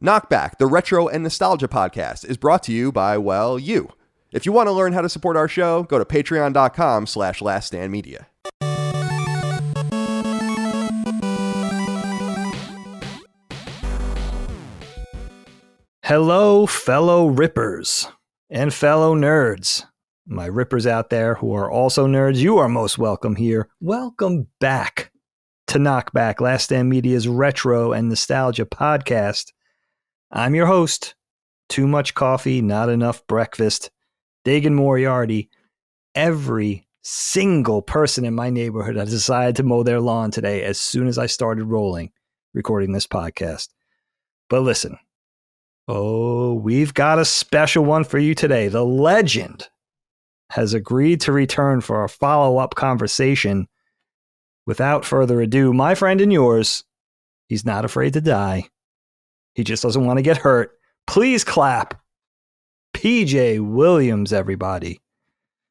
Knockback, the retro and nostalgia podcast, is brought to you by, well, you. If you want to learn how to support our show, go to patreon.com/laststandmedia. Hello, fellow rippers and fellow nerds. My rippers out there who are also nerds, you are most welcome here. Welcome back to Knockback, Last Stand Media's retro and nostalgia podcast. I'm your host, Too Much Coffee, Not Enough Breakfast, Dagan Moriarty. Every single person in my neighborhood has decided to mow their lawn today as soon as I started recording this podcast. But listen, we've got a special one for you today. The legend has agreed to return for a follow-up conversation. Without further ado, my friend and yours, he's not afraid to die. He just doesn't want to get hurt. Please clap. PJ Williams, everybody.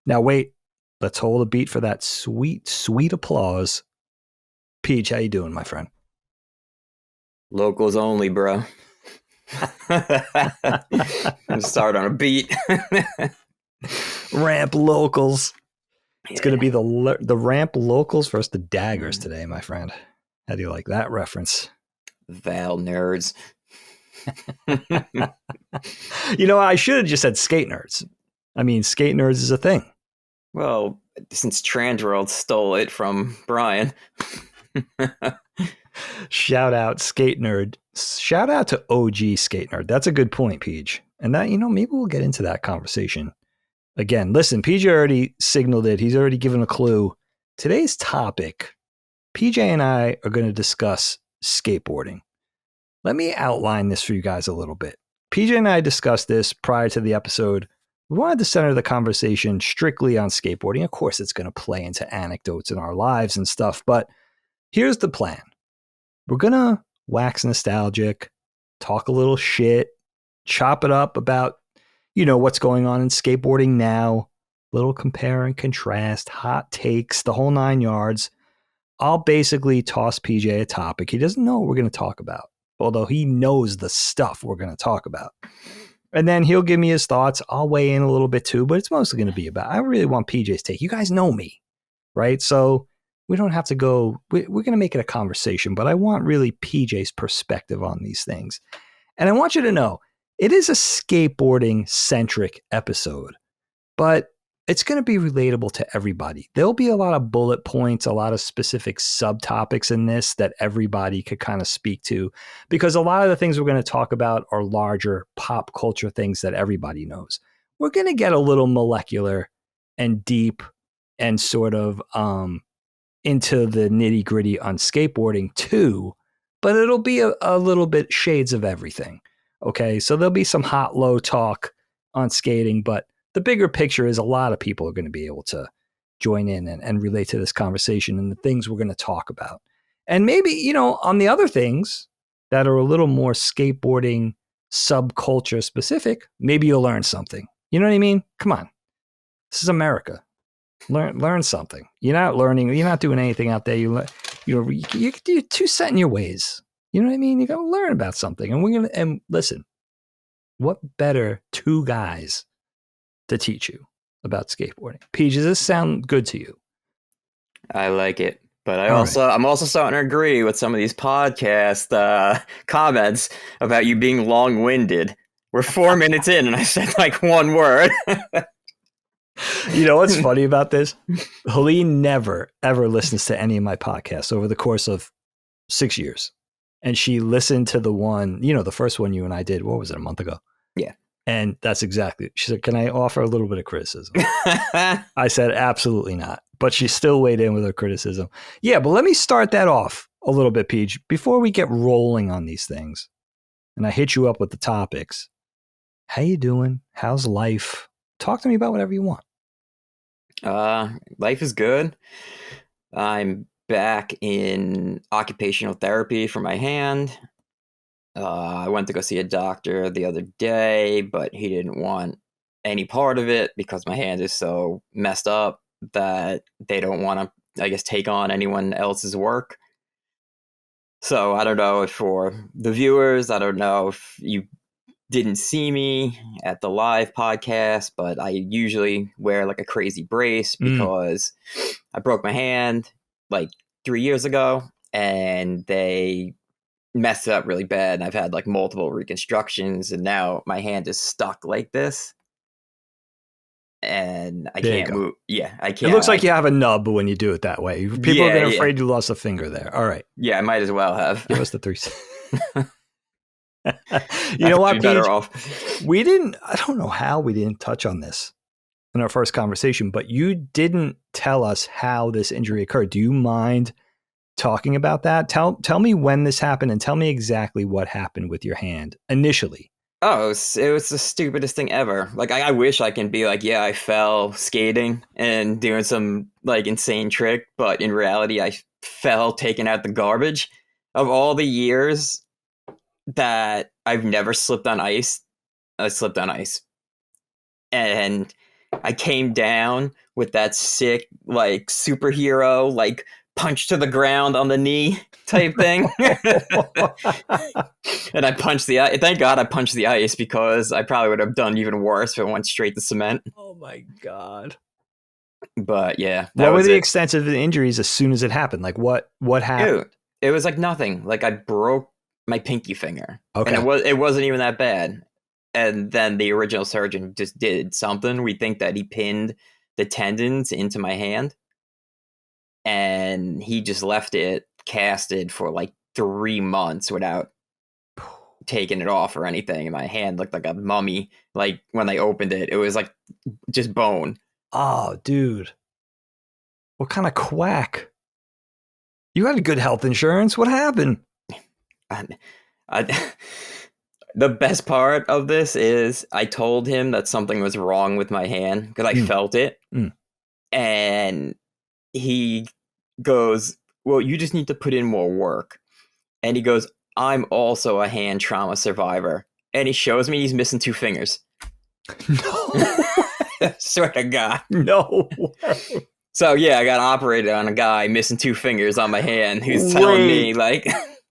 Now wait, let's hold a beat for that sweet, sweet applause. Peach, how you doing, my friend? Locals only, bro. Start on a beat. Ramp locals. It's going to be the ramp locals versus the daggers today, my friend. How do you like that reference? Val nerds. You know, I should have just said skate nerds. I mean, skate nerds is a thing. Well, since Transworld stole it from Brian. Shout out skate nerd. Shout out to OG skate nerd. That's a good point, Peach. And that, maybe we'll get into that conversation. Again, listen, PJ already signaled it. He's already given a clue. Today's topic, PJ and I are going to discuss skateboarding. Let me outline this for you guys a little bit. PJ and I discussed this prior to the episode. We wanted to center the conversation strictly on skateboarding. Of course, it's going to play into anecdotes in our lives and stuff, but here's the plan. We're going to wax nostalgic, talk a little shit, chop it up about, what's going on in skateboarding now, little compare and contrast, hot takes, the whole 9 yards. I'll basically toss PJ a topic. He doesn't know what we're going to talk about, although he knows the stuff we're going to talk about. And then he'll give me his thoughts. I'll weigh in a little bit too, but it's mostly going to be about, I really want PJ's take. You guys know me, right? So we don't have to go, we're going to make it a conversation, but I want really PJ's perspective on these things. And I want you to know, it is a skateboarding-centric episode, but it's going to be relatable to everybody. There'll be a lot of bullet points, a lot of specific subtopics in this that everybody could kind of speak to, because a lot of the things we're going to talk about are larger pop culture things that everybody knows. We're going to get a little molecular and deep and sort of into the nitty gritty on skateboarding too, but it'll be a little bit shades of everything. Okay, so there'll be some hot, low talk on skating, but the bigger picture is a lot of people are going to be able to join in and relate to this conversation and the things we're going to talk about. And maybe, on the other things that are a little more skateboarding subculture specific, maybe you'll learn something. You know what I mean? Come on. This is America. Learn something. You're not learning. You're not doing anything out there. You're too set in your ways. You know what I mean? You got to learn about something. And listen, what better two guys to teach you about skateboarding? Peach, does this sound good to you? I like it, but I'm also starting to agree with some of these podcast comments about you being long-winded. We're 4 minutes in, and I said like one word. You know what's funny about this? Helene never, ever listens to any of my podcasts over the course of 6 years. And she listened to the one, the first one you and I did. What was it, a month ago? Yeah. And that's exactly. She said, "Can I offer a little bit of criticism?" I said, "Absolutely not." But she still weighed in with her criticism. Yeah, but let me start that off a little bit, Peach, before we get rolling on these things. And I hit you up with the topics. How you doing? How's life? Talk to me about whatever you want. Life is good. I'm back in occupational therapy for my hand. I went to go see a doctor the other day, but he didn't want any part of it because my hand is so messed up that they don't want to, I guess, take on anyone else's work. So I don't know if for the viewers, I don't know if you didn't see me at the live podcast, but I usually wear like a crazy brace because I broke my hand like 3 years ago and they messed it up really bad. And I've had like multiple reconstructions and now my hand is stuck like this. And I There you can't go. move. Yeah, I It can't. looks like you have a nub when you do it that way. People are Yeah, getting yeah. afraid you lost a finger there. All right. Yeah, I might as well have. Give us the 3. You know what, Be better Peach? off. I don't know how we didn't touch on this in our first conversation, but you didn't tell us how this injury occurred. Do you mind talking about that? Tell me when this happened and tell me exactly what happened with your hand initially. Oh, it was the stupidest thing ever. Like, I wish I can be like, yeah, I fell skating and doing some like insane trick, but in reality, I fell taking out the garbage. Of all the years that I've never slipped on ice, I slipped on ice. And I came down with that sick, like, superhero, like, punch to the ground on the knee type thing. And I punched the ice. Thank God I punched the ice because I probably would have done even worse if it went straight to cement. Oh my God. But yeah. What were the extent of the injuries as soon as it happened? Like what happened? Dude, it was like nothing. Like I broke my pinky finger. Okay. And it wasn't even that bad. And then the original surgeon just did something. We think that he pinned the tendons into my hand. And he just left it casted for like 3 months without taking it off or anything. And my hand looked like a mummy. Like when they opened it, it was like just bone. Oh, dude. What kind of quack? You had good health insurance. What happened? The best part of this is I told him that something was wrong with my hand because I felt it. And he goes, well, you just need to put in more work. And he goes, I'm also a hand trauma survivor. And he shows me he's missing 2 fingers. No. Swear to God. No. So yeah, I got operated on a guy missing 2 fingers on my hand who's telling me like...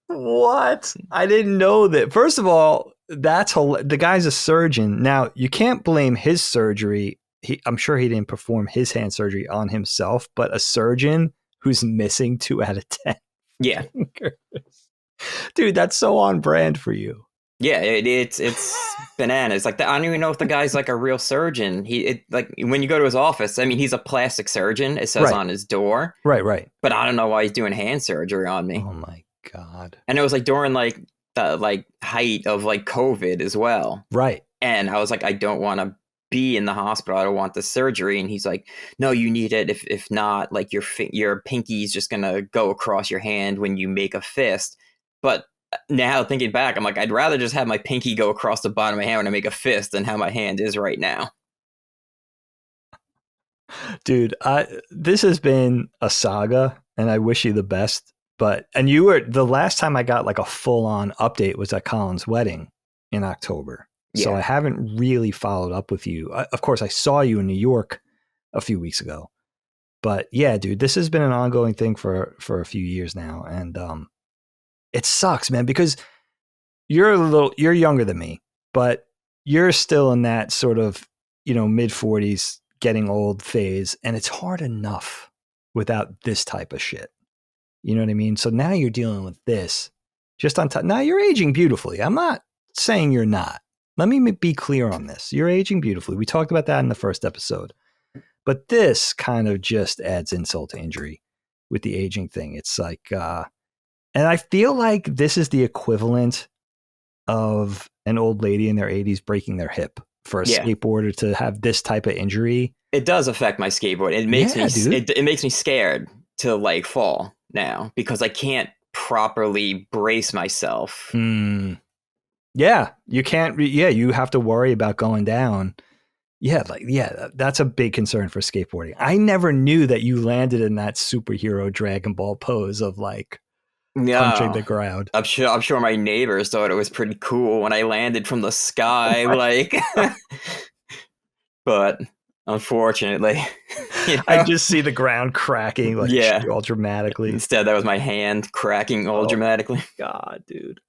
What? I didn't know that. First of all, the guy's a surgeon. Now, you can't blame his surgery. I'm sure he didn't perform his hand surgery on himself, but a surgeon who's missing 2 out of 10. Yeah. Dude, that's so on brand for you. Yeah, it's bananas. Like I don't even know if the guy's like a real surgeon. Like when you go to his office, I mean, he's a plastic surgeon. It says on his door. Right. But I don't know why he's doing hand surgery on me. Oh my God. And it was like during like the like height of like COVID as well. Right. And I was like, I don't want to be in the hospital. I don't want the surgery. And he's like, no, you need it. If not, like your pinky's just gonna go across your hand when you make a fist. But now thinking back, I'm like, I'd rather just have my pinky go across the bottom of my hand when I make a fist than how my hand is right now. Dude, this has been a saga, and I wish you the best. And you were the last time I got like a full on update was at Colin's wedding in October. Yeah. So I haven't really followed up with you. Of course, I saw you in New York a few weeks ago. But yeah, dude, this has been an ongoing thing for a few years now, and it sucks, man, because you're younger than me, but you're still in that sort of, mid 40s, getting old phase. And it's hard enough without this type of shit. You know what I mean? So now you're dealing with this just on top. Now you're aging beautifully. I'm not saying you're not. Let me be clear on this. You're aging beautifully. We talked about that in the first episode, but this kind of just adds insult to injury with the aging thing. It's like, and I feel like this is the equivalent of an old lady in their 80s breaking their hip for a skateboarder to have this type of injury. It does affect my skateboard. It makes it makes me scared to like fall now because I can't properly brace myself. Yeah, you can't. You have to worry about going down. That's a big concern for skateboarding. I never knew that you landed in that superhero Dragon Ball pose of like punching the ground. I'm sure my neighbors thought it was pretty cool when I landed from the sky, like. But unfortunately, You know? I just see the ground cracking like Yeah. all dramatically. Instead, that was my hand cracking all dramatically. God, dude.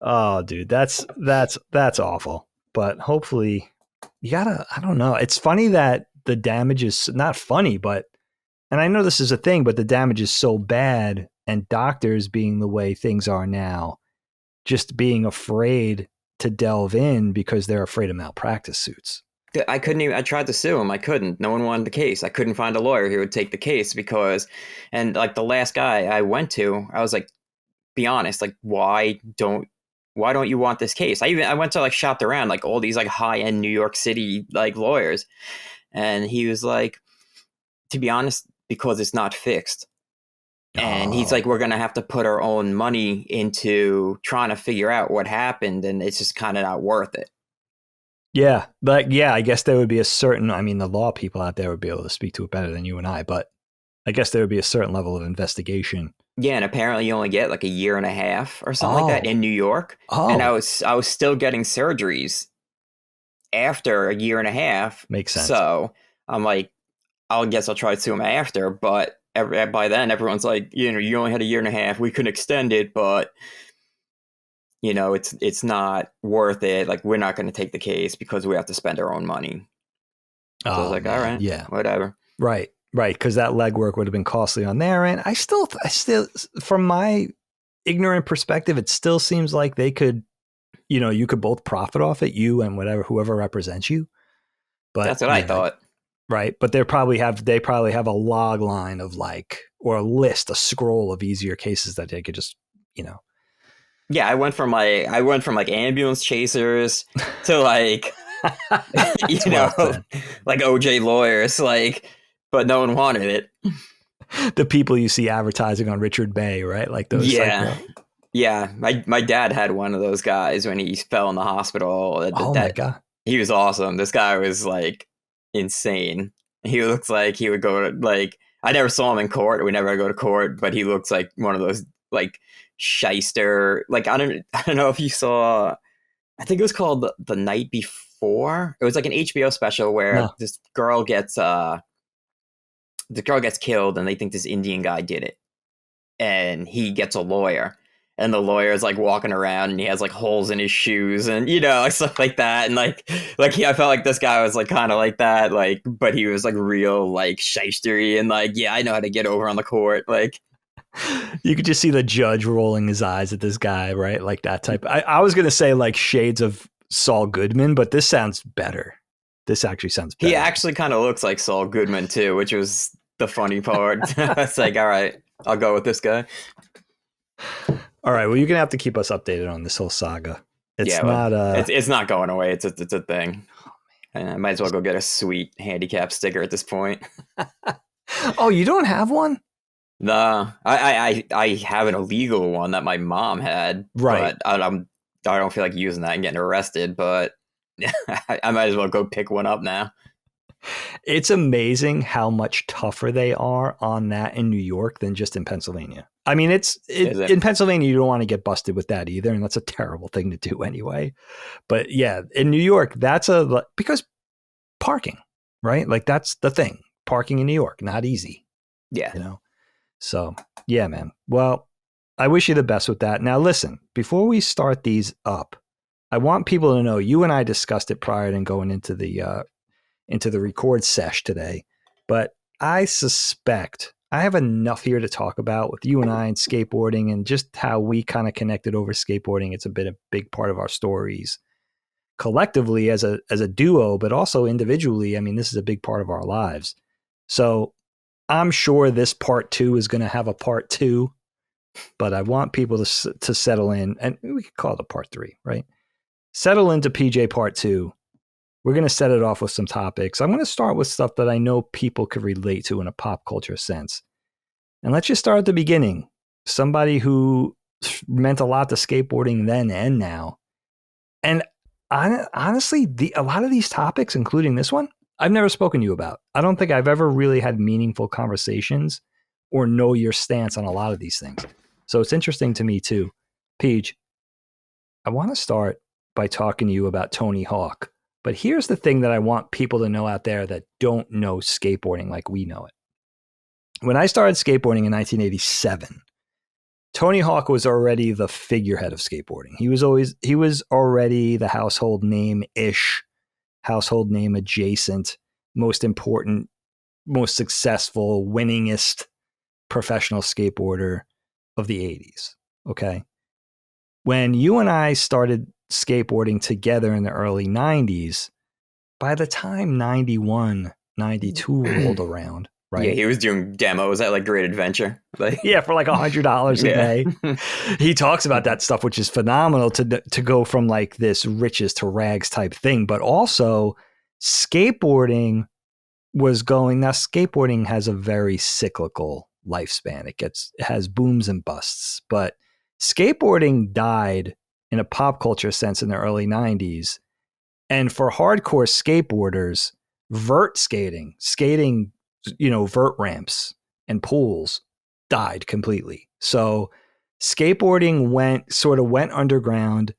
Oh, dude, that's awful. But hopefully, you gotta. I don't know. It's funny that the damage is not funny, but and I know this is a thing, but the damage is so bad, and doctors being the way things are now, just being afraid to delve in because they're afraid of malpractice suits. I couldn't even, I tried to sue him. I couldn't. No one wanted the case. I couldn't find a lawyer who would take the case because, and like the last guy I went to, I was like, be honest, like, why don't you want this case? I went to like shopped around like all these like high end New York City like lawyers. And he was like, to be honest, because it's not fixed. And he's like, we're going to have to put our own money into trying to figure out what happened. And it's just kind of not worth it. Yeah. But yeah, I guess there would be a certain, I mean, the law people out there would be able to speak to it better than you and I, but I guess there would be a certain level of investigation. Yeah. And apparently you only get like a year and a half or something like that in New York. Oh. And I was still getting surgeries after a year and a half. Makes sense. So I'm like, I'll try to sue him after, but by then everyone's like, you know, you only had a year and a half. We could extend it, but you know, it's not worth it. Like, we're not going to take the case because we have to spend our own money. So I was like, all right, yeah, whatever. Right. Because that legwork would have been costly on their end. I still, from my ignorant perspective, it still seems like they could, you know, you could both profit off it, you and whoever represents you. But that's what I thought. Right. But they probably have a log line of like, or a scroll of easier cases that they could just, you know. Yeah, I went from like ambulance chasers to like, you know, like OJ lawyers, like, but no one wanted it. The people you see advertising on Richard Bay, right? Like those. Yeah. Yeah. My dad had one of those guys when he fell in the hospital. My God. He was awesome. This guy was like insane. He looks like he would go to like, I never saw him in court. We never go to court, but he looks like one of those like shyster. Like, I don't know if you saw, I think it was called The Night Before. It was like an HBO special where this girl gets killed and they think this Indian guy did it. And he gets a lawyer. And the lawyer is like walking around and he has like holes in his shoes and, you know, like stuff like that. And like I felt like this guy was like kind of like that, like, but he was like real like shystery and like, yeah, I know how to get over on the court. Like, you could just see the judge rolling his eyes at this guy, right? Like that type. I was going to say like shades of Saul Goodman, but this sounds better. This actually sounds better. He actually kind of looks like Saul Goodman too, which was the funny part. It's like, all right, I'll go with this guy. All right. Well, you're gonna have to keep us updated on this whole saga. It's not going away. It's a thing. And I might as well go get a sweet handicap sticker at this point. Oh, you don't have one? No, I have an illegal one that my mom had. Right. But I don't feel like using that and getting arrested. But I might as well go pick one up now. It's amazing how much tougher they are on that in New York than just in Pennsylvania. I mean, in Pennsylvania, you don't want to get busted with that either. And that's a terrible thing to do anyway. But yeah, in New York, because parking, right? Like that's the thing. Parking in New York, not easy. Yeah. You know? So yeah, man. Well, I wish you the best with that. Now, listen, before we start these up, I want people to know you and I discussed it prior to going into the record sesh today, but I suspect I have enough here to talk about with you and I and skateboarding and just how we kind of connected over skateboarding. It's a big part of our stories collectively as a duo, but also individually. I mean, this is a big part of our lives. So I'm sure this part 2 is going to have a part 2, but I want people to settle in, and we could call it a part 3, right? Settle into PJ part 2. We're going to set it off with some topics. I'm going to start with stuff that I know people could relate to in a pop culture sense. And let's just start at the beginning. Somebody who meant a lot to skateboarding then and now. And honestly, a lot of these topics, including this one, I've never spoken to you about. I don't think I've ever really had meaningful conversations or know your stance on a lot of these things. So it's interesting to me too. Peach, I want to start by talking to you about Tony Hawk. But here's the thing that I want people to know out there that don't know skateboarding like we know it. When I started skateboarding in 1987, Tony Hawk was already the figurehead of skateboarding. He was already the household name-ish, household name adjacent, most important, most successful, winningest professional skateboarder of the 80s. Okay. When you and I started skateboarding together in the early 90s, by the time 91, 92 rolled around, right? Yeah, he was doing demos at like Great Adventure. Like, yeah, for like $100 a day. He talks about that stuff, which is phenomenal to go from like this riches to rags type thing. But also skateboarding was going, now skateboarding has a very cyclical lifespan. It has booms and busts, but skateboarding died in a pop culture sense in the early 90s. And for hardcore skateboarders, vert skating, vert ramps and pools died completely. So skateboarding went underground.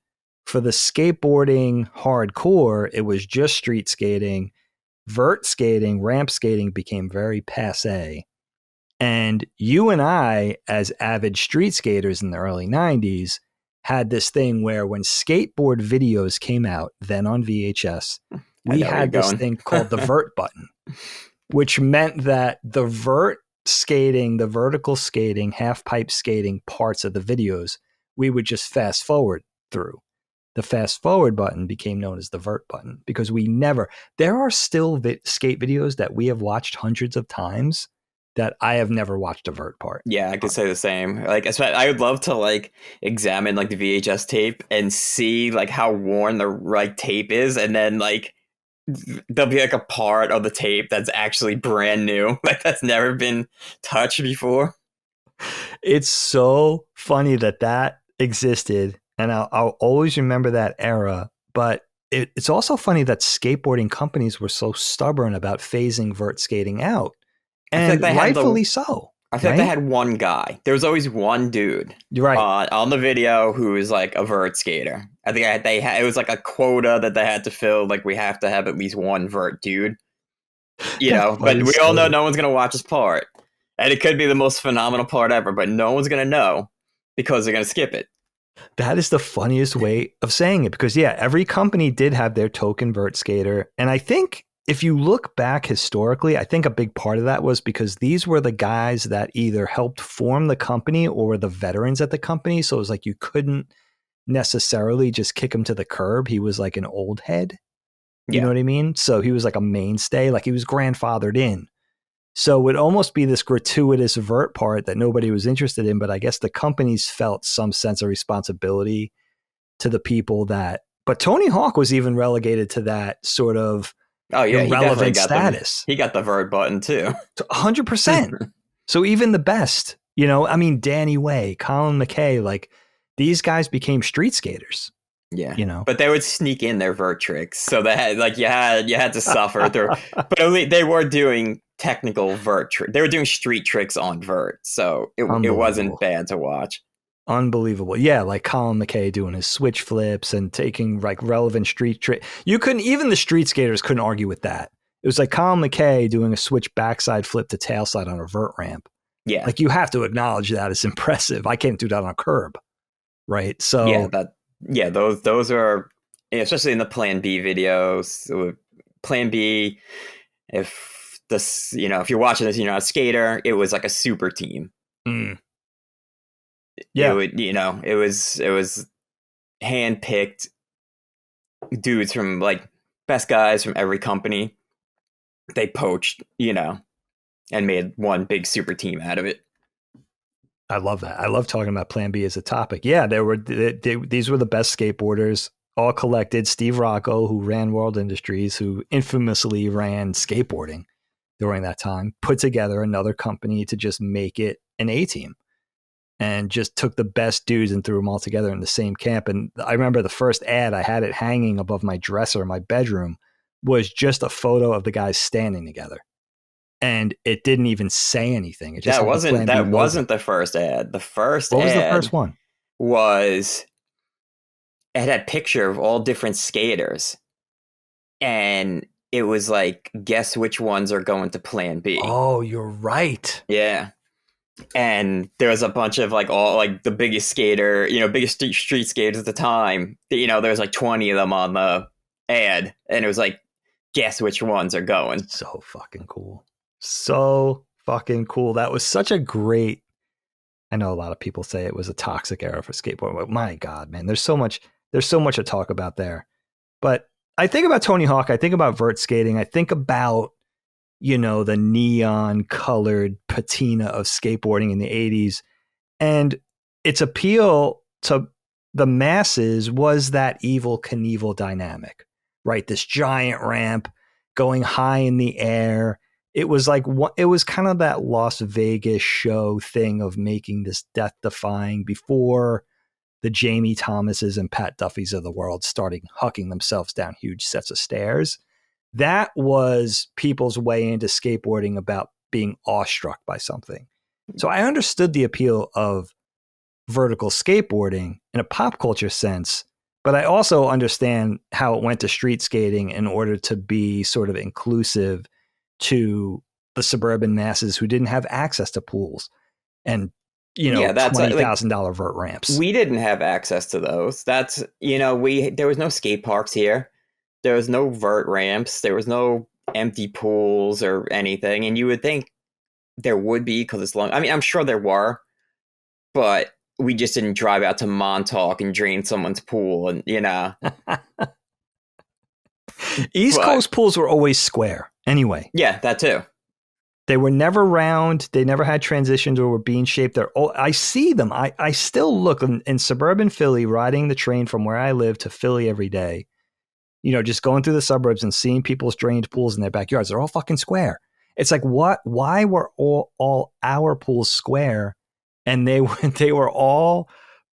For the skateboarding hardcore, it was just street skating. Vert skating, ramp skating became very passé. And you and I, as avid street skaters in the early 90s, had this thing where when skateboard videos came out, then on VHS, we had this thing called the vert button, which meant that the vert skating, the vertical skating, half pipe skating parts of the videos, we would just fast forward through. The fast forward button became known as the vert button because there are still skate videos that we have watched hundreds of times that I have never watched a vert part. Yeah, I could say the same. Like, I would love to like examine like the VHS tape and see like how worn the right tape is, and then like there'll be like a part of the tape that's actually brand new, like that's never been touched before. It's so funny that existed, and I'll always remember that era. But it's also funny that skateboarding companies were so stubborn about phasing vert skating out. And rightfully so. I feel like they had one guy. There was always one dude, on the video who was like a vert skater. I think it was like a quota that they had to fill. Like, we have to have at least one vert dude, But we all know no one's gonna watch this part, and it could be the most phenomenal part ever, but no one's gonna know because they're gonna skip it. That is the funniest way of saying it, because every company did have their token vert skater, and I think, if you look back historically, I think a big part of that was because these were the guys that either helped form the company or were the veterans at the company. So it was like you couldn't necessarily just kick him to the curb. He was like an old head. You know what I mean? So he was like a mainstay, like he was grandfathered in. So it would almost be this gratuitous vert part that nobody was interested in. But I guess the companies felt some sense of responsibility to the people that. But Tony Hawk was even relegated to that sort of irrelevant status. He got the vert button too. 100%. So even the best, Danny Way, Colin McKay, like these guys became street skaters. Yeah. But they would sneak in their vert tricks. So they had you had to suffer through. But only they were doing technical vert tricks. They were doing street tricks on vert. So it wasn't bad to watch. Unbelievable. Yeah, like Colin McKay doing his switch flips and taking like relevant street trick. Even the street skaters couldn't argue with that. It was like Colin McKay doing a switch backside flip to tailslide on a vert ramp. Yeah. Like you have to acknowledge that it's impressive. I can't do that on a curb. Right. So those are, especially in the Plan B videos. Plan B, if you're watching this, a skater, it was like a super team. Mm. Yeah, it was handpicked dudes from like best guys from every company. They poached, and made one big super team out of it. I love that. I love talking about Plan B as a topic. Yeah, these were the best skateboarders, all collected. Steve Rocco, who ran World Industries, who infamously ran skateboarding during that time, put together another company to just make it an A team. And just took the best dudes and threw them all together in the same camp. And I remember the first ad, I had it hanging above my dresser in my bedroom, was just a photo of the guys standing together. And it didn't even say anything. It just wasn't the first ad. The first What was the first one? It had a picture of all different skaters. and it was like, guess which ones are going to Plan B. Oh, you're right. Yeah. And there was a bunch of like all like the biggest biggest street skaters at the time. There was like 20 of them on the ad, and it was like, guess which ones are going. So fucking cool. So fucking cool. That was such a great. I know a lot of people say it was a toxic era for skateboarding, but my God, man, there's so much to talk about there. But I think about Tony Hawk. I think about vert skating. I think about, the neon colored patina of skateboarding in the 80s. And its appeal to the masses was that Evel Knievel dynamic, right? This giant ramp going high in the air. It was kind of that Las Vegas show thing of making this death defying before the Jamie Thomases and Pat Duffys of the world starting hucking themselves down huge sets of stairs. That was people's way into skateboarding about being awestruck by something. So I understood the appeal of vertical skateboarding in a pop culture sense, but I also understand how it went to street skating in order to be sort of inclusive to the suburban masses who didn't have access to pools and that's $20,000 vert ramps. We didn't have access to those. That's there was no skate parks here. There was no vert ramps. There was no empty pools or anything. And you would think there would be because it's long. I mean, I'm sure there were, but we just didn't drive out to Montauk and drain someone's pool. And, East Coast pools were always square anyway. Yeah, that too. They were never round. They never had transitions or were bean shaped. I see them. I still look in suburban Philly, riding the train from where I live to Philly every day, just going through the suburbs and seeing people's drained pools in their backyards. They're all fucking square. It's like, what? Why were all our pools square? And they were all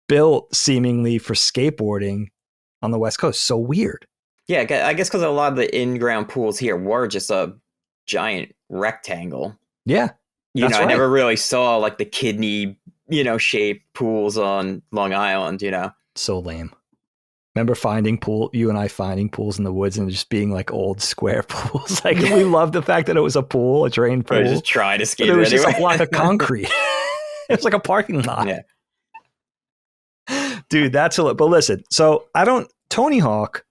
built seemingly for skateboarding on the West Coast. So weird. Yeah, I guess because a lot of the in-ground pools here were just a giant rectangle. Yeah. I never really saw like the kidney, shaped pools on Long Island, So lame. Remember you and I finding pools in the woods and just being like old square pools. Like we loved the fact that it was a pool, a drained pool. I was just trying to skate. It was just a block of concrete. It was like a parking lot. Yeah. Dude, that's a lot. But listen, Tony Hawk,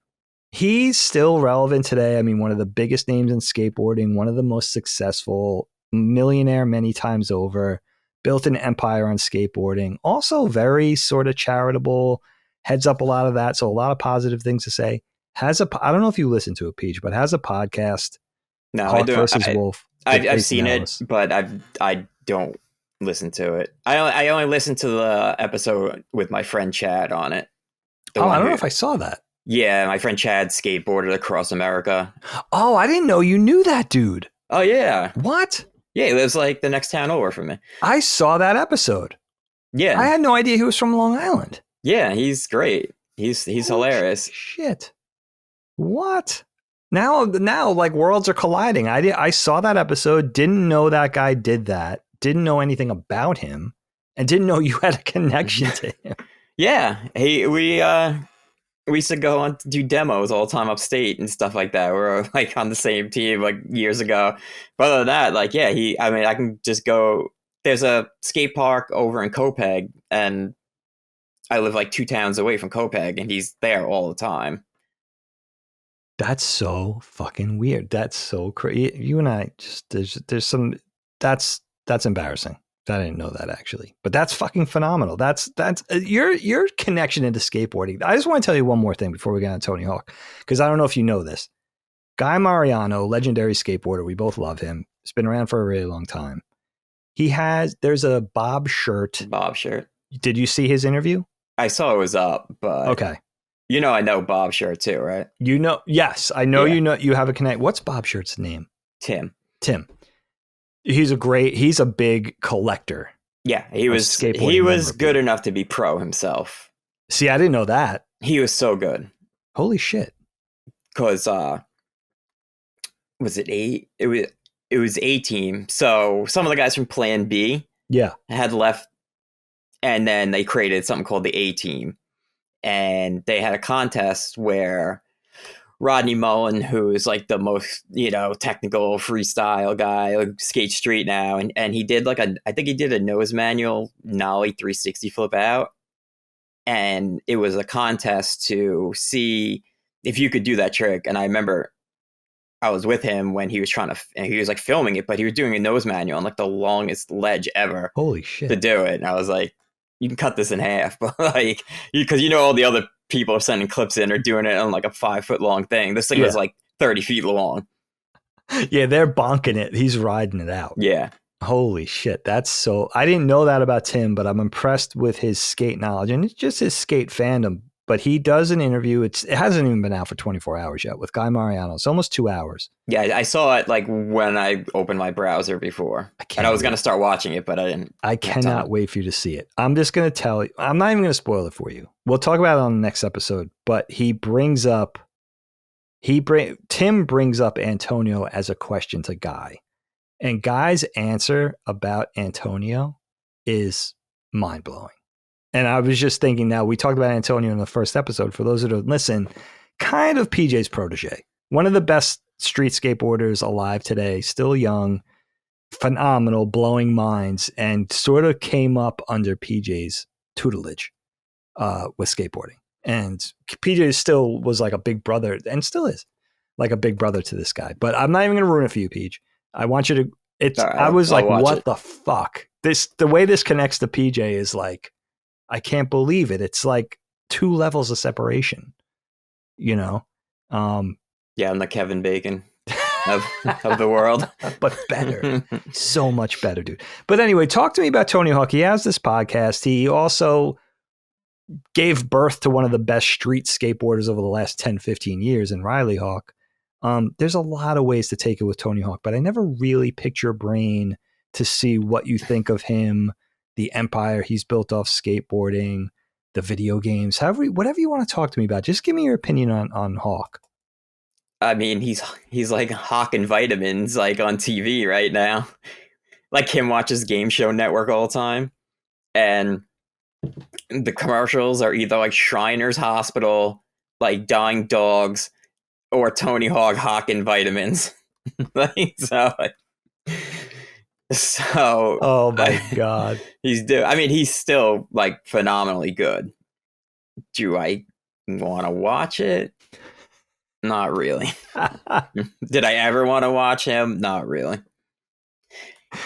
he's still relevant today. I mean, one of the biggest names in skateboarding, one of the most successful, millionaire many times over, built an empire on skateboarding. Also very sort of charitable, heads up a lot of that. So a lot of positive things to say. I don't know if you listen to it, Peach, but has a podcast. No, Hawk versus Wolf. I've seen it, but I don't listen to it. I only listened to the episode with my friend Chad on it. I don't know if I saw that. Yeah, my friend Chad skateboarded across America. Oh, I didn't know you knew that dude. Oh, yeah. What? Yeah, he lives like the next town over from me. I saw that episode. Yeah. I had no idea he was from Long Island. Yeah, he's great. He's hilarious. Shit. What? Now, like worlds are colliding. I saw that episode, didn't know that guy did that, didn't know anything about him, and didn't know you had a connection to him. Yeah, we used to go on to do demos all the time upstate and stuff like that. We're like on the same team like years ago. But other than that, like, yeah, I can just go. There's a skate park over in Copiague, and I live like 2 towns away from Copiague, and he's there all the time. That's so fucking weird. That's so crazy. You and I just there's some that's embarrassing. I didn't know that actually, but that's fucking phenomenal. That's your connection into skateboarding. I just want to tell you one more thing before we get on Tony Hawk, because I don't know if you know this. Guy Mariano, legendary skateboarder. We both love him. He's been around for a really long time. There's a Bob shirt. Bob shirt. Did you see his interview? I saw it was up, but okay. I know Bob Shirt too, right? Yes, I know. Yeah. You have a connect. What's Bob Shirt's name? Tim. He's a big collector. Yeah, he was good enough to be pro himself. See, I didn't know that. He was so good. Holy shit. Because was it 8? It was A team. So some of the guys from Plan B had left, and then they created something called the A team. And they had a contest where Rodney Mullen, who is like the most, technical freestyle guy, like skate street now. And he did I think he did a nose manual nollie 360 flip out. And it was a contest to see if you could do that trick. And I remember I was with him when he was and he was like filming it, but he was doing a nose manual on like the longest ledge ever. Holy shit. To do it. And I was like, you can cut this in half, but like, because all the other people are sending clips in or doing it on like a 5 foot long thing. This thing was like 30 feet long. Yeah, they're bonking it. He's riding it out. Yeah. Holy shit. I didn't know that about Tim, but I'm impressed with his skate knowledge and it's just his skate fandom. But he does an interview. It hasn't even been out for 24 hours yet with Guy Mariano. It's almost 2 hours. Yeah, I saw it like when I opened my browser before. And I was going to start watching it, but I didn't. I cannot wait for you to see it. I'm just going to tell you. I'm not even going to spoil it for you. We'll talk about it on the next episode. But Tim brings up Antonio as a question to Guy. And Guy's answer about Antonio is mind-blowing. And I was just thinking now, we talked about Antonio in the first episode. For those who don't listen, kind of PJ's protege. One of the best street skateboarders alive today, still young, phenomenal, blowing minds, and sort of came up under PJ's tutelage with skateboarding. And PJ still was like a big brother, and still is like a big brother to this guy. But I'm not even going to ruin it for you, PJ. I want you to. I was like, what the fuck? The way this connects to PJ is like, I can't believe it. It's like 2 levels of separation, Yeah, I'm the Kevin Bacon of the world. But better. So much better, dude. But anyway, talk to me about Tony Hawk. He has this podcast. He also gave birth to one of the best street skateboarders over the last 10, 15 years in Riley Hawk. There's a lot of ways to take it with Tony Hawk, but I never really picked your brain to see what you think of him, the empire he's built off skateboarding, the video games, whatever you want to talk to me about. Just give me your opinion on Hawk. I mean, he's like Hawk and Vitamins like on TV right now. Like Kim watches Game Show Network all the time. And the commercials are either like Shriners Hospital, like dying dogs, or Tony Hawk and Vitamins. So oh my God. He's still like phenomenally good. Do I want to watch it? Not really. Did I ever want to watch him? Not really.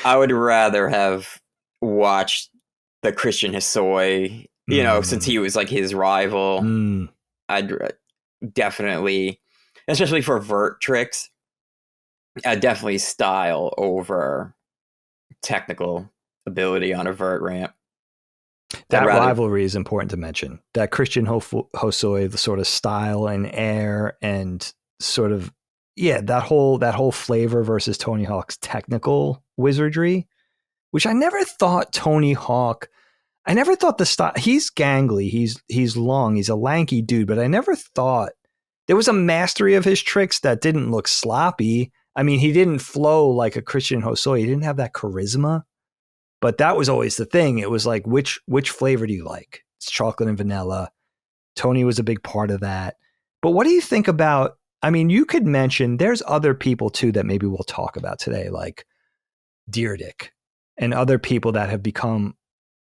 I would rather have watched the Christian Hosoi, since he was like his rival. I'd definitely, especially for vert tricks, I'd definitely style over technical ability on a vert ramp. That rivalry is important to mention. That Christian Hosoi, the sort of style and air and sort of, that whole flavor versus Tony Hawk's technical wizardry, which I never thought Tony Hawk, I never thought the style, he's gangly, he's long, he's a lanky dude, but I never thought there was a mastery of his tricks that didn't look sloppy. I mean, he didn't flow like a Christian Hosoi. He didn't have that charisma, but that was always the thing. It was like, which flavor do you like? It's chocolate and vanilla. Tony was a big part of that. But what do you think about, I mean, you could mention, there's other people too that maybe we'll talk about today, like Deerdick and other people that have become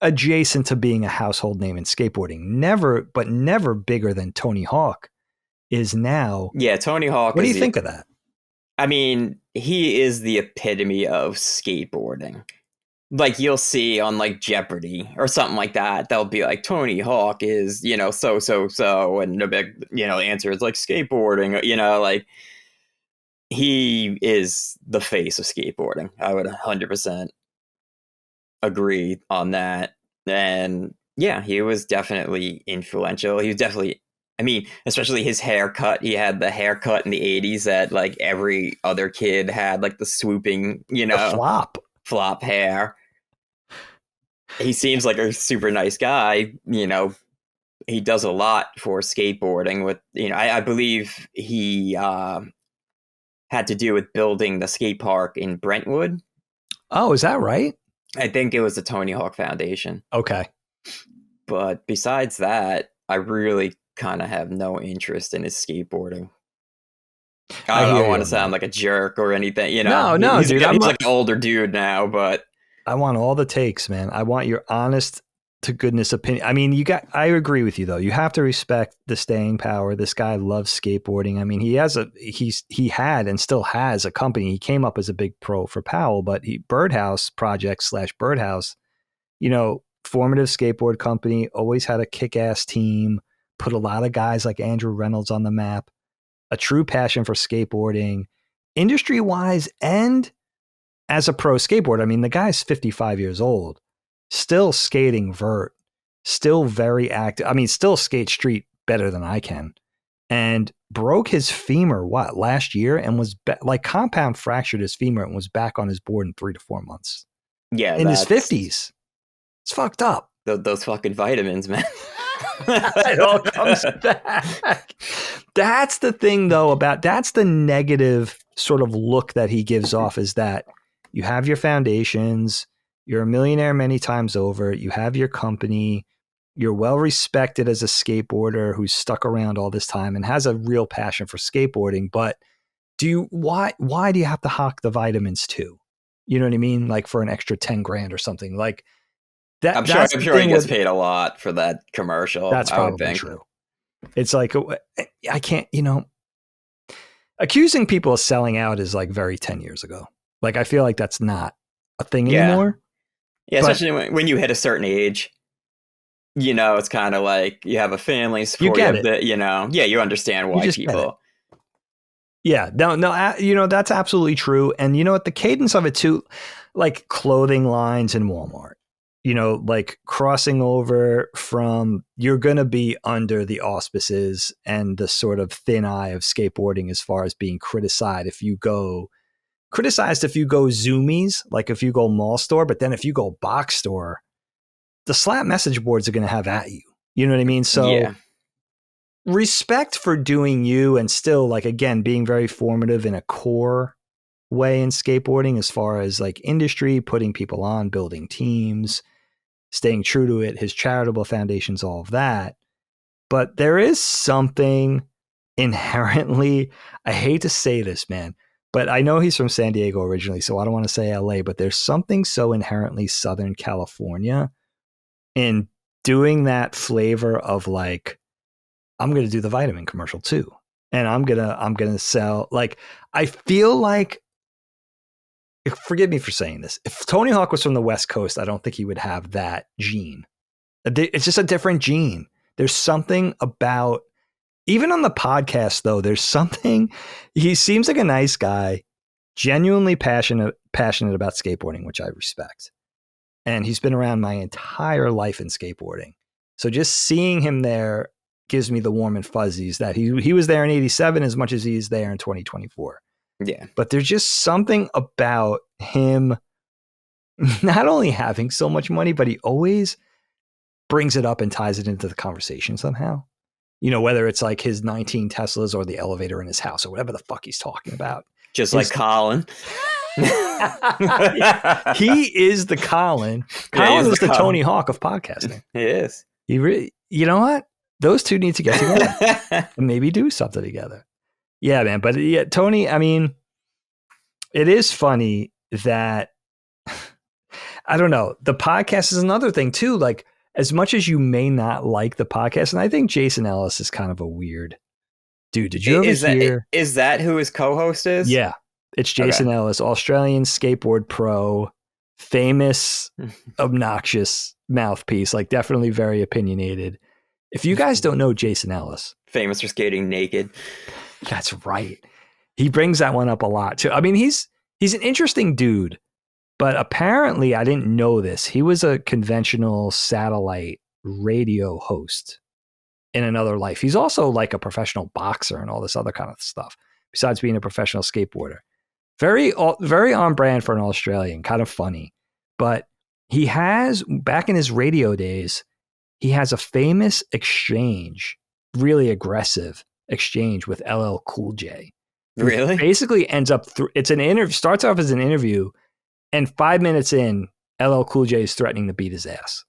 adjacent to being a household name in skateboarding. Never bigger than Tony Hawk is now. Yeah, Tony Hawk. What do you think of that? I mean, he is the epitome of skateboarding. Like you'll see on like Jeopardy or something like that, they'll be like, Tony Hawk is, so, and the big, answer is like skateboarding, like he is the face of skateboarding. I would 100% agree on that. And yeah, he was definitely influential. He was definitely, especially his haircut. He had the haircut in the 80s that like every other kid had, like the swooping, the flop hair. He seems like a super nice guy. He does a lot for skateboarding with, I believe he had to do with building the skate park in Brentwood. Oh, is that right? I think it was the Tony Hawk Foundation. Okay. But besides that, I really kind of have no interest in his skateboarding. I hear don't you want to on sound that. like a jerk or anything, you know. No, He's dude. he's like an older dude now, but I want all the takes, man. I want your honest to goodness opinion. I mean, I agree with you though. You have to respect the staying power. This guy loves skateboarding. I mean, he had and still has a company. He came up as a big pro for Powell, but Birdhouse Project / Birdhouse, formative skateboard company, always had a kick-ass team, put a lot of guys like Andrew Reynolds on the map, a true passion for skateboarding, industry-wise and as a pro skateboarder. I mean, the guy's 55 years old, still skating vert, still very active. I mean, still skate street better than I can. And broke his femur, last year, and was compound fractured his femur and was back on his board in 3 to 4 months. yeah, In his 50s. It's fucked up. Those fucking vitamins, man. It all comes back. That's the thing, though, that's the negative sort of look that he gives off, is that you have your foundations, you're a millionaire many times over, you have your company, you're well respected as a skateboarder who's stuck around all this time and has a real passion for skateboarding. But why do you have to hawk the vitamins too? You know what I mean? Like for an extra 10 grand or something like that. I'm sure he gets paid a lot for that commercial. That's probably true. It's like, I can't, accusing people of selling out is like very 10 years ago. Like, I feel like that's not a thing anymore. Yeah, especially when you hit a certain age, it's kind of like you have a family support. You get it. You understand why people. Yeah, no, that's absolutely true. And at the cadence of it too, like clothing lines in Walmart, like crossing over from, you're going to be under the auspices and the sort of thin eye of skateboarding as far as being criticized if you go zoomies, like if you go mall store, but then if you go box store, the slap message boards are going to have at you. You know what I mean? So respect for doing you, and still, like, again, being very formative in a core way in skateboarding as far as like industry, putting people on, building teams, staying true to it, his charitable foundations, all of that. But there is something inherently, I hate to say this, man, but I know he's from San Diego originally, so I don't want to say LA, but there's something so inherently Southern California in doing that flavor of like, I'm going to do the vitamin commercial too. And I'm going to sell, like, I feel like, forgive me for saying this, if Tony Hawk was from the West Coast, I don't think he would have that gene. It's just a different gene. There's something about, even on the podcast though, there's something, he seems like a nice guy, genuinely passionate about skateboarding, which I respect. And he's been around my entire life in skateboarding. So just seeing him there gives me the warm and fuzzies that he was there in 87 as much as he is there in 2024. Yeah. But there's just something about him not only having so much money, but he always brings it up and ties it into the conversation somehow. Whether it's like his 19 Teslas or the elevator in his house or whatever the fuck he's talking about. Just like Colin. He is the Colin. Colin is the Tony Hawk of podcasting. He is. He really, you know what? Those two need to get together and maybe do something together. Yeah, man. But yeah, Tony, I mean, it is funny that, I don't know, the podcast is another thing too. Like, as much as you may not like the podcast, and I think Jason Ellis is kind of a weird dude. Did you ever hear? Is that who his co-host is? Yeah. It's Jason Ellis, Australian skateboard pro, famous, obnoxious mouthpiece, like definitely very opinionated. If you guys don't know Jason Ellis, famous for skating naked. That's right. He brings that one up a lot too. I mean, he's an interesting dude, but apparently I didn't know this. He was a conventional satellite radio host in another life. He's also like a professional boxer and all this other kind of stuff, besides being a professional skateboarder. Very, very on brand for an Australian, kind of funny. But he has, back in his radio days, he has a famous exchange, really aggressive exchange with LL Cool J. Really? Basically ends up, it's an interview, starts off as an interview, and 5 minutes in, LL Cool J is threatening to beat his ass.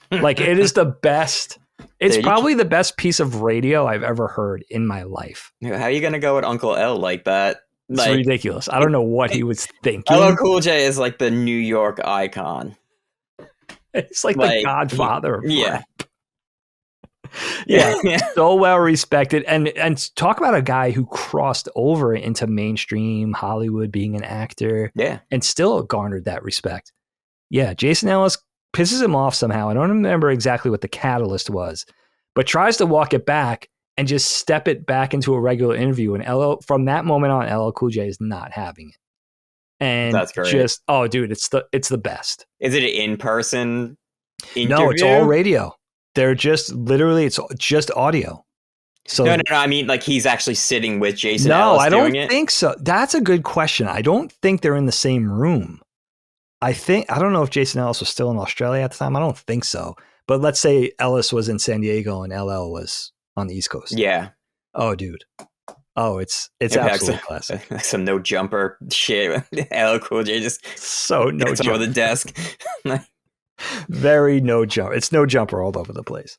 Like, it is the best It's Dude, probably the best piece of radio I've ever heard in my life. how are you gonna go with Uncle L like that? It's Like, ridiculous. I don't know what he was thinking. LL Cool J is like the New York icon. It's like the Like, godfather of yeah. rap. Yeah, so well respected. And talk about a guy who crossed over into mainstream Hollywood being an actor Yeah. and still garnered that respect. Yeah, Jason Ellis pisses him off somehow. I don't remember exactly what the catalyst was, but tries to walk it back and just step it back into a regular interview. And from that moment on, LL Cool J is not having it. And That's great. just, oh, dude, it's the best. Is it an in-person interview? No, it's all radio. They're just literally, it's just audio. So No. I mean, like he's actually sitting with Jason no, Ellis I don't doing it? think so. That's a good question. I don't think they're in the same room. I don't know if Jason Ellis was still in Australia at the time. I don't think so. But let's say Ellis was in San Diego and LL was on the East Coast. Yeah. Oh, dude. Oh, it's Maybe absolutely classic. Some no jumper shit. LL Cool J just So no gets over jumper. the desk. Very no jumper. It's no jumper all over the place.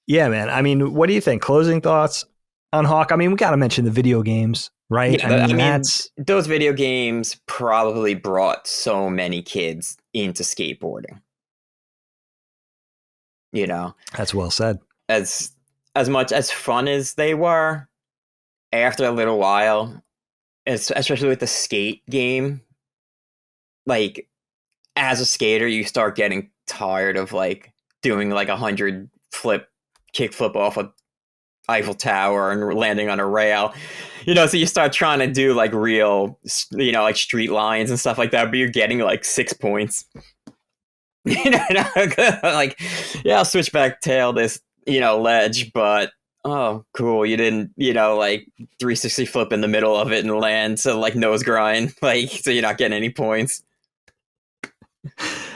Yeah, man. I mean, what do you think? Closing thoughts on Hawk? I mean, we got to mention the video games, right? Yeah, I mean, that's those video games probably brought so many kids into skateboarding. You know, that's well said. as much as fun as they were, after a little while, especially with the skate game, like as a skater, you start getting tired of like doing like 100 kickflip off a Eiffel Tower and landing on a rail, you know, so you start trying to do like real, you know, like street lines and stuff like that, but you're getting like 6 points. You know, like, yeah, I'll switch back tail this, you know, ledge, but oh, cool, you didn't, you know, like 360 flip in the middle of it and land, so like nose grind, like, so you're not getting any points.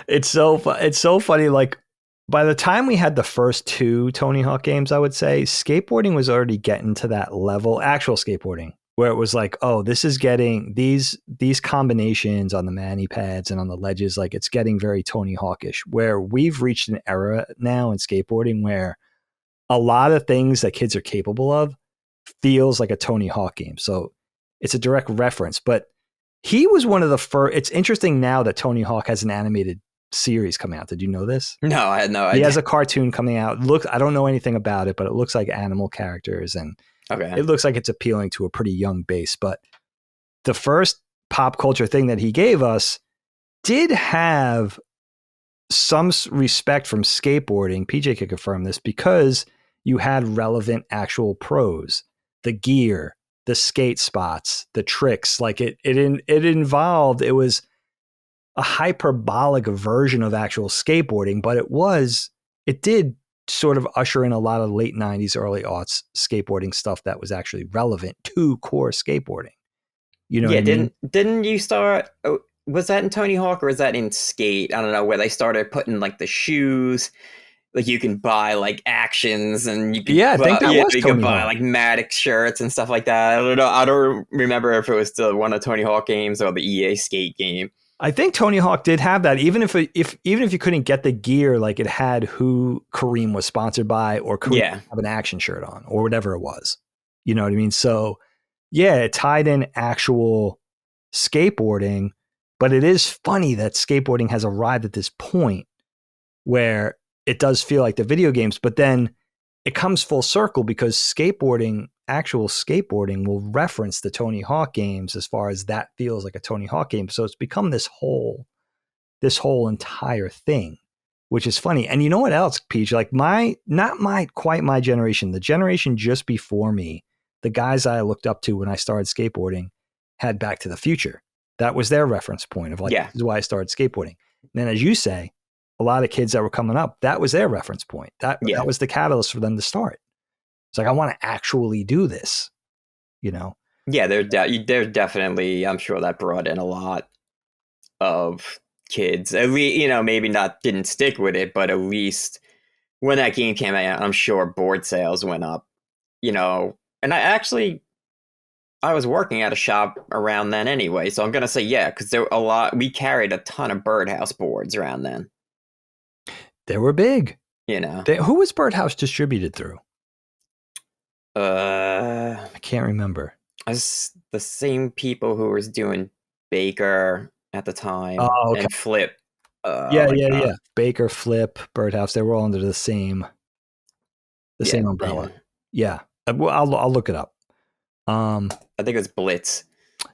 It's so funny. Like by the time we had the first 2 Tony Hawk games, I would say skateboarding was already getting to that level, actual skateboarding, where it was like, oh, this is getting these combinations on the mani pads and on the ledges. Like it's getting very Tony Hawkish, where we've reached an era now in skateboarding where a lot of things that kids are capable of feels like a Tony Hawk game. So it's a direct reference, but he was one of the first. It's interesting now that Tony Hawk has an animated series coming out. Did you know this? No, I had no idea. He has a cartoon coming out. Look, I don't know anything about it, but it looks like animal characters and Okay. it looks like it's appealing to a pretty young base. But the first pop culture thing that he gave us did have some respect from skateboarding. PJ could confirm this because you had relevant actual pros, the gear, the skate spots, the tricks. Like it involved, it was a hyperbolic version of actual skateboarding, but it did sort of usher in a lot of late 90s, early aughts skateboarding stuff that was actually relevant to core skateboarding. You know what I mean? Didn't you start, was that in Tony Hawk or is that in Skate? I don't know, where they started putting like the shoes, like you can buy like actions and you can I think that was you Tony can buy Hawk. like Maddox shirts and stuff like that. I don't remember if it was still one of Tony Hawk games or the EA Skate game. I think Tony Hawk did have that, even if you couldn't get the gear, like it had who Kareem was sponsored by, or Kareem have an action shirt on, or whatever it was. You know what I mean? So yeah, it tied in actual skateboarding, but it is funny that skateboarding has arrived at this point where it does feel like the video games, but then it comes full circle because actual skateboarding will reference the Tony Hawk games as far as that feels like a Tony Hawk game. So it's become this whole entire thing, which is funny. And you know what else, Peach? Like not quite my generation, the generation just before me, the guys I looked up to when I started skateboarding had Back to the Future. That was their reference point of like, this is why I started skateboarding. And then as you say, a lot of kids that were coming up, that was their reference point. That was the catalyst for them to start. It's like, I want to actually do this, you know? Yeah, they're definitely, I'm sure that brought in a lot of kids. At least, you know, maybe didn't stick with it, but at least when that game came out, I'm sure board sales went up, you know. And I was working at a shop around then anyway, so I'm going to say, because we carried a ton of Birdhouse boards around then. They were big. you know. Who was Birdhouse distributed through? I I can't remember. was the same people who was doing Baker at the time Oh, okay. and Flip. Yeah. Baker, Flip, Birdhouse, they were all under the same umbrella. and Yeah. Well, I'll look it up. I think it was Blitz.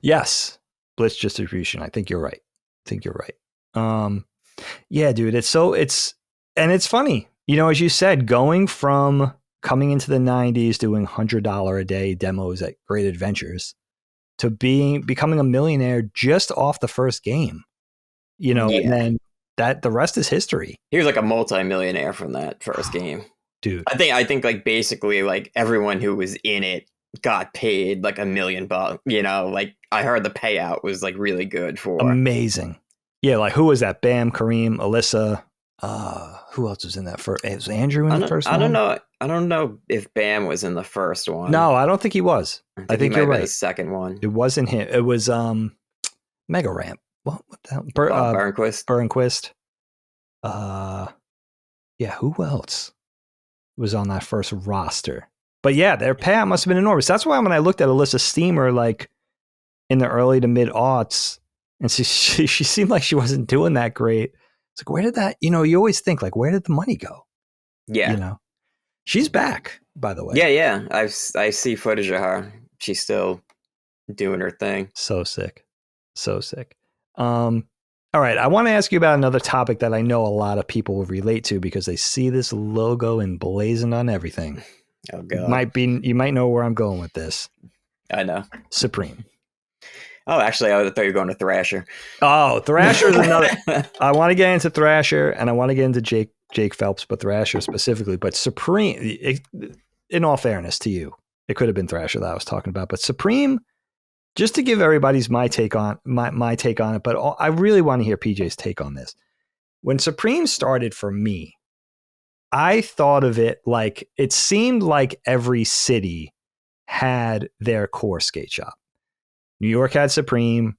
Yes. Blitz distribution. I think you're right. Yeah, dude, it's funny. You know, as you said, coming into the 90s doing $100 a day demos at Great Adventures to becoming a millionaire just off the first game. You know, and then the rest is history. He was like a multi-millionaire from that first game. Dude. I think like basically like everyone who was in it got paid like $1 million, you know, like I heard the payout was like really good for amazing. Yeah, like who was that? Bam, Kareem, Alyssa. Who else was in that first? Was Andrew in the first one? I don't know if Bam was in the first one. No, I don't think he was. I think you're right. The second one. It wasn't him. It was Mega Ramp. What the hell? Burnquist. Yeah, who else was on that first roster? But yeah, their payout must have been enormous. That's why when I looked at Alyssa Steamer, like in the early to mid aughts, and she seemed like she wasn't doing that great. It's like, where did that, you know, you always think like, where did the money go? Yeah. You know, she's back, by the way. Yeah. I see footage of her. She's still doing her thing. So sick. All right. I want to ask you about another topic that I know a lot of people will relate to because they see this logo emblazoned on everything. Oh God. You might know where I'm going with this. I know. Supreme. Oh, actually, I thought you were going to Thrasher. Oh, Thrasher is another. I want to get into Thrasher and I want to get into Jake Phelps, but Thrasher specifically. But Supreme, in all fairness to you, it could have been Thrasher that I was talking about. But Supreme, just to give everybody's my take on it, but I really want to hear PJ's take on this. When Supreme started for me, I thought of it like it seemed like every city had their core skate shop. New York had Supreme,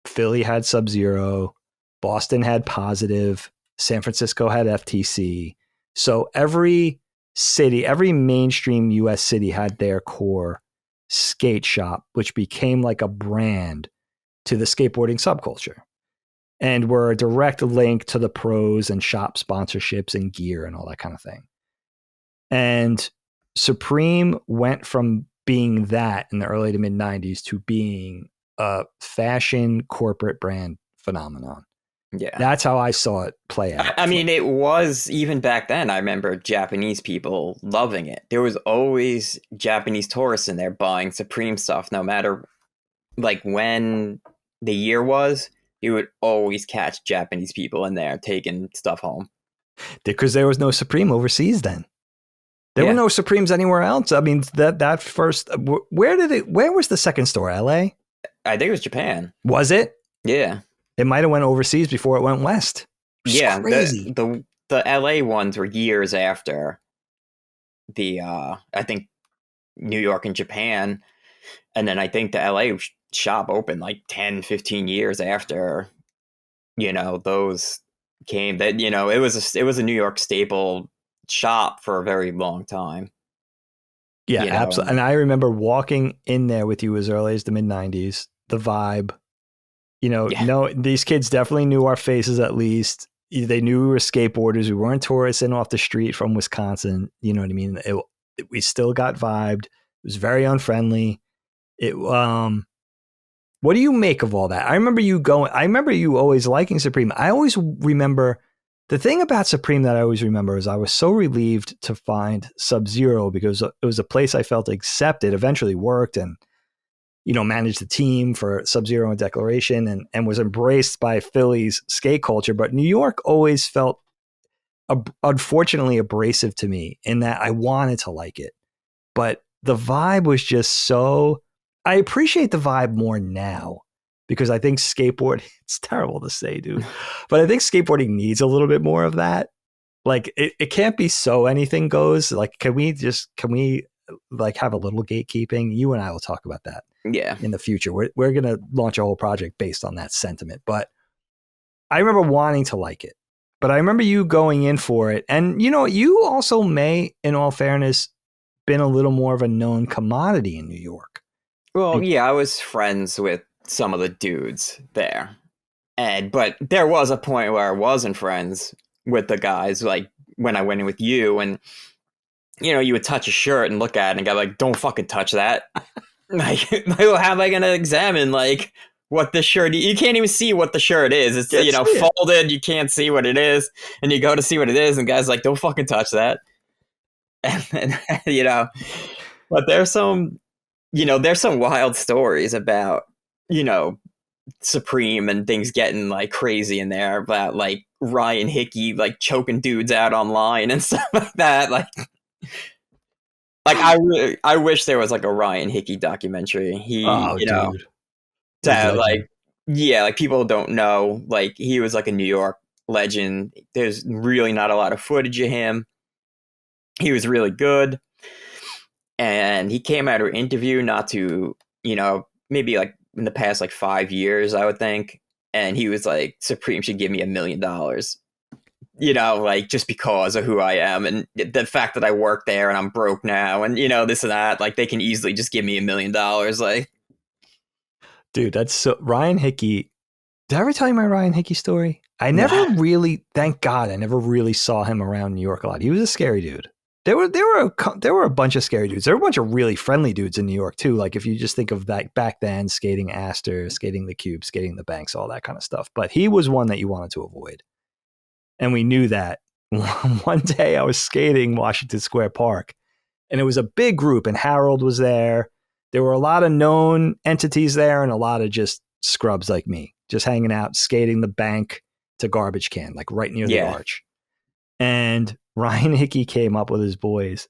Philly had Sub-Zero, Boston had Positive, San Francisco had FTC. So every city, every mainstream US city had their core skate shop, which became like a brand to the skateboarding subculture and were a direct link to the pros and shop sponsorships and gear and all that kind of thing. And Supreme went from being that in the early to mid 90s to being a fashion corporate brand phenomenon. Yeah. That's how I saw it play out. I mean, it was even back then. I remember Japanese people loving it. There was always Japanese tourists in there buying Supreme stuff, no matter like when the year was, you would always catch Japanese people in there taking stuff home. Because there was no Supreme overseas then. There were no Supremes anywhere else. I mean, that first, where was the second store? LA? I think it was Japan. Was it? Yeah. It might have went overseas before it went west. Yeah. Crazy. The LA ones were years after the, I think New York and Japan. And then I think the LA shop opened like 10, 15 years after, you know, those came. That, you know, it was a New York staple shop for a very long time. Yeah, absolutely. And I remember walking in there with you as early as the mid 90s, the vibe, you know, no, these kids definitely knew our faces. At least they knew we were skateboarders. We weren't tourists in off the street from Wisconsin. You know what I mean? We still got vibed. It was very unfriendly. What do you make of all that? I remember you always liking Supreme. I always remember the thing about Supreme that I always remember is I was so relieved to find Sub-Zero because it was a place I felt accepted, eventually worked and, you know, managed the team for Sub-Zero and Declaration and was embraced by Philly's skate culture. But New York always felt, unfortunately, abrasive to me in that I wanted to like it. But the vibe was just so, I appreciate the vibe more now. Because I think it's terrible to say, dude, but I think skateboarding needs a little bit more of that. Like it can't be so anything goes. Like, can we like have a little gatekeeping? You and I will talk about that. Yeah. In the future, we're going to launch a whole project based on that sentiment. But I remember wanting to like it. But I remember you going in for it. And, you also may, in all fairness, been a little more of a known commodity in New York. Well, yeah, I was friends with some of the dudes there. But there was a point where I wasn't friends with the guys, like when I went in with you, and you would touch a shirt and look at it and go like, "Don't fucking touch that." Like, how am I gonna examine like what the shirt? You can't even see what the shirt is. It's folded. You can't see what it is, and you go to see what it is, and guys like, "Don't fucking touch that." And but there's some wild stories about Supreme and things getting like crazy in there, about like Ryan Hickey like choking dudes out online and stuff like that. Like I wish there was like a Ryan Hickey documentary. Dude. That like like people don't know, like he was like a New York legend. There's really not a lot of footage of him. He was really good, and he came out of an interview not to maybe like in the past like 5 years, I would think, and he was like, Supreme should give me $1 million, like just because of who I am and the fact that I work there and I'm broke now and this and that, like they can easily just give me $1 million. Like, dude, that's so Ryan Hickey. Did I ever tell you my Ryan Hickey story? I never really, thank God, I never really saw him around New York a lot. He was a scary dude. There were a bunch of scary dudes. There were a bunch of really friendly dudes in New York too. Like if you just think of that back then, skating Astor, skating the Cube, skating the Banks, all that kind of stuff. But he was one that you wanted to avoid. And we knew that. One day I was skating Washington Square Park and it was a big group and Harold was there. There were a lot of known entities there and a lot of just scrubs like me, just hanging out, skating the bank to garbage can, like right near the arch. And Ryan Hickey came up with his boys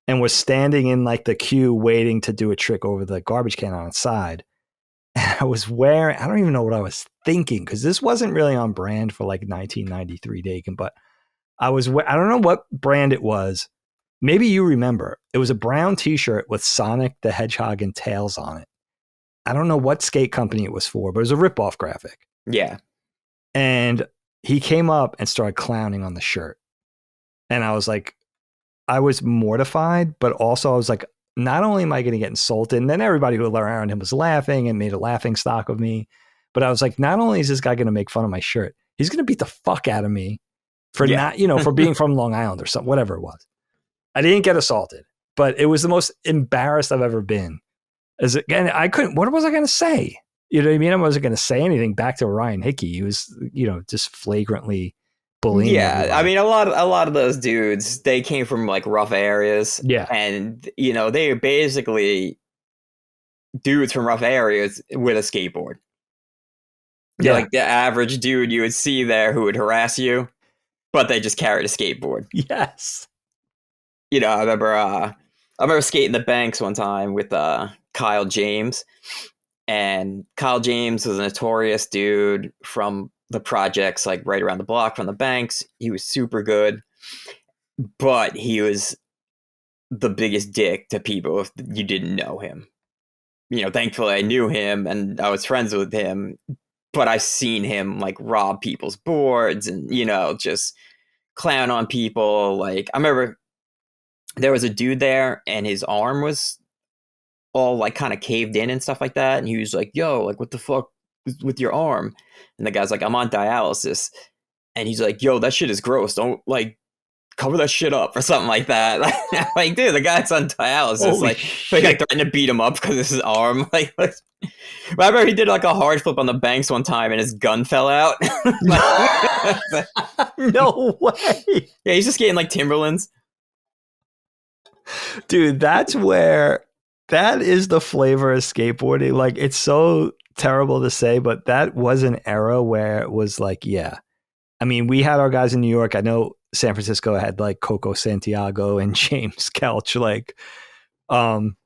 and was standing in like the queue waiting to do a trick over the garbage can on its side. And I was wearing, I don't even know what I was thinking because this wasn't really on brand for like 1993 Dagan, but I don't know what brand it was. Maybe you remember. It was a brown t-shirt with Sonic the Hedgehog and Tails on it. I don't know what skate company it was for, but it was a ripoff graphic. Yeah. And he came up and started clowning on the shirt. And I was like, I was mortified, but also I was like, not only am I going to get insulted, and then everybody who was around him was laughing and made a laughing stock of me. But I was like, not only is this guy going to make fun of my shirt, he's going to beat the fuck out of me for not, for being from Long Island or something, whatever it was. I didn't get assaulted, but it was the most embarrassed I've ever been. As again, what was I going to say? You know what I mean? I wasn't going to say anything back to Ryan Hickey. He was, just flagrantly bullying. Yeah. everybody. I mean, a lot of those dudes, they came from like rough areas. Yeah. And, they are basically dudes from rough areas with a skateboard. Yeah. Like the average dude you would see there who would harass you, but they just carried a skateboard. Yes. I remember skating the Banks one time with Kyle James. And Kyle James was a notorious dude from the projects, like right around the block from the Banks. He was super good, but he was the biggest dick to people if you didn't know him. Thankfully I knew him and I was friends with him, but I've seen him like rob people's boards and, just clown on people. Like I remember there was a dude there and his arm was all like kind of caved in and stuff like that. And he was like, yo, like what the fuck with your arm? And the guy's like, I'm on dialysis. And he's like, yo, that shit is gross. Don't like cover that shit up or something like that. Like, dude, the guy's on dialysis. Holy like threatened to beat him up because it's his arm. Like, I remember he did like a hard flip on the Banks one time and his gun fell out. No way. Yeah, he's just getting like Timberlands. Dude, that is the flavor of skateboarding. Like, it's so terrible to say, but that was an era where it was like, yeah. I mean, we had our guys in New York. I know San Francisco had like Coco Santiago and James Kelch, like,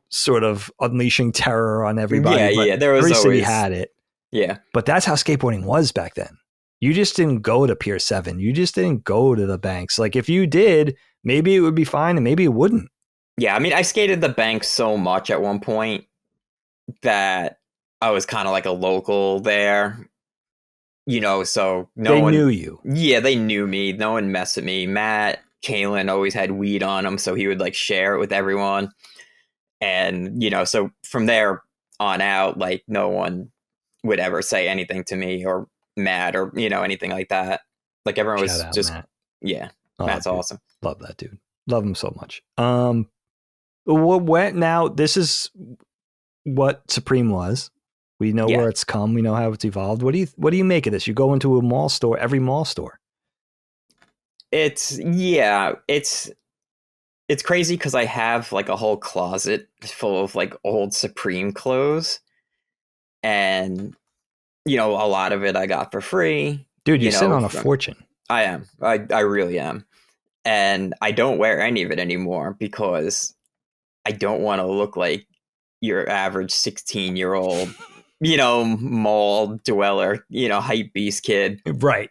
sort of unleashing terror on everybody. Yeah, there was every always... city had it. Yeah. But that's how skateboarding was back then. You just didn't go to Pier 7. You just didn't go to the Banks. Like, if you did, maybe it would be fine and maybe it wouldn't. Yeah, I mean, I skated the Banks so much at one point that I was kind of like a local there. So They knew you. Yeah, they knew me. No one messed with me. Matt Kalen always had weed on him, so he would like share it with everyone. And, so from there on out, like no one would ever say anything to me or Matt or, anything like that. Like everyone Shout was out, just, Matt. yeah, Oh, Matt's dude. awesome. Love that dude. Love him so much. Now this is what Supreme was. We know where it's come. We know how it's evolved. What do you make of this? You go into a mall store, every mall store. It's crazy because I have like a whole closet full of like old Supreme clothes, and a lot of it I got for free. Dude, you sit on a fortune. I am. I really am, and I don't wear any of it anymore because I don't want to look like your average 16-year-old, mall dweller, hype beast kid. Right.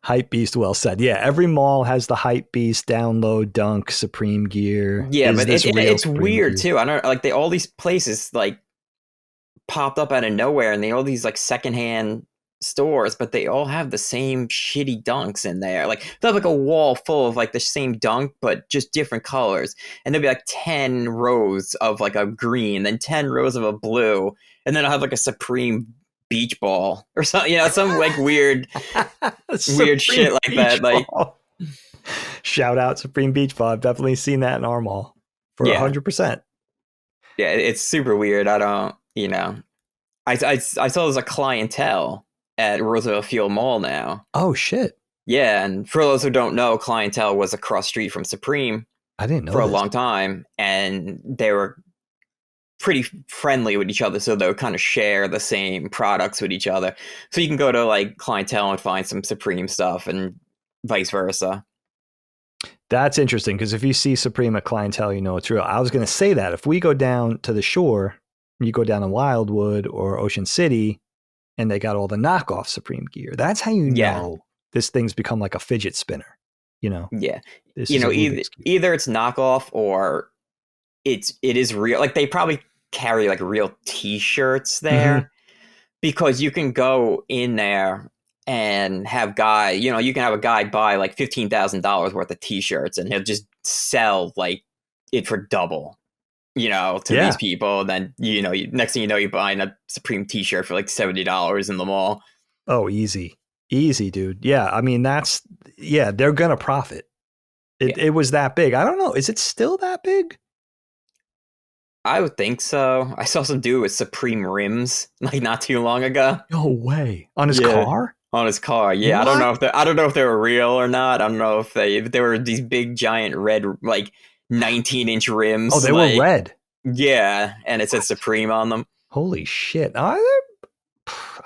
Hype beast, well said. Yeah, every mall has the hype beast, download, dunk, Supreme gear. Yeah, but it's weird too. I don't like all these places like popped up out of nowhere, and they all these like secondhand stores, but they all have the same shitty dunks in there. Like they have like a wall full of like the same dunk, but just different colors. And there'll be like 10 rows of like a green, then 10 rows of a blue, and then I'll have like a Supreme beach ball or something, some like weird shit like that. Like, shout out Supreme Beach Ball. I've definitely seen that in our mall for 100%. Yeah, it's super weird. I don't, I saw there's a clientele at Roosevelt Field Mall now. Oh shit. Yeah, and for those who don't know, clientele was across street from Supreme. I didn't know for a long time, and they were pretty friendly with each other, so they would kind of share the same products with each other. So you can go to like clientele and find some Supreme stuff, and vice versa. That's interesting because if you see Supreme at clientele, it's real. I was going to say that if we go down to the shore, you go down to Wildwood or Ocean City, and they got all the knockoff Supreme gear. That's how you know this thing's become like a fidget spinner. Yeah. Either it's knockoff or it is real. Like they probably carry like real T-shirts there because you can go in there and have you can have a guy buy like $15,000 worth of T-shirts, and he'll just sell like it for double, to these people. And then, next thing you know, you're buying a Supreme T-shirt for like $70 in the mall. Oh, easy, dude. Yeah. I mean, they're going to profit. It was that big. I don't know. Is it still that big? I would think so. I saw some dude with Supreme rims like not too long ago. No way. On his car? On his car. Yeah. What? I don't know if they were real or not. I don't know if they were these big giant red like 19-inch rims. Oh, they were red. Yeah, and it said Supreme on them. Holy shit. I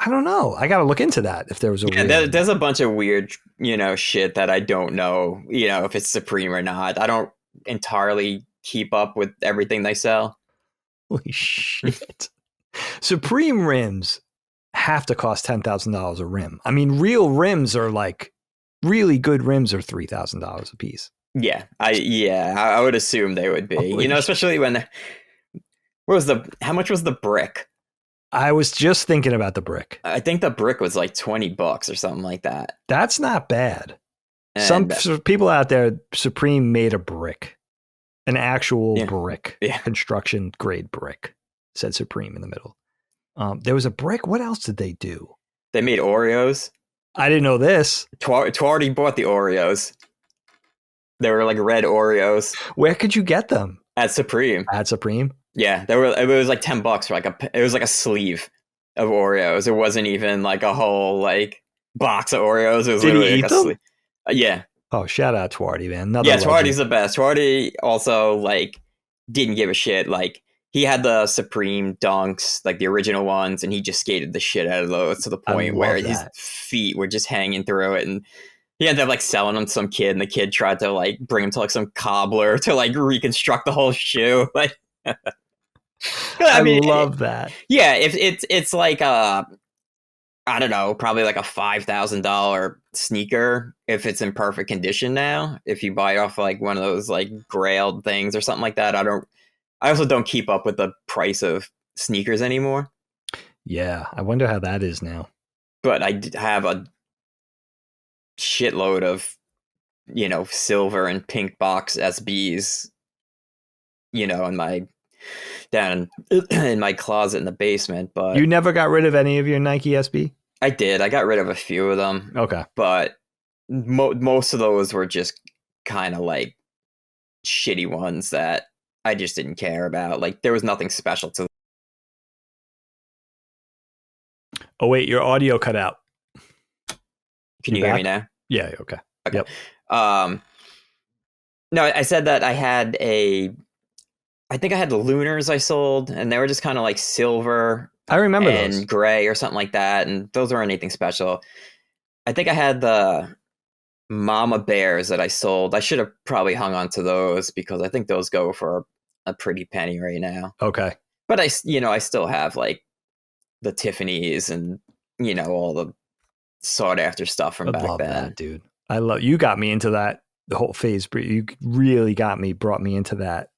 don't know. I got to look into that if there was a real... there's a bunch of weird, shit that I don't know, if it's Supreme or not. I don't entirely keep up with everything they sell. Holy shit. Supreme rims have to cost $10,000 a rim. I mean, real rims are like really good rims are $3,000 a piece. Yeah, I would assume they would be. Holy especially when how much was the brick? I was just thinking about the brick. I think the brick was like $20 or something like that. That's not bad. And some people out there, Supreme made a brick. An actual brick, construction grade brick, said Supreme in the middle. There was a brick. What else did they do? They made Oreos. I didn't know this. Twardy bought the Oreos. They were like red Oreos. Where could you get them? At Supreme. Yeah, it was like $10 for it was like a sleeve of Oreos. It wasn't even like a whole like box of Oreos. It was literally like a sleeve. Yeah. Oh, shout out Twardy, man. Twardy's the best. Twardy also like didn't give a shit. Like he had the Supreme dunks, like the original ones, and he just skated the shit out of those to the point where his feet were just hanging through it. And he ended up like selling them to some kid, and the kid tried to like bring him to like some cobbler to like reconstruct the whole shoe. Like I love that. Yeah, if it's like I don't know, probably like a $5,000 sneaker if it's in perfect condition now. If you buy off like one of those like grailed things or something like that, I also don't keep up with the price of sneakers anymore. Yeah, I wonder how that is now. but I have a shitload of, silver and pink box SBs, in my down in my closet in the basement. But You never got rid of any of your Nike SB? I did. I got rid of a few of them. Okay. But most of those were just kind of like shitty ones that I just didn't care about. Like, there was nothing special to them. Oh, wait, your audio cut out. Can you hear me now? Yeah, okay. Okay. Yep. No, I said that I think I had the Lunars I sold, and they were just kind of like silver I remember and those. gray or something like that, and those weren't anything special. I think I had the Mama Bears that I sold. I should have probably hung on to those because I think those go for a pretty penny right now. Okay. But I still have like the Tiffany's and, all the sought after stuff from I back love then. that, dude. You got me into that, the whole phase. You really brought me into that.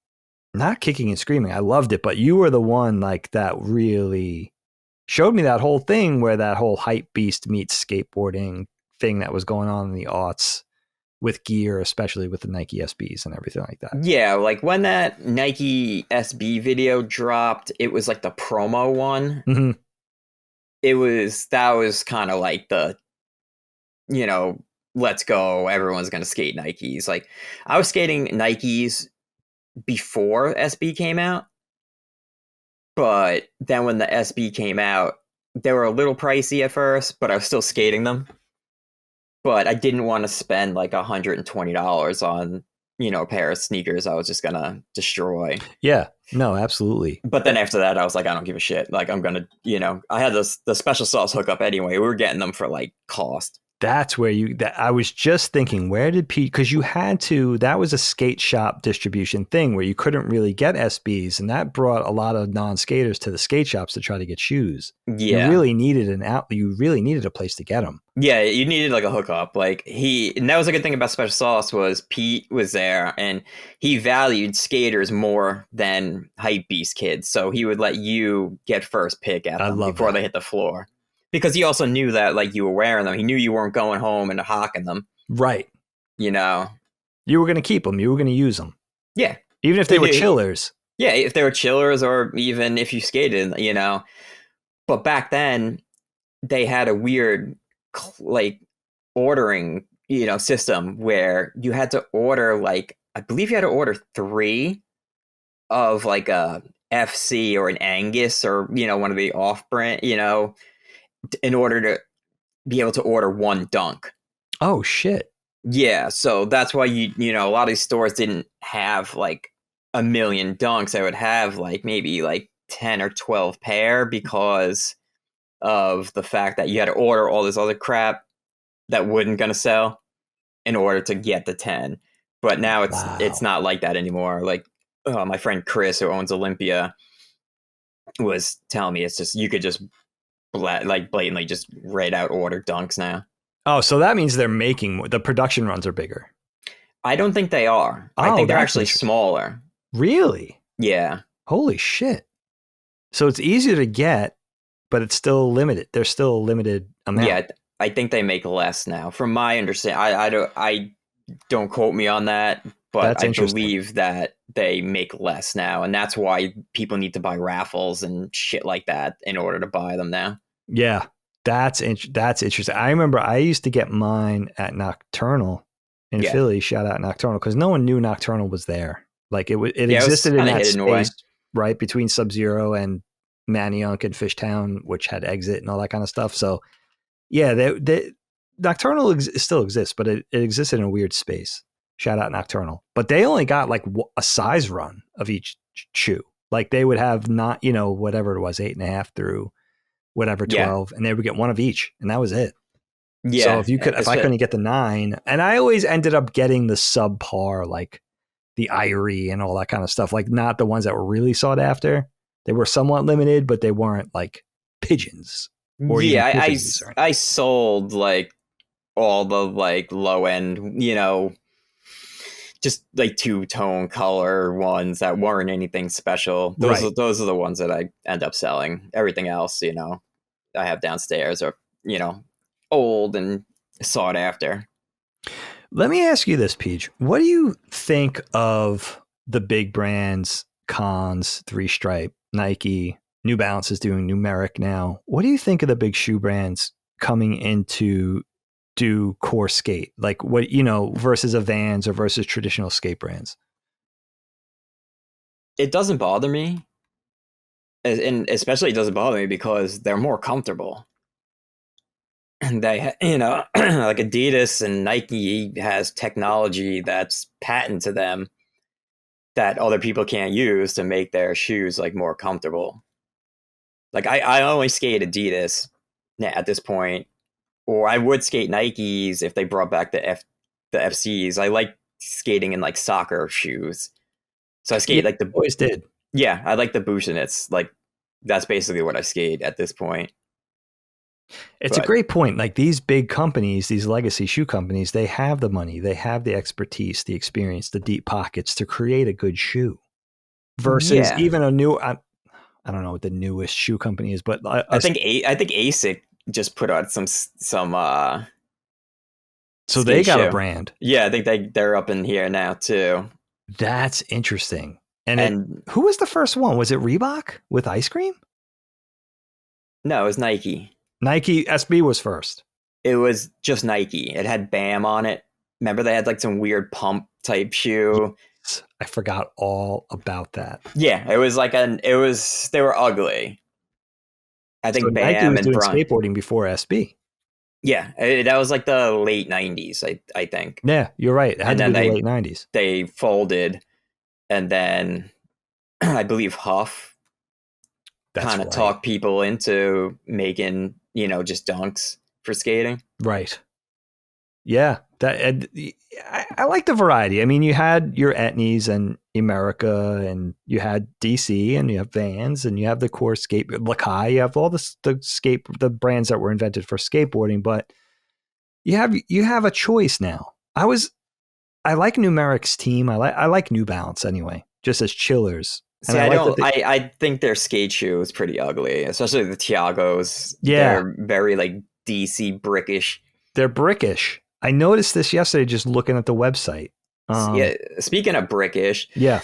Not kicking and screaming. I loved it, but you were the one like that really showed me that whole thing where that whole hype beast meets skateboarding thing that was going on in the aughts with gear, especially with the Nike SBs and everything like that. Yeah, like when that Nike SB video dropped, it was like the promo one. Mm-hmm. That was kind of like the, let's go, everyone's going to skate Nikes. Like, I was skating Nikes before SB came out, but then when the SB came out, they were a little pricey at first, but I was still skating them. But I didn't want to spend like $120 on, a pair of sneakers I was just gonna destroy. Yeah, no, absolutely. But then after that, I was like, I don't give a shit. Like, I'm gonna, I had the special sauce hookup anyway. We were getting them for like cost. That's where I was just thinking, where did Pete, because that was a skate shop distribution thing where you couldn't really get SBs, and that brought a lot of non-skaters to the skate shops to try to get shoes. Yeah. You really needed a place to get them. Yeah, you needed like a hookup. And that was a good thing about Special Sauce was Pete was there and he valued skaters more than hype beast kids. So he would let you get first pick at them before they hit the floor. Because he also knew that like you were wearing them. He knew you weren't going home and hawking them. Right. You were going to keep them. You were going to use them. Yeah. Even if they were chillers. Yeah, if they were chillers or even if you skated, But back then, they had a weird like ordering, system where you had to order I believe you had to order 3 of like a FC or an Angus or, one of the off-brand, in order to be able to order 1 dunk. Oh, shit. Yeah, so that's why a lot of these stores didn't have like a million dunks. They would have like maybe like 10 or 12 pair because of the fact that you had to order all this other crap that wasn't going to sell in order to get the 10. But now it's not like that anymore. Like my friend Chris, who owns Olympia, was telling me it's just you could just blatantly just write out order dunks now. Oh, so that means they're making more. The production runs are bigger. I don't think they are. I think they're actually smaller. Really? Yeah. Holy shit. So it's easier to get, but it's still limited. There's still a limited amount. Yeah, I think they make less now. From my understanding, I don't quote me on that, but I believe that they make less now, and that's why people need to buy raffles and shit like that in order to buy them now. Yeah, that's interesting. I remember I used to get mine at Nocturnal in Philly. Shout out Nocturnal, because no one knew Nocturnal was there. Like it existed in that space, right between Sub-Zero and Manayunk and Fishtown, which had Exit and all that kind of stuff. So yeah, Nocturnal still exists, but it existed in a weird space. Shout out Nocturnal. But they only got like a size run of each shoe. Like they would have not, whatever it was, 8.5 through whatever 12, and they would get one of each, and that was it. Yeah. So if I couldn't get the 9, and I always ended up getting the subpar, like the Irie and all that kind of stuff, like not the ones that were really sought after. They were somewhat limited, but they weren't like pigeons. I sold like all the like low end, just like 2-tone color ones that weren't anything special. Those are the ones that I end up selling. Everything else, I have downstairs or old and sought after. Let me ask you this, Peach. What do you think of the big brands, Cons, Three Stripe, Nike, New Balance is doing numeric now? What do you think of the big shoe brands coming into do core skate? Like what, versus a Vans or versus traditional skate brands? It doesn't bother me. And especially it doesn't bother me because they're more comfortable. And they, like Adidas and Nike has technology that's patent to them that other people can't use to make their shoes like more comfortable. Like I only skate Adidas at this point, or I would skate Nikes if they brought back the FCs. I like skating in like soccer shoes, so I skate like the always did. Yeah, I like the Bushnets. Like that's basically what I skate at this point. It's a great point. Like these big companies, these legacy shoe companies, they have the money, they have the expertise, the experience, the deep pockets to create a good shoe versus even a new, I don't know what the newest shoe company is, but I think ASIC just put out some so they got shoe. A brand. Yeah, I think they're up in here now too. That's interesting. And who was the first one? Was it Reebok with ice cream? No, it was Nike. Nike SB was first. It was just Nike. It had BAM on it. Remember they had like some weird pump type shoe. Yes, I forgot all about that. Yeah, it was like they were ugly. I think so BAM Nike was and doing skateboarding before SB. Yeah, that was like the late 90s, I think. Yeah, you're right. It had to be the late 90s. They folded, and then I believe Huff kind of talked people into making, just dunks for skating. Right. Yeah. I like the variety. I mean, you had your Etnies and America, and you had DC, and you have Vans, and you have the core skate, Lakai, you have all the brands that were invented for skateboarding, but you have a choice now. I like Numeric's team. I like New Balance anyway, just as chillers. See, I think their skate shoe is pretty ugly, especially the Tiagos. Yeah. They're very like DC brickish. They're brickish. I noticed this yesterday just looking at the website. Yeah. Speaking of brickish, yeah,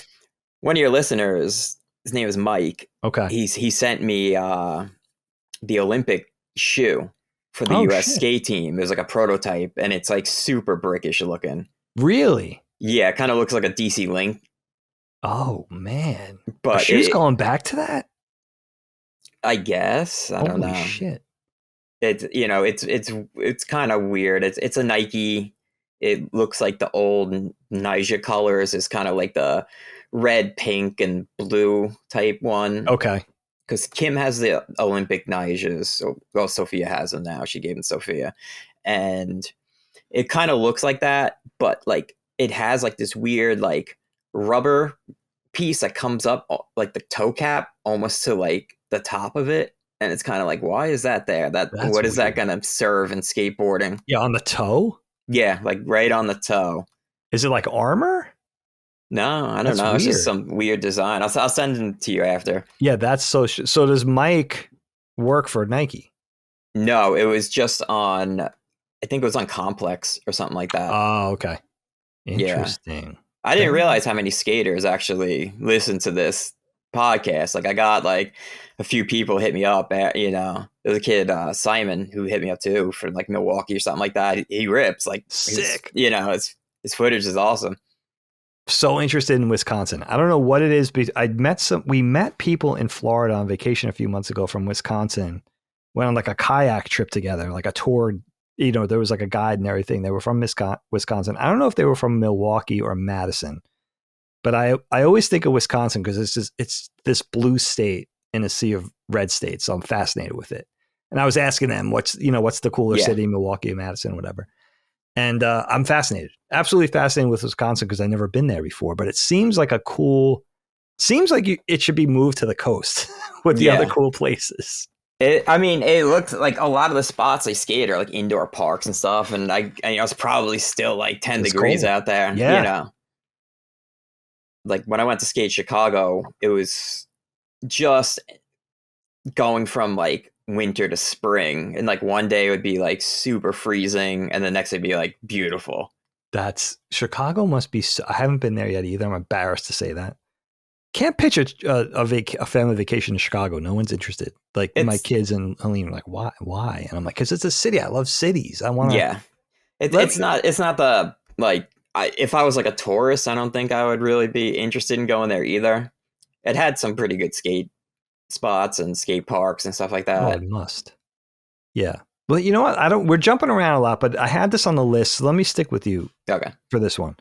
one of your listeners, his name is Mike. Okay. He sent me the Olympic shoe for the US skate team. It was like a prototype, and it's like super brickish looking. Really? Yeah, it kind of looks like a DC Link. Oh man! But the shoe's going back to that? I guess I don't know. Holy shit! It's kind of weird. It's a Nike. It looks like the old Nyjah colors is kind of like the red, pink, and blue type one. Okay. Because Kim has the Olympic Nyjahs. So, well, Sophia has them now. She gave them Sophia, and it kind of looks like that, but like it has like this weird like rubber piece that comes up like the toe cap almost to like the top of it, and it's kind of like, why is that there? What is that gonna serve in skateboarding? Yeah, on the toe. Yeah, like right on the toe. Is it like armor? No, I don't know. Weird. It's just some weird design. I'll send them to you after. Yeah, that's so. So does Mike work for Nike? No, it was just on. I think it was on Complex or something like that. Oh, okay. Interesting. Yeah. I didn't realize how many skaters actually listen to this podcast. Like I got like a few people hit me up at, there's a kid, Simon, who hit me up too for like Milwaukee or something like that. He rips like sick. His footage is awesome. So interested in Wisconsin. I don't know what it is, but we met people in Florida on vacation a few months ago from Wisconsin. Went on like a kayak trip together, like a tour. There was like a guide and everything. They were from Wisconsin. I don't know if they were from Milwaukee or Madison, but I always think of Wisconsin because it's this blue state in a sea of red states. So I'm fascinated with it. And I was asking them, what's the cooler city, Milwaukee, Madison, whatever. And I'm fascinated, absolutely fascinated with Wisconsin because I've never been there before. But it seems like it should be moved to the coast with the other cool places. It looked like a lot of the spots I skate are like indoor parks and stuff, and it's probably still like 10 degrees cold out there. Yeah. Like when I went to skate Chicago, it was just going from like winter to spring, and like one day it would be like super freezing, and the next day would be like beautiful. That's Chicago must be. I haven't been there yet either. I'm embarrassed to say that. Can't picture a family vacation to Chicago. No one's interested. Like my kids and Helene are like, why? Why? And I'm like, because it's a city. I love cities. I want to. Yeah, it's not the like. If I was like a tourist, I don't think I would really be interested in going there either. It had some pretty good skate spots and skate parks and stuff like Oh, that. it must. Yeah. Well, you know what? We're jumping around a lot, but I had this on the list. So let me stick with you for this one.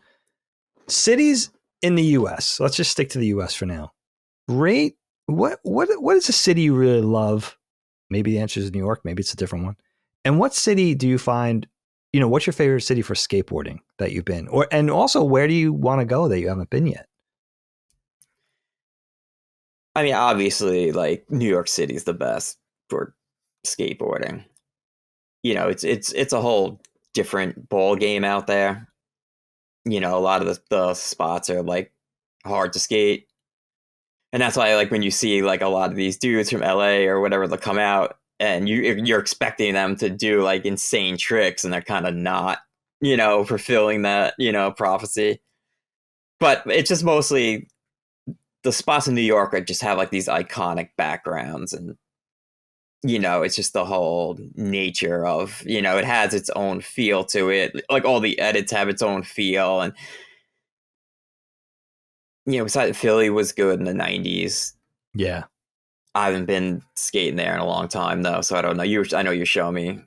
Cities in the U.S. Let's just stick to the U.S. for now. Rate what is a city you really love? Maybe the answer is New York. Maybe it's a different one. And what city do you find? What's your favorite city for skateboarding that you've been? And also, where do you want to go that you haven't been yet? I mean, obviously, like New York City is the best for skateboarding. It's a whole different ball game out there. A lot of the spots are like hard to skate, and that's why like when you see like a lot of these dudes from LA or whatever, they'll come out and you're expecting them to do like insane tricks, and they're kind of not, fulfilling that prophecy. But it's just mostly the spots in New York just have like these iconic backgrounds, and it's just the whole nature of, it has its own feel to it. Like all the edits have its own feel. And, besides Philly was good in the 90s. Yeah. I haven't been skating there in a long time though. So I don't know. I know you show me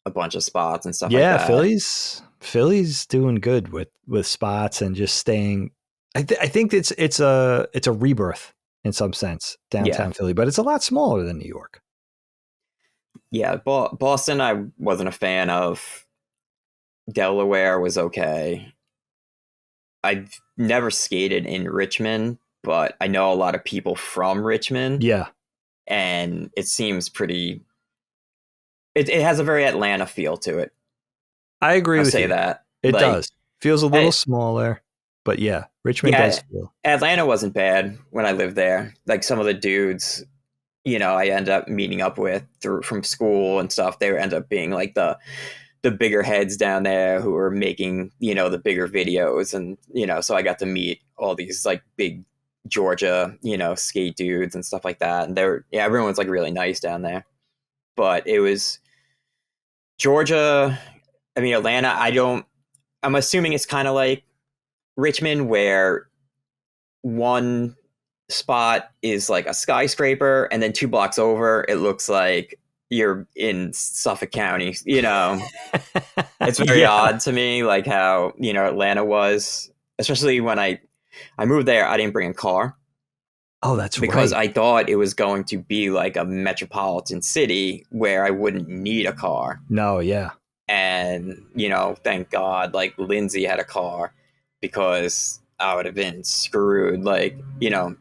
a bunch of spots and stuff like that. Yeah, Philly's doing good with spots and just staying. I think it's a rebirth in some sense, downtown Philly, but it's a lot smaller than New York. Yeah, Boston I wasn't a fan of. Delaware was okay. I've never skated in Richmond, but I know a lot of people from Richmond. Yeah. And it seems pretty... It has a very Atlanta feel to it. I agree with you. I'll say that. It does. Feels a little smaller, but yeah, Richmond does feel... Atlanta wasn't bad when I lived there. Like some of the dudes... I end up meeting up with from school and stuff. They end up being like the bigger heads down there who were making, the bigger videos. And, so I got to meet all these like big Georgia, skate dudes and stuff like that. And everyone's like really nice down there. But it was Georgia. I mean, Atlanta, I'm assuming it's kind of like Richmond where one spot is like a skyscraper, and then 2 blocks over it looks like you're in Suffolk County. It's very odd to me, like how Atlanta was, especially when I moved there. I didn't bring a car. Oh, that's because right. I thought it was going to be like a metropolitan city where I wouldn't need a car. No, yeah. And thank God like Lindsay had a car, because I would have been screwed. Like,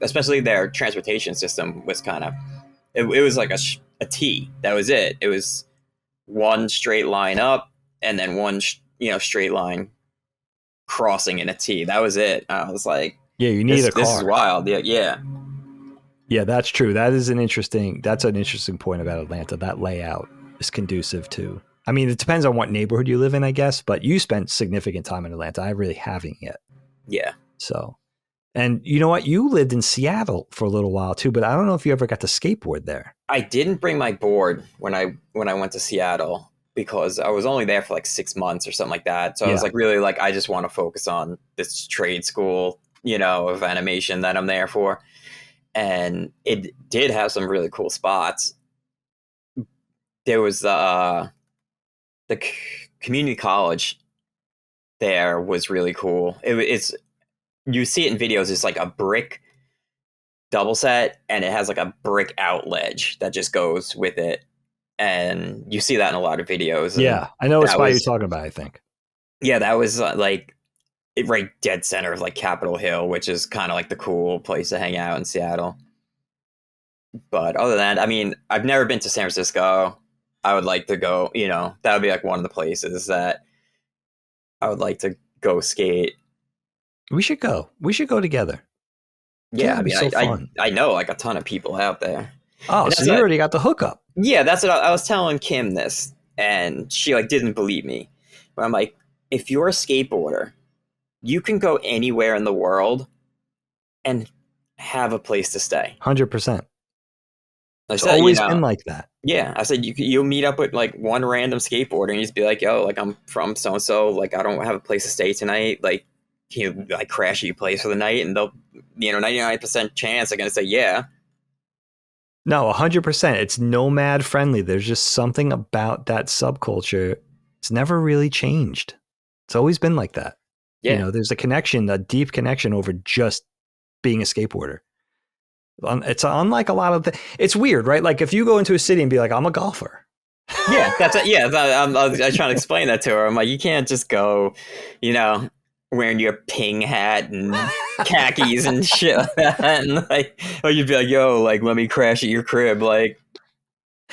especially their transportation system was kind of, it was like a T. That was it. It was one straight line up and then one, straight line crossing in a T. That was it. I was like, yeah, you need a car. This is wild. Yeah. Yeah, that's true. That's an interesting point about Atlanta. That layout is conducive to, I mean, it depends on what neighborhood you live in, I guess, but you spent significant time in Atlanta. I really haven't yet. Yeah. So, and you know what? You lived in Seattle for a little while too, but I don't know if you ever got to skateboard there. I didn't bring my board when I went to Seattle, because I was only there for like 6 months or something like that. So I was like, really, like, I just want to focus on this trade school, of animation that I'm there for. And it did have some really cool spots. There was the community college there was really cool. It's you see it in videos. It's like a brick double set, and it has like a brick out ledge that just goes with it, and you see that in a lot of videos. Yeah, I know it's what you're talking about, I think. Yeah, that was like right dead center of like Capitol Hill, which is kind of like the cool place to hang out in Seattle. But other than that, I mean, I've never been to San Francisco. I would like to go, that would be like one of the places that I would like to go skate. We should go together. Yeah, I mean, I know like a ton of people out there. Oh, And so that's you what, already got the hookup. yeah, that's what I was telling Kim this, and she like didn't believe me. But I'm like, if you're a skateboarder, you can go anywhere in the world and have a place to stay. 100%. I It's said, you always know, been like that. yeah, I said you'll meet up with like one random skateboarder and you just be like, yo, like I'm from so and so, like I don't have a place to stay tonight, like can you like crash at your place for the night? And they'll, 99% chance they're gonna say yeah. No, 100%. It's nomad friendly. There's just something about that subculture. It's never really changed. It's always been like that. Yeah. There's a connection, a deep connection over just being a skateboarder. It's unlike a lot of it's weird, right? Like if you go into a city and be like, I'm a golfer. Yeah, that's it. Yeah, I was trying to explain that to her. I'm like, you can't just go, wearing your ping hat and khakis and shit like that, and like, or you'd be like, yo, like, let me crash at your crib, like,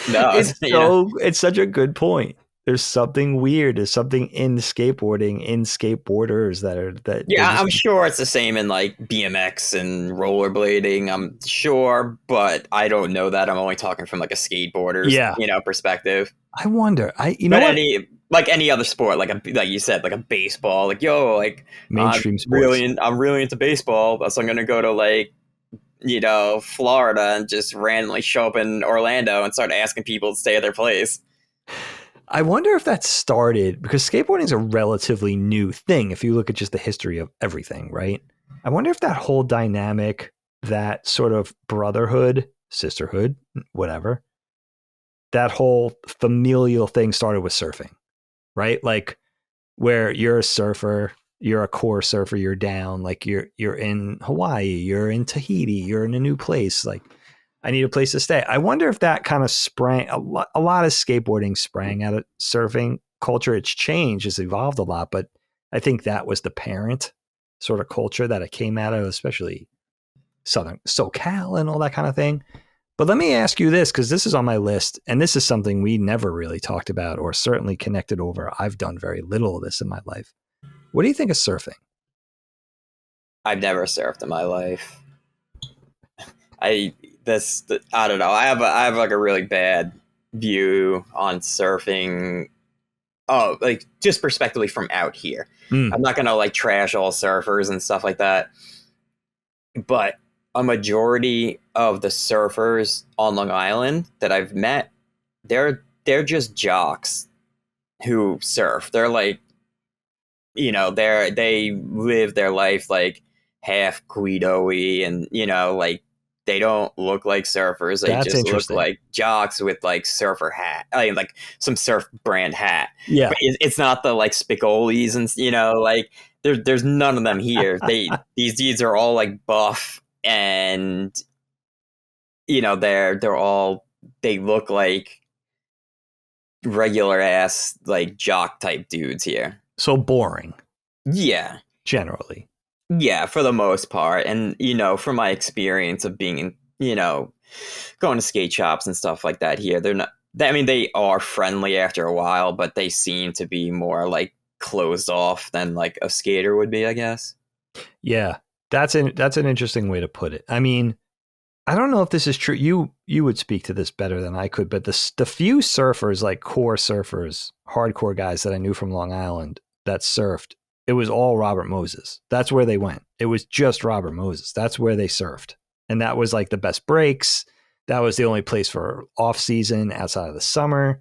no, It's such a good point. There's something weird. There's something in skateboarding, in skateboarders that Yeah, I'm sure it's the same in like BMX and rollerblading. I'm sure, but I don't know that. I'm only talking from like a skateboarder's, perspective. I wonder. But any other sport, like you said, like a baseball, like yo, like mainstream sports. I'm really into baseball, so I'm gonna go to like Florida and just randomly show up in Orlando and start asking people to stay at their place. I wonder if that started because skateboarding is a relatively new thing. If you look at just the history of everything, right? I wonder if that whole dynamic, that sort of brotherhood, sisterhood, whatever, that whole familial thing started with surfing, right? Like where you're a surfer, you're a core surfer, you're down, like you're in Hawaii, you're in Tahiti, you're in a new place, like I need a place to stay. I wonder if that kind of sprang a lot of skateboarding sprang out of surfing culture. It's changed, it's evolved a lot, but I think that was the parent sort of culture that it came out of, especially Southern SoCal and all that kind of thing. But let me ask you this, because this is on my list, and this is something we never really talked about or certainly connected over. I've done very little of this in my life. What do you think of surfing? I've never surfed in my life. I don't know. I have like a really bad view on surfing. Oh, like just perspectively from out here. I'm not gonna like trash all surfers and stuff like that. But a majority of the surfers on Long Island that I've met, they're just jocks who surf. They're like, they live their life like half Guido-y and like they don't look like surfers. They That's just look interesting. like jocks with like surfer hat. I mean, like some surf brand hat. Yeah. But it's not the like Spicolis and like there's none of them here. These dudes are all like buff and they're all, they look like regular ass like jock type dudes here. So boring. Yeah. Generally. Yeah, for the most part. And, from my experience of being in, going to skate shops and stuff like that here, they're not, I mean, they are friendly after a while, but they seem to be more like closed off than like a skater would be, I guess. Yeah, that's an interesting way to put it. I mean, I don't know if this is true. You would speak to this better than I could, but the few surfers, like core surfers, hardcore guys that I knew from Long Island that surfed, it was all Robert Moses. That's where they went. It was just Robert Moses. That's where they surfed. And that was like the best breaks. That was the only place for off season outside of the summer.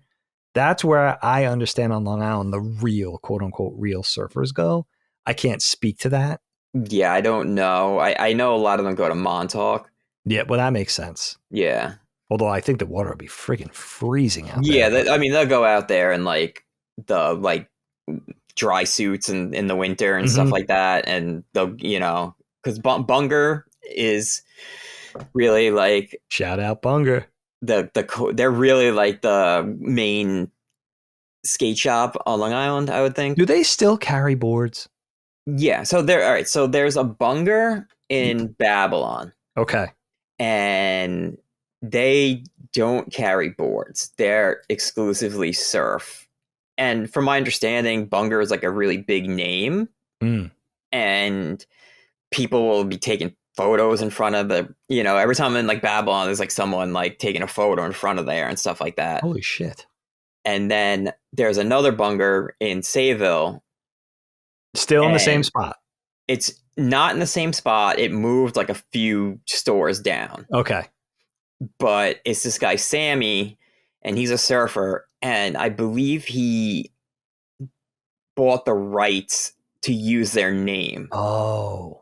That's where I understand on Long Island the real, quote unquote, real surfers go. I can't speak to that. Yeah, I don't know. I know a lot of them go to Montauk. Yeah, well, that makes sense. Yeah. Although I think the water would be freaking freezing out there. Yeah, I mean, they'll go out there and like the like dry suits in the winter and stuff like that, and they'll because Bunger is really like, shout out Bunger, they're really like the main skate shop on Long Island, I would think. Do they still carry boards? Yeah, so all right, so there's a Bunger in Babylon. Okay. And they don't carry boards. They're exclusively surf. And from my understanding, Bunger is like a really big name. And people will be taking photos in front of the, every time I'm in like Babylon, there's like someone like taking a photo in front of there and stuff like that. Holy shit. And then there's another bunger in Sayville. Still in the same spot. It's not in the same spot. It moved like a few stores down. Okay. But it's this guy, Sammy, and he's a surfer. And I believe he bought the rights to use their name. Oh.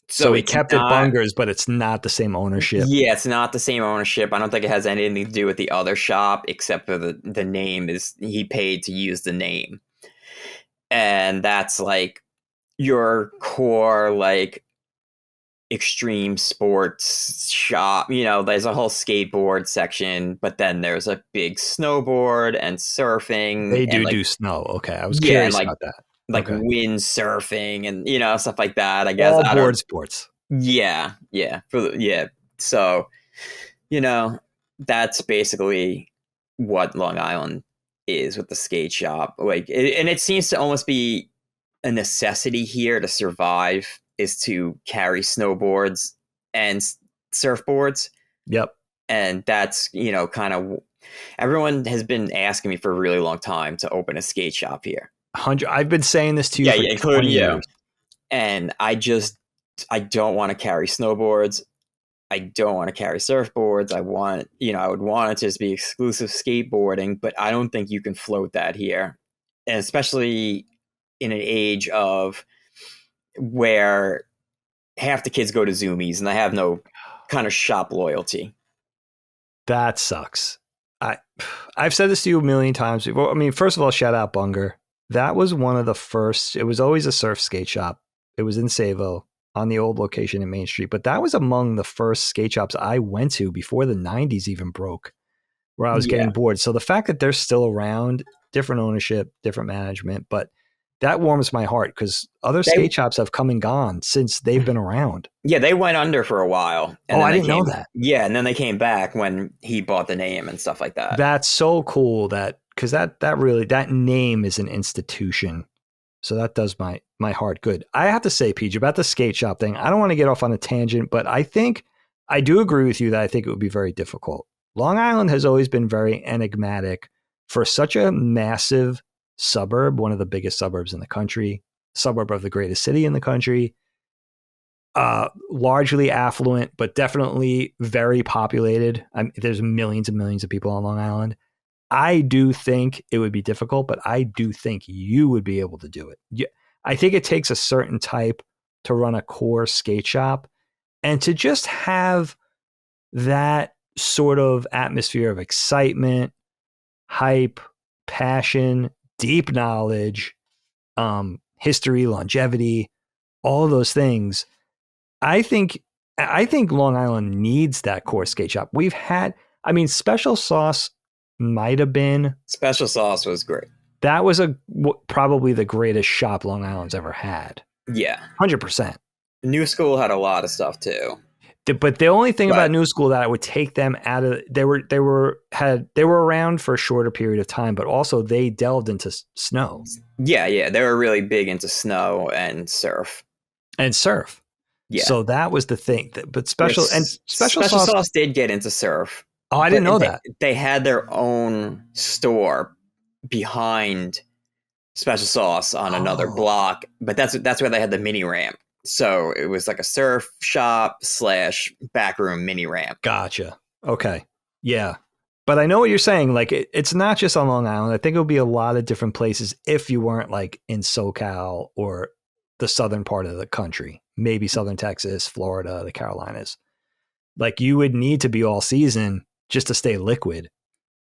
So he kept it bungers, but it's not the same ownership. Yeah, it's not the same ownership. I don't think it has anything to do with the other shop, except for the name is he paid to use the name. And that's like your core, like extreme sports shop. There's a whole skateboard section, but then there's a big snowboard and surfing. They and do snow. Okay. I was curious about that. Like wind surfing and stuff like that, I guess. All board sports. Yeah. So, that's basically what Long Island is with the skate shop. Like, and it seems to almost be a necessity here to survive is to carry snowboards and surfboards. Yep. And that's, kind of everyone has been asking me for a really long time to open a skate shop here. I've been saying this to you for including 20 years. And I don't want to carry snowboards. I don't want to carry surfboards. I would want it to just be exclusive skateboarding, but I don't think you can float that here. And especially in an age of where half the kids go to Zoomies and they have no kind of shop loyalty. That sucks. I've said this to you a million times before. I mean, first of all, shout out Bunger. That was one of the first. It was always a surf skate shop. It was in Sayville on the old location in Main Street. But that was among the first skate shops I went to before the 90s even broke, where I was getting bored. So the fact that they're still around, different ownership, different management, but that warms my heart because other skate shops have come and gone since they've been around. Yeah, they went under for a while. And I didn't know that. Yeah, and then they came back when he bought the name and stuff like that. That's so cool because that name is an institution. So that does my heart good. I have to say, Peach, about the skate shop thing, I don't want to get off on a tangent, but I do agree with you that I think it would be very difficult. Long Island has always been very enigmatic for such a massive suburb, one of the biggest suburbs in the country, suburb of the greatest city in the country, largely affluent, but definitely very populated. There's millions and millions of people on Long Island. I do think it would be difficult, but I do think you would be able to do it. I think it takes a certain type to run a core skate shop and to just have that sort of atmosphere of excitement, hype, passion, deep knowledge, history, longevity, all of those things. I think Long Island needs that core skate shop. Special Sauce might have been. Special Sauce was great. That was probably the greatest shop Long Island's ever had. Yeah. 100%. New School had a lot of stuff too. But the only thing about New School that I would take them out of, they were around for a shorter period of time, but also they delved into snow. Yeah. They were really big into snow and surf. Yeah. So that was the thing. But Special Sauce did get into surf. Oh, I didn't know that. They had their own store behind Special Sauce on another block, but that's where they had the mini ramp. So it was like a surf shop / backroom mini ramp. Gotcha. Okay. Yeah. But I know what you're saying. Like it's not just on Long Island. I think it would be a lot of different places if you weren't like in SoCal or the southern part of the country, maybe Southern Texas, Florida, the Carolinas. Like you would need to be all season just to stay liquid.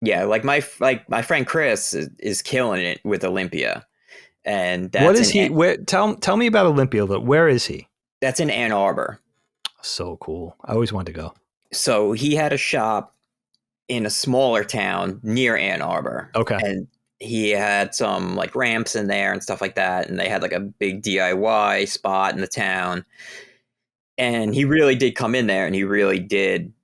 Yeah, like my friend Chris is killing it with Olympia, and that's what is he? Tell me about Olympia a little. Where is he? That's in Ann Arbor. So cool. I always wanted to go. So he had a shop in a smaller town near Ann Arbor. Okay, and he had some like ramps in there and stuff like that, and they had like a big DIY spot in the town, and he really did come in there, and he really did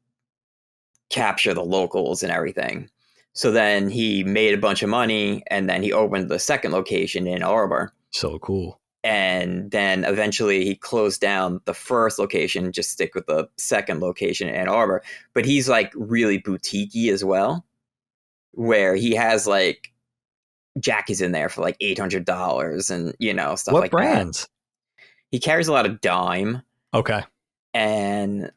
capture the locals and everything. So then he made a bunch of money, and then he opened the second location in Arbor. So cool. And then eventually he closed down the first location, just stick with the second location in Ann Arbor. But he's like really boutique-y as well, where he has like jackies in there for like $800 and, you know, stuff What like brands? that. He carries a lot of Dime. Okay. And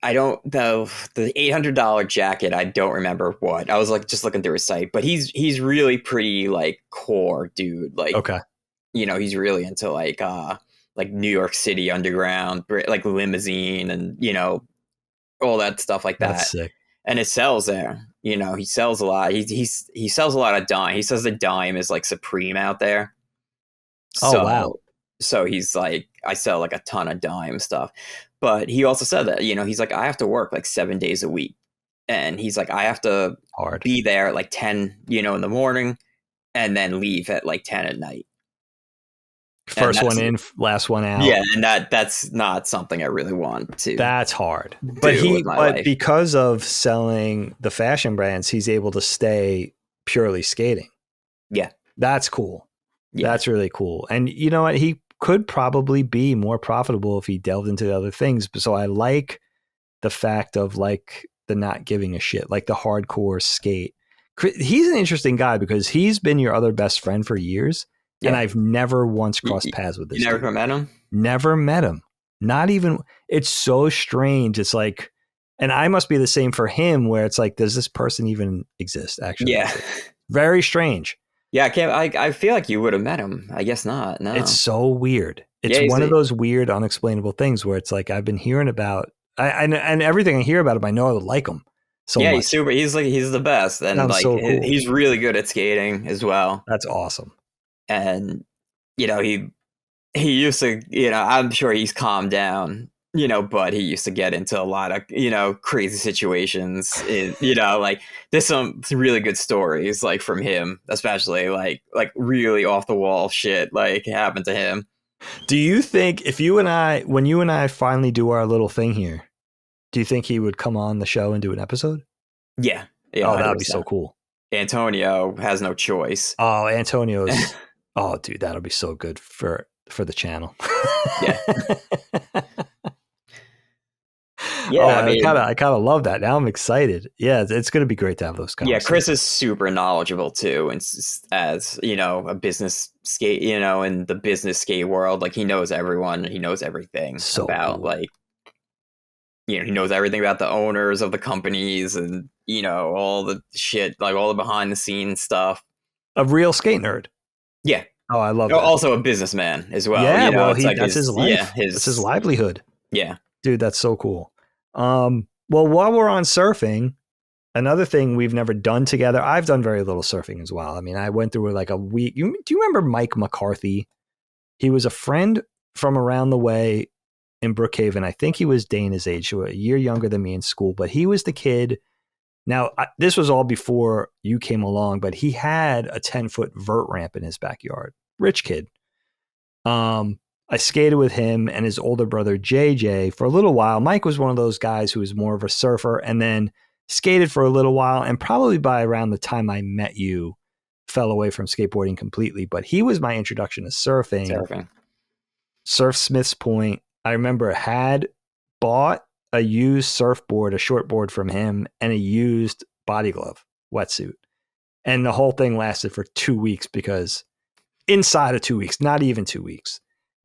I don't, the $800 jacket, I don't remember what. I was like just looking through his site, but he's really pretty like core dude. Like, Okay. you know, he's really into like New York City underground, like limousine and, you know, all that stuff like that. That's sick. And it sells there. You know, he sells a lot. He sells a lot of Dime. He says the Dime is like supreme out there. Oh, wow. So he's like, I sell like a ton of Dime stuff. But he also said that, you know, he's like, I have to work like 7 days a week. And he's like, I have to be there at like 10, you know, in the morning and then leave at like 10 at night. First one in, last one out. Yeah, and that's not something I really want to. That's hard. But because of selling the fashion brands, he's able to stay purely skating. Yeah. That's cool. Yeah. That's really cool. And you know what? He could probably be more profitable if he delved into the other things. So I like the fact of like the not giving a shit, like the hardcore skate. He's an interesting guy because he's been your other best friend for years. Yeah. And I've never once crossed paths with this. You never met him? Never met him. Not even. It's so strange. It's like, and I must be the same for him where it's like, does this person even exist? Actually. Yeah. Very strange. Yeah. I feel like you would have met him. I guess not. No. It's so weird. It's one of those weird, unexplainable things where it's like, I've been hearing about, and everything I hear about him, I know I would like him. So yeah, much. He's super. He's the best. And like, so cool. He's really good at skating as well. That's awesome. And, you know, he used to, you know, I'm sure he's calmed down, you know, but he used to get into a lot of, you know, crazy situations. You know, like there's some really good stories like from him, especially like really off the wall shit like happened to him. Do you think when you and I finally do our little thing here, do you think he would come on the show and do an episode? Yeah. Oh, that would be so cool. Antonio has no choice. Oh, Antonio's. Oh, dude, that'll be so good for the channel. Yeah. Yeah, oh, I kind of love that. Now I'm excited. Yeah, it's going to be great to have those conversations. Yeah, Chris is super knowledgeable too, and as you know, a business skate, you know, in the business skate world, like he knows everyone, he knows everything about, cool. Like, you know, he knows everything about the owners of the companies, and you know, all the shit, like all the behind the scenes stuff. A real skate nerd. Yeah. Oh, I love that. Also a businessman as well. Yeah, you know, well, that's his life. Yeah, it's his livelihood. Yeah. Dude, that's so cool. Well, while we're on surfing, another thing we've never done together, I've done very little surfing as well. I mean, I went through like a week. Do you remember Mike McCarthy? He was a friend from around the way in Brookhaven. I think he was Dana's age, so a year younger than me in school, but he was the kid. Now, this was all before you came along, but he had a 10-foot vert ramp in his backyard. Rich kid. I skated with him and his older brother, JJ, for a little while. Mike was one of those guys who was more of a surfer and then skated for a little while. And probably by around the time I met you, fell away from skateboarding completely. But he was my introduction to surfing. Surf Smith's Point. I remember had bought a used surfboard, a shortboard from him, and a used body glove wetsuit. And the whole thing lasted for 2 weeks because inside of 2 weeks, not even 2 weeks,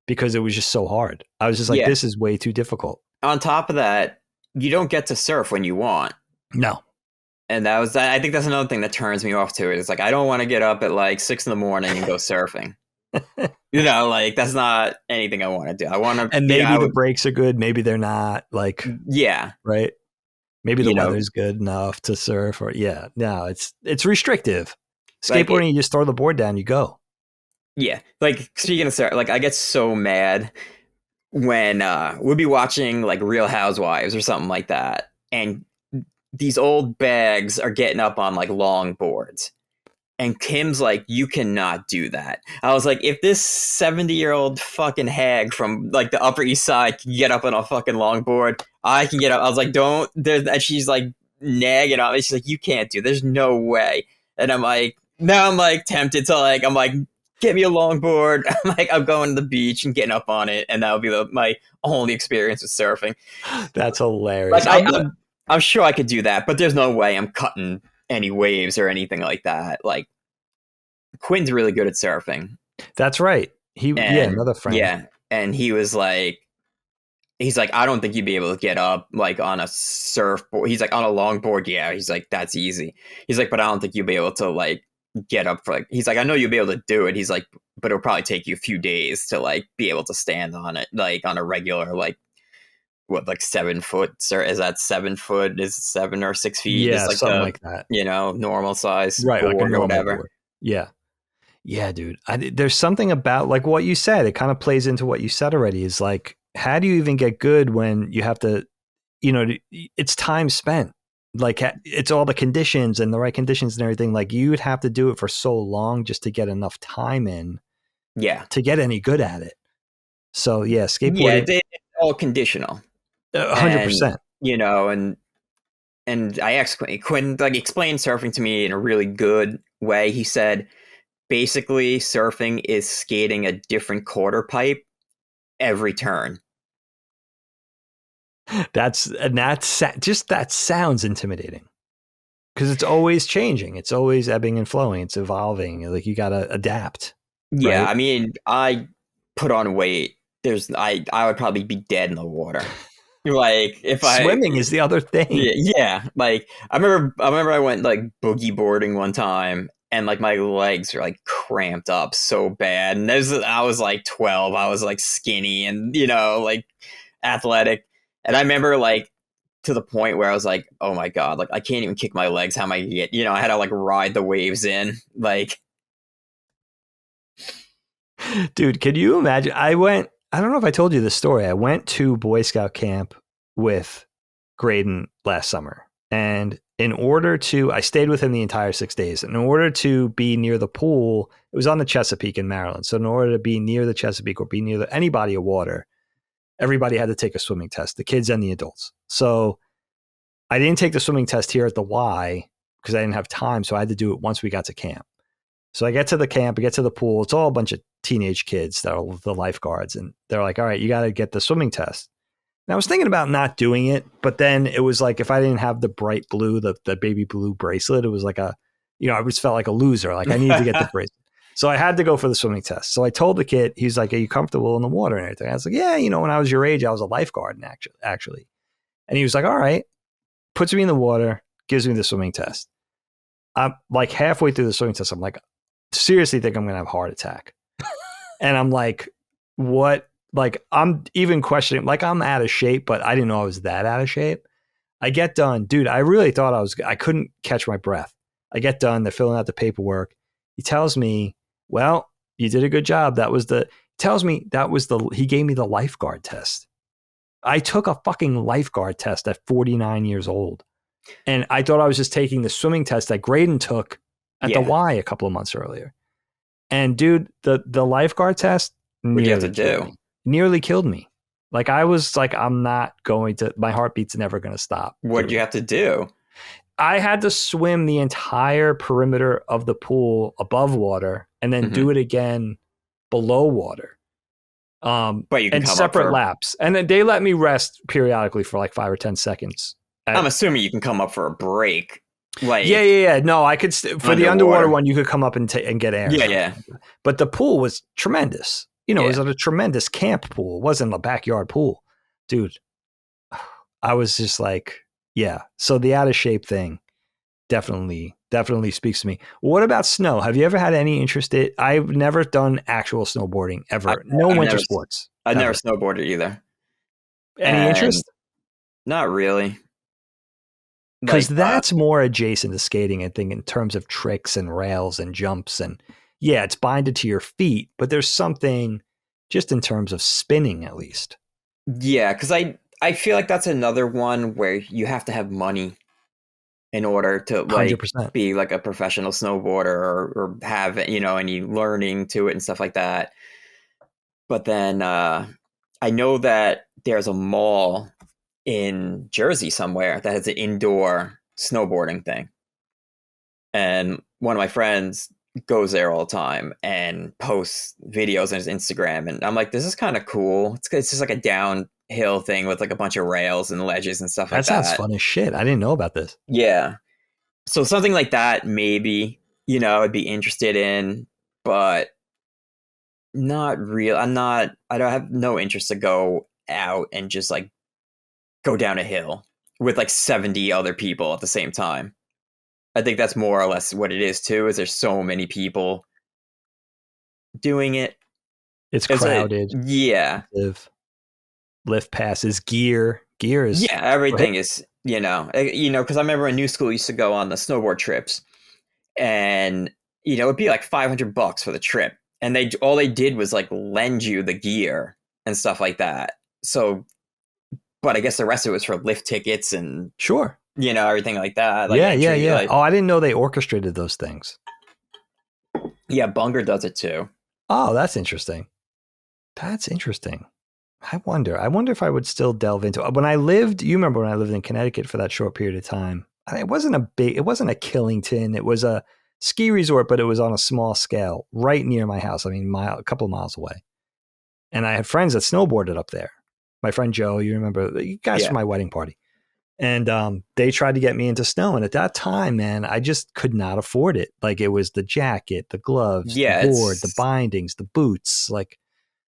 because it was just so hard. I was just like, This is way too difficult. On top of that, you don't get to surf when you want. No. And I think that's another thing that turns me off to it. It's like, I don't want to get up at like 6 a.m. and go surfing. You know, like that's not anything I want to do. I want to, and maybe the breaks are good. Maybe they're not. Like, yeah, right. Maybe the weather's good enough to surf, or no, it's restrictive. Skateboarding, like you just throw the board down, you go. Yeah, like speaking of surf, like I get so mad when we'll be watching like Real Housewives or something like that, and these old bags are getting up on like long boards. And Kim's like, you cannot do that. I was like, if this 70-year-old fucking hag from like the Upper East Side can get up on a fucking longboard, I can get up. I was like, don't. And she's like nagging on me. She's like, you can't do. There's no way. And I'm like, now I'm like tempted to like, I'm like, get me a longboard. I'm going to the beach and getting up on it, and that would be my only experience with surfing. That's hilarious. I'm sure I could do that, but there's no way I'm cutting any waves or anything like that. Like, Quinn's really good at surfing. That's right. Another friend. Yeah, and he's like, I don't think you'd be able to get up like on a surfboard. He's like, on a longboard, yeah. He's like, that's easy. He's like, but I don't think you'll be able to like get up for like. He's like, I know you'll be able to do it. He's like, but it'll probably take you a few days to like be able to stand on it, like on a regular like. What, like 7 foot? Or is that 7 foot? Is 7 or 6 feet? Yeah, is like something like that. Normal size, right? Like a normal or whatever. Board. Yeah, dude. There's something about like what you said. It kind of plays into what you said already. Is like, how do you even get good when you have to? It's time spent. Like it's all the conditions and the right conditions and everything. Like you would have to do it for so long just to get enough time in. Yeah. To get any good at it. So yeah, skateboarding. Yeah, it's all conditional. 100%. And I asked Quinn, like, explain surfing to me in a really good way. He said, basically, surfing is skating a different quarter pipe every turn. That sounds intimidating because it's always changing. It's always ebbing and flowing. It's evolving. Like you got to adapt. Yeah, right? I mean, I put on weight. I would probably be dead in the water. Like swimming is the other thing. Yeah. Like I remember I went like boogie boarding one time, and like my legs were like cramped up so bad. And I was like 12. I was like skinny and like athletic. And I remember like to the point where I was like, oh my God, like I can't even kick my legs. How am I gonna get? I had to like ride the waves in. Like, dude, can you imagine? I don't know if I told you this story. I went to Boy Scout camp with Graydon last summer. And I stayed with him the entire 6 days. And in order to be near the pool, it was on the Chesapeake in Maryland. So in order to be near the Chesapeake or be near any body of water, everybody had to take a swimming test, the kids and the adults. So I didn't take the swimming test here at the Y because I didn't have time. So I had to do it once we got to camp. So I get to the camp, I get to the pool. It's all a bunch of teenage kids that are the lifeguards. And they're like, all right, you got to get the swimming test. And I was thinking about not doing it. But then it was like, if I didn't have the bright blue, the baby blue bracelet, it was like I just felt like a loser. Like I needed to get the bracelet. So I had to go for the swimming test. So I told the kid, he's like, are you comfortable in the water and everything? I was like, yeah, when I was your age, I was a lifeguard actually. And he was like, all right, puts me in the water, gives me the swimming test. I'm like halfway through the swimming test. I'm like, seriously think I'm going to have a heart attack. And I'm like, what? Like, I'm even questioning, like I'm out of shape, but I didn't know I was that out of shape. I get done. Dude, I really thought I couldn't catch my breath. I get done. They're filling out the paperwork. He tells me, well, you did a good job. He gave me the lifeguard test. I took a fucking lifeguard test at 49 years old. And I thought I was just taking the swimming test that Graydon took at the Y a couple of months earlier. And dude, the lifeguard test nearly killed me. Like I was like, I'm not going to, my heartbeat's never going to stop. What did you have to do? I had to swim the entire perimeter of the pool above water and then do it again below water. But you can and separate laps. And then they let me rest periodically for like 5 or 10 seconds. I'm assuming you can come up for a break. Like, yeah. No, I could for the underwater one. You could come up and get air. Yeah. But the pool was tremendous. It was a tremendous camp pool. It wasn't a backyard pool, dude. I was just like, yeah. So the out of shape thing definitely speaks to me. What about snow? Have you ever had any interest in it? I've never done actual snowboarding ever. Winter sports. I've never snowboarded either. Any interest? Not really. Because that's more adjacent to skating, I think, in terms of tricks and rails and jumps. And yeah, it's binded to your feet, but there's something just in terms of spinning, at least. Yeah, because I feel like that's another one where you have to have money in order to like 100%. Be like a professional snowboarder or have, any learning to it and stuff like that. But then I know that there's a mall in Jersey somewhere that has an indoor snowboarding thing. And one of my friends goes there all the time and posts videos on his Instagram. And I'm like, this is kind of cool. It's just like a downhill thing with like a bunch of rails and ledges and stuff like That sounds that. fun as shit. I didn't know about this. Yeah. So something like that, maybe, I'd be interested in, but not real. I don't have no interest to go out and just like go down a hill with like 70 other people at the same time. I think that's more or less what it is too, is there's so many people doing it. It's crowded. Yeah. Lift passes, gear is. Yeah, everything is, because I remember in new school, used to go on the snowboard trips and, it'd be like $500 for the trip. And all they did was like lend you the gear and stuff like that. So, but I guess the rest of it was for lift tickets and Sure. Everything like that. Like Yeah. Like, I didn't know they orchestrated those things. Yeah, Bunger does it too. Oh, that's interesting. I wonder if I would still delve into it. You remember when I lived in Connecticut for that short period of time? It wasn't a Killington. It was a ski resort, but it was on a small scale right near my house. I mean, a couple of miles away. And I had friends that snowboarded up there. My friend Joe, you remember, you guys from my wedding party. And they tried to get me into snow. And at that time, man, I just could not afford it. Like, it was the jacket, the gloves, the board, the bindings, the boots. Like,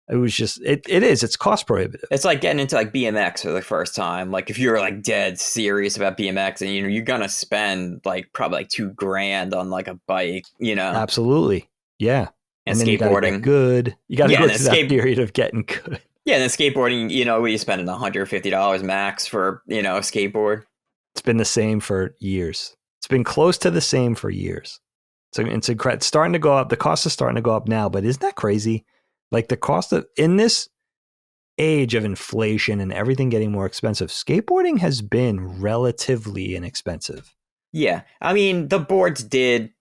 it was just, it's cost prohibitive. It's like getting into like BMX for the first time. Like, if you're like dead serious about BMX and, you're going to spend like probably like $2,000 on like a bike, Absolutely. Yeah. And then skateboarding. You gotta get good. You got to go through that period of getting good. Yeah, and then skateboarding, we spending $150 max for, a skateboard. It's been the same for years. It's been close to the same for years. So it's incredible. It's starting to go up. The cost is starting to go up now, but isn't that crazy? Like, the cost of, in this age of inflation and everything getting more expensive, skateboarding has been relatively inexpensive. Yeah. I mean, the boards did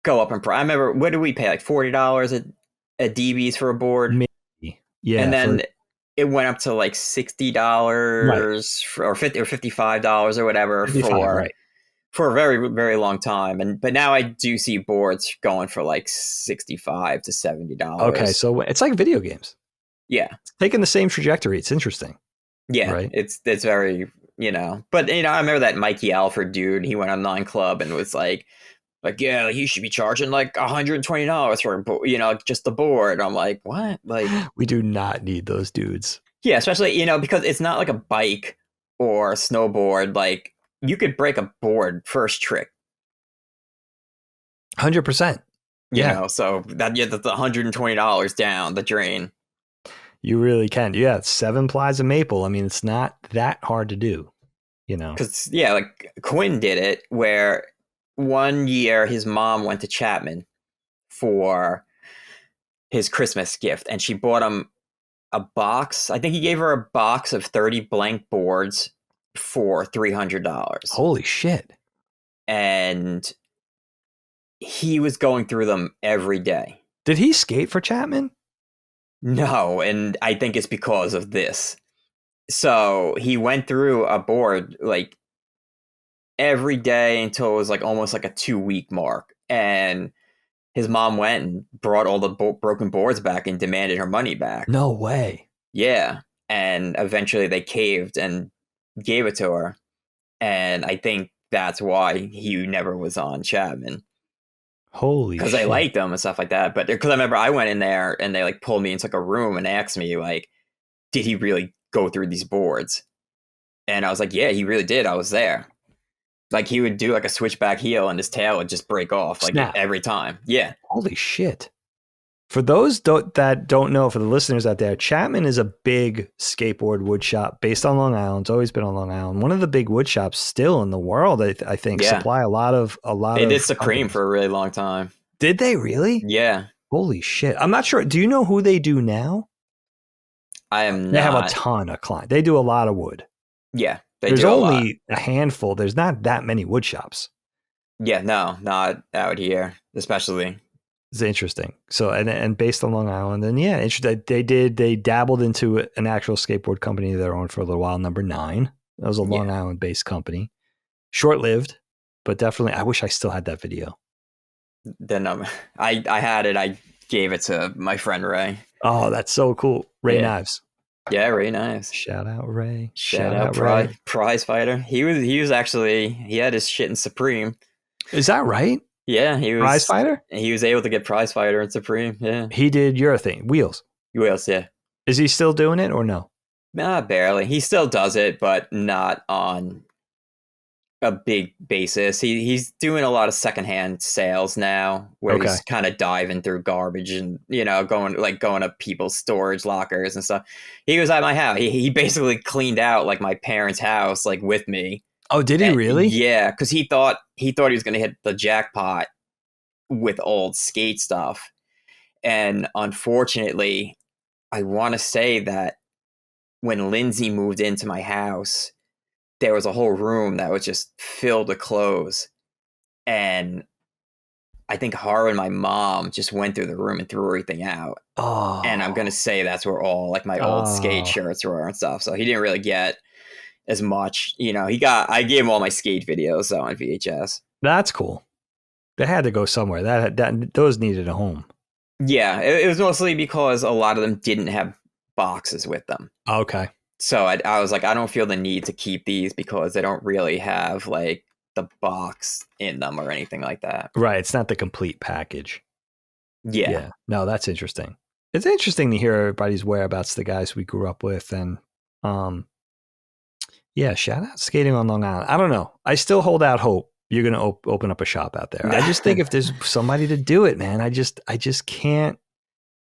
go up in price. I remember, what did we pay? Like $40 at DB's for a board? Maybe. Yeah. And then it went up to like $60 or $55 or whatever for a very, very long time. But now I do see boards going for like $65 to $70. Okay, so it's like video games. Yeah, it's taking the same trajectory. It's interesting. Yeah, right? It's very, But I remember that Mikey Alford dude. He went on 9 Club and was like, yeah, you should be charging like $120 for, just the board. I'm like, what? Like, we do not need those dudes. Yeah, especially, because it's not like a bike or a snowboard. Like, you could break a board first trick. 100%. Yeah. So that's $120 down the drain. You really can. Yeah, it's 7 plies of maple. I mean, it's not that hard to do, Because, like Quinn did it where one year his mom went to Chapman for his Christmas gift and she bought him a box. I think he gave her a box of 30 blank boards for $300. Holy shit. And he was going through them every day. Did he skate for Chapman? No, and I think it's because of this. So he went through a board like every day until it was like almost like a 2-week mark. And his mom went and brought all the broken boards back and demanded her money back. No way. Yeah. And eventually they caved and gave it to her. And I think that's why he never was on Chapman. Holy shit. Because they liked them and stuff like that. But because I remember I went in there and they like pulled me into like a room and asked me like, did he really go through these boards? And I was like, yeah, he really did. I was there. Like, he would do like a switchback heel and his tail would just break off like every time. Yeah. Holy shit. For those that don't know, for the listeners out there, Chapman is a big skateboard wood shop based on Long Island. It's always been on Long Island. One of the big wood shops still in the world, I think, supply a lot of. They did Supreme for a really long time. Did they really? Yeah. Holy shit. I'm not sure. Do you know who they do now? I am not. They have a ton of clients. They do a lot of wood. Yeah. There's only a handful. There's not that many wood shops. Yeah, no, not out here, especially. It's interesting. So, and based on Long Island, and yeah, they dabbled into an actual skateboard company of their own for a little while, Number 9. That was a Long Island based company. Short lived, but definitely, I wish I still had that video. then I had it. I gave it to my friend Ray. Oh, that's so cool. Ray Yeah. Knives. Yeah, Ray Knives. Shout out Ray. Shout out prize fighter. He was actually, he had his shit in Supreme. Is that right? Yeah, Prize fighter? He was able to get prize fighter in Supreme. Yeah. He did your thing. Wheels. Wheels, yeah. Is he still doing it or no? Nah, barely. He still does it, but not on a big basis. He's doing a lot of secondhand sales now, where Okay. he's kind of diving through garbage and going to people's storage lockers and stuff. He was at my house. He basically cleaned out like my parents' house like with me. Oh, did he really? Yeah, because he thought he was going to hit the jackpot with old skate stuff, and unfortunately, I want to say that when Lindsay moved into my house, there was a whole room that was just filled with clothes. And I think her and my mom just went through the room and threw everything out. Oh. And I'm going to say that's where all like my old skate shirts were and stuff. So he didn't really get as much, I gave him all my skate videos on VHS. That's cool. They had to go somewhere. That those needed a home. Yeah, it was mostly because a lot of them didn't have boxes with them. Okay. So I was like, I don't feel the need to keep these because they don't really have like the box in them or anything like that. Right. It's not the complete package. Yeah. No, that's interesting. It's interesting to hear everybody's whereabouts, the guys we grew up with. And shout out Skating on Long Island. I don't know. I still hold out hope you're going to open up a shop out there. I just think if there's somebody to do it, man, I just can't.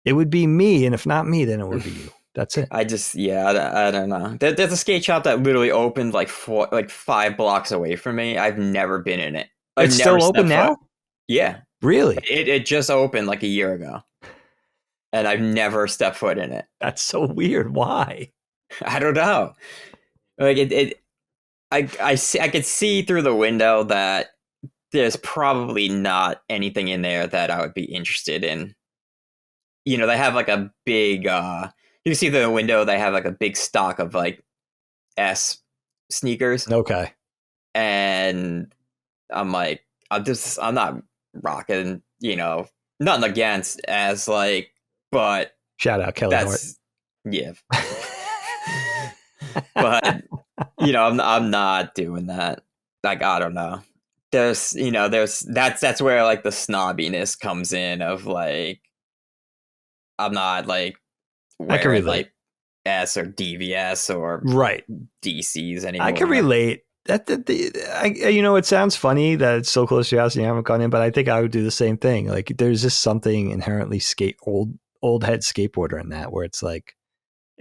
It would be me. And if not me, then it would be you. That's it. I don't know. There's a skate shop that literally opened like 5 blocks away from me. I've never been in it. It's still open now? Yeah. Really? It just opened like a year ago. And I've never stepped foot in it. That's so weird. Why? I don't know. Like I could see through the window that there's probably not anything in there that I would be interested in. They have like a big you see the window, they have like a big stock of like S sneakers. Okay. And I'm like, I'm not rocking, nothing against as like, but shout out Kelly Hart. Yeah. But, I'm not doing that. Like, I don't know. That's where like the snobbiness comes in of like, I'm not like, I can relate. Like S or DVS or right DCs anymore. I can relate. It sounds funny that it's so close to your house and you haven't gone in, but I think I would do the same thing. Like there's just something inherently old head skateboarder in that where it's like,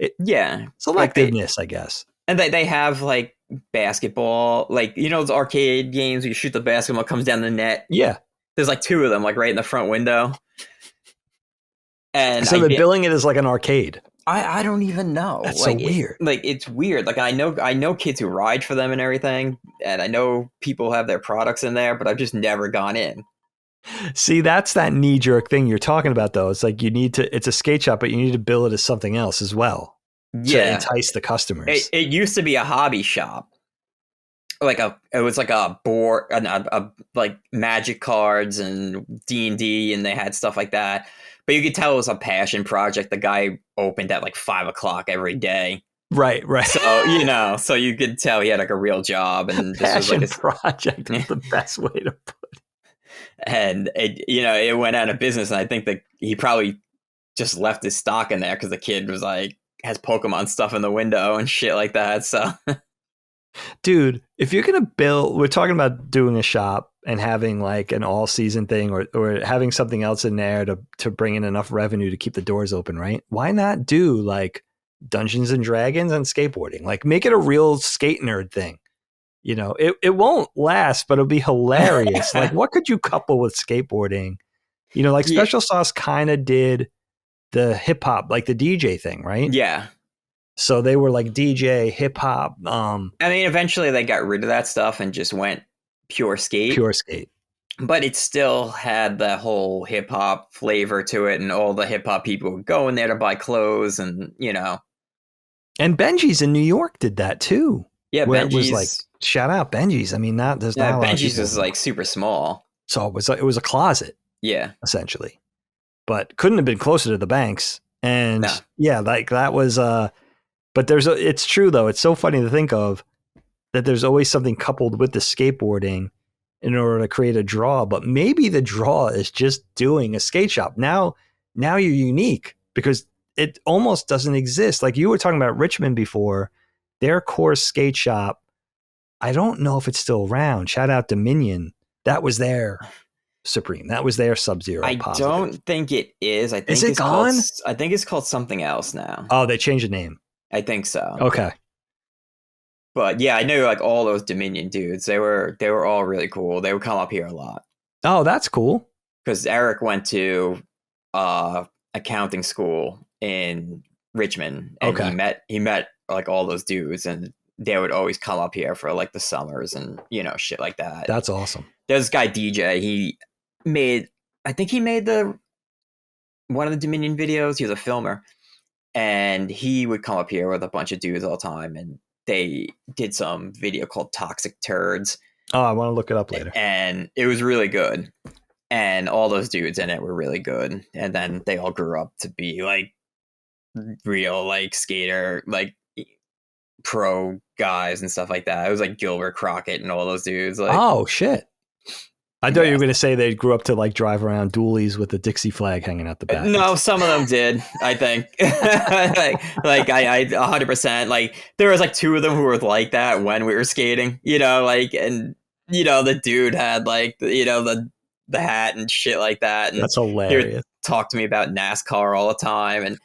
selectiveness, I guess. And they have like basketball, like those arcade games where you shoot the basketball, it comes down the net. Yeah, there's like 2 of them, like right in the front window. And so they're billing it as like an arcade. I don't even know. That's so weird. It's weird. Like I know kids who ride for them and everything, and I know people have their products in there, but I've just never gone in. See, that's that knee jerk thing you're talking about, though. It's like it's a skate shop, but you need to bill it as something else as well. Yeah, to entice the customers. It used to be a hobby shop. It was like a board, like Magic cards and D&D, and they had stuff like that. But you could tell it was a passion project. The guy opened at like 5 o'clock every day. Right. So, so you could tell he had like a real job. And this passion was like project is the best way to put it. And it went out of business. And I think that he probably just left his stock in there because the kid was like, has Pokemon stuff in the window and shit like that. So, dude, if you're going to build, we're talking about doing a shop and having like an all season thing or having something else in there to bring in enough revenue to keep the doors open, right? Why not do like Dungeons and Dragons and skateboarding? Like make it a real skate nerd thing. It won't last, but it'll be hilarious. Like what could you couple with skateboarding? Like Special Sauce kind of did the hip hop, like the DJ thing, right? Yeah. So they were like DJ, hip hop. I mean, eventually they got rid of that stuff and just went pure skate. But it still had the whole hip hop flavor to it, and all the hip hop people would go in there to buy clothes, and And Benji's in New York did that too. Yeah, Benji's was like, shout out Benji's. I mean, there's not a lot of Benji's is like super small. So it was a closet Yeah. essentially, but couldn't have been closer to the banks. And No. yeah, like that was, but it's true though. It's so funny to think of that there's always something coupled with the skateboarding in order to create a draw, but maybe the draw is just doing a skate shop. Now you're unique because it almost doesn't exist. Like you were talking about Richmond before, their core skate shop, I don't know if it's still around. Shout out Dominion. That was their Supreme. That was their Sub-Zero I positive. don't think it is. I think Is it it's gone? I think it's called something else now. Oh, they changed the name. I think so. Okay. But yeah, I know like all those Dominion dudes. They were all really cool. They would come up here a lot Oh, that's cool. because Eric went to accounting school in Richmond, and he met like all those dudes, and they would always come up here for like the summers and shit like that. That's awesome. There's this guy DJ. I think he made one of the Dominion videos. He was a filmer, and he would come up here with a bunch of dudes all the time, and they did some video called Toxic Turds. Oh, I want to look it up later. And it was really good. And all those dudes in it were really good. And then they all grew up to be like real like skater, like pro guys and stuff like that. It was like Gilbert Crockett and all those dudes. Like, oh shit. I thought you were going to say they grew up to like drive around dualies with the Dixie flag hanging out the back. No, some of them did, I think. like I 100%, like there was like two of them who were like that when we were skating, like, and the dude had like, the hat and shit like that. And that's hilarious. He would talk to me about NASCAR all the time. And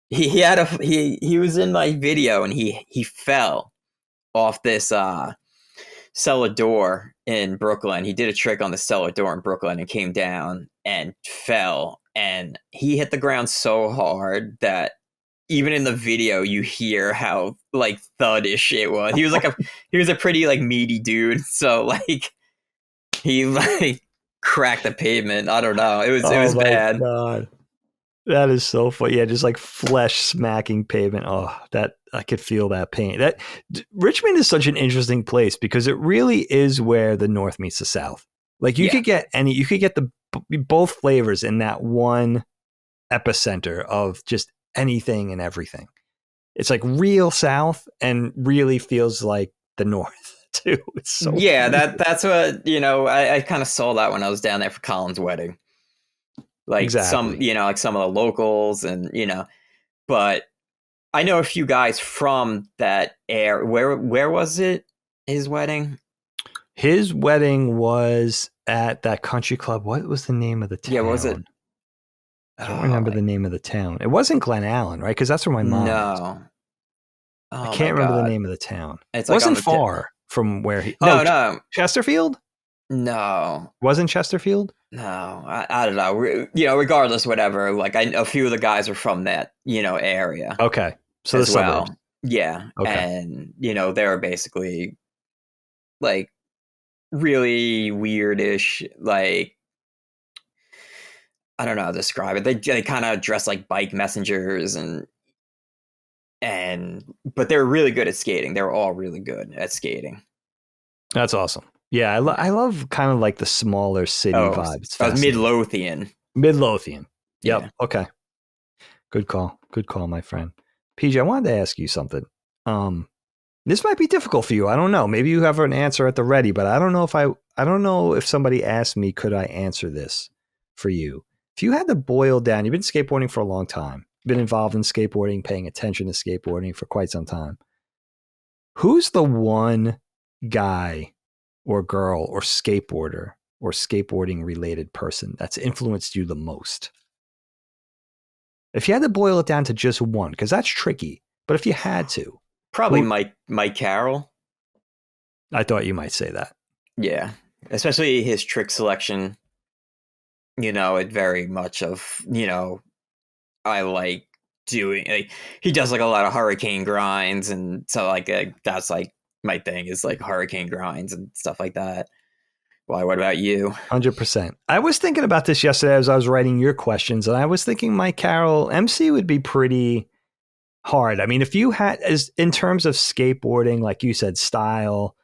he was in my video, and he fell off this, cellar door in Brooklyn. He did a trick on the cellar door in Brooklyn and came down and fell, and he hit the ground so hard that even in the video you hear how like thud-ish it was. He was a pretty like meaty dude, so like he like cracked the pavement. I don't know. It was bad. God. That is so funny. Yeah, just like flesh smacking pavement. Oh, that I could feel that pain. That Richmond is such an interesting place because it really is where the North meets the South. Like you could get both flavors in that one epicenter of just anything and everything. It's like real South and really feels like the North too. It's so weird. That's what I kind of saw that when I was down there for Colin's wedding. Like some, like some of the locals and, but I know a few guys from that area. Where was it? His wedding? His wedding was at that country club. What was the name of the town? Yeah, was it? I don't remember the name of the town. It wasn't Glen Allen, right? Because that's where my mom is. I can't remember the name of the town. It wasn't far from where he... No. Chesterfield? No. Wasn't Chesterfield? No, I don't know. Regardless, whatever. Like a few of the guys are from that, area. Okay, so the suburbs. Yeah, okay. And they were basically like really weirdish. Like I don't know how to describe it. They kind of dress like bike messengers but they're really good at skating. They were all really good at skating. That's awesome. Yeah, I love kind of like the smaller city vibes. Midlothian. Midlothian. Yep. Yeah. Okay. Good call, my friend. PJ, I wanted to ask you something. This might be difficult for you. I don't know. Maybe you have an answer at the ready, but I don't know if somebody asked me, could I answer this for you? If you had to boil down, you've been skateboarding for a long time, been involved in skateboarding, paying attention to skateboarding for quite some time. Who's the one guy or girl or skateboarder or skateboarding related person that's influenced you the most? If you had to boil it down to just one, because that's tricky, but if you had to. Probably Mike Carroll. I thought you might say that. Yeah, especially his trick selection. It very much of, I like doing, like, he does like a lot of hurricane grinds. And so like, that's like, my thing is like hurricane grinds and stuff like that. Why? What about you? 100%. I was thinking about this yesterday as I was writing your questions, and I was thinking Mike Carroll, MC would be pretty hard. I mean, if you had, as in terms of skateboarding, like you said, style,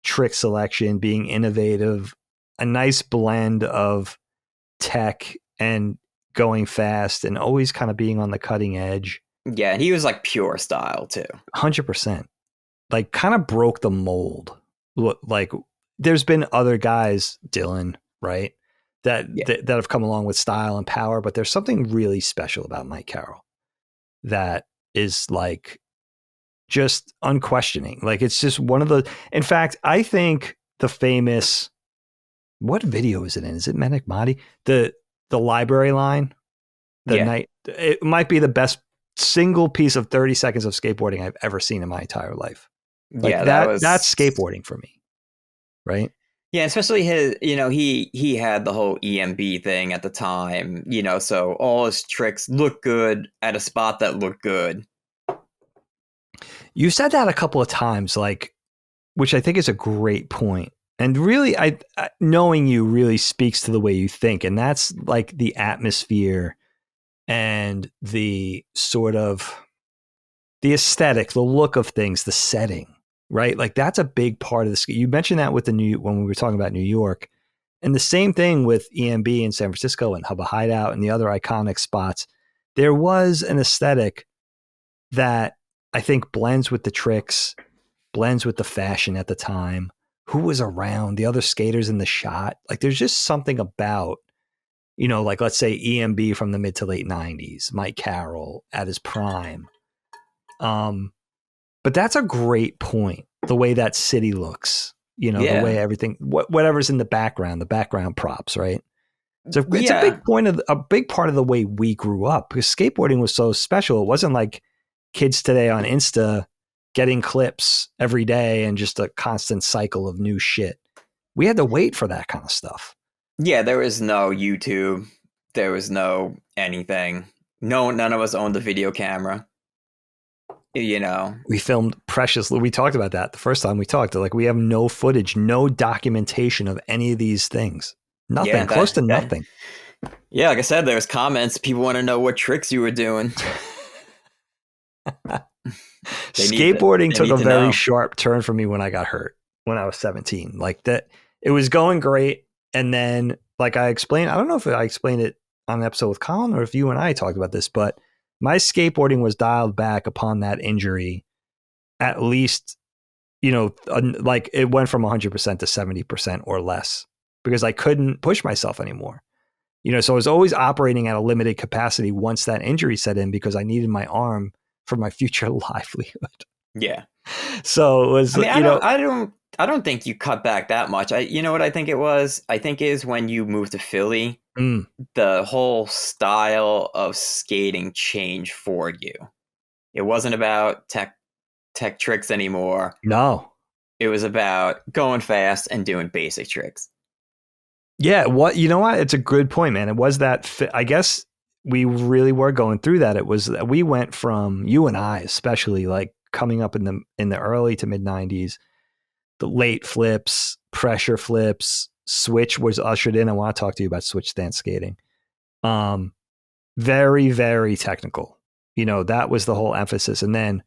trick selection, being innovative, a nice blend of tech and going fast and always kind of being on the cutting edge. Yeah, and he was like pure style too. 100%. Like kind of broke the mold. Like there's been other guys, Dylan, right? That have come along with style and power, but there's something really special about Mike Carroll that is like just unquestioning. Like it's just one of the, in fact, I think the famous, what video is it in? Is it Menik Mahdi? The library line, night, it might be the best single piece of 30 seconds of skateboarding I've ever seen in my entire life. Like that's skateboarding for me. Right. Yeah, especially his, he had the whole EMB thing at the time, so all his tricks look good at a spot that looked good. You said that a couple of times, like, which I think is a great point. And really, I knowing you really speaks to the way you think. And that's like the atmosphere and the sort of the aesthetic, the look of things, the setting. Right? Like that's a big part of this. You mentioned that with when we were talking about New York, and the same thing with EMB in San Francisco and Hubba Hideout and the other iconic spots. There was an aesthetic that I think blends with the tricks, blends with the fashion at the time, who was around, the other skaters in the shot. Like there's just something about, like let's say EMB from the mid to late 90s, Mike Carroll at his prime. But that's a great point. The way that city looks, the way everything, whatever's in the background props, right? So it's a big part of the way we grew up, because skateboarding was so special. It wasn't like kids today on Insta getting clips every day and just a constant cycle of new shit. We had to wait for that kind of stuff. Yeah, there was no YouTube. There was no anything. None of us owned a video camera. We filmed preciously. We talked about that the first time we talked. Like we have no footage, no documentation of any of these things. Nothing, close to nothing. Yeah, like I said, there's comments. People want to know what tricks you were doing. Skateboarding took a very sharp turn for me when I got hurt when I was 17. Like that, it was going great. And then, like I explained, I don't know if I explained it on an episode with Colin or if you and I talked about this, but my skateboarding was dialed back upon that injury. At least, like it went from 100% to 70% or less because I couldn't push myself anymore. So I was always operating at a limited capacity once that injury set in because I needed my arm for my future livelihood. Yeah. So it was, I don't think you cut back that much. You know what I think it was? I think is when you moved to Philly, the whole style of skating changed for you. It wasn't about tech tricks anymore. No. It was about going fast and doing basic tricks. Yeah. It's a good point, man. It was that, I guess we really were going through that. It was that we went from, you and I especially, like coming up in the early to mid 90s, the late flips, pressure flips, switch was ushered in. I want to talk to you about switch stance skating. Very, very technical. That was the whole emphasis. And then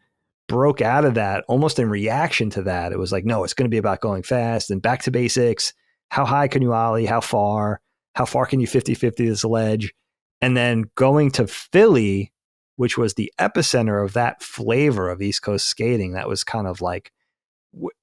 broke out of that almost in reaction to that. It was like, no, it's going to be about going fast and back to basics. How high can you ollie? How far can you 50-50 this ledge? And then going to Philly, which was the epicenter of that flavor of East Coast skating. That was kind of like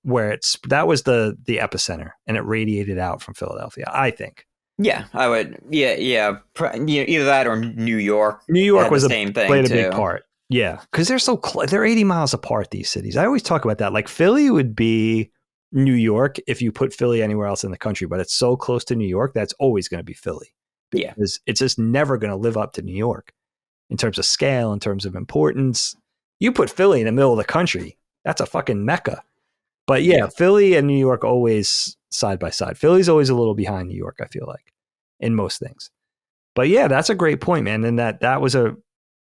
where that was the epicenter, and it radiated out from Philadelphia, I think. Yeah, I would. Yeah. Either that or New York. New York was played a big part. Yeah, because they're so they're 80 miles apart, these cities. I always talk about that. Like Philly would be New York if you put Philly anywhere else in the country, but it's so close to New York, that's always going to be Philly. Yeah. It's just never going to live up to New York in terms of scale, in terms of importance. You put Philly in the middle of the country, that's a fucking mecca. But yeah, Philly and New York always side by side. Philly's always a little behind New York, I feel like, in most things. But yeah, that's a great point, man. And that was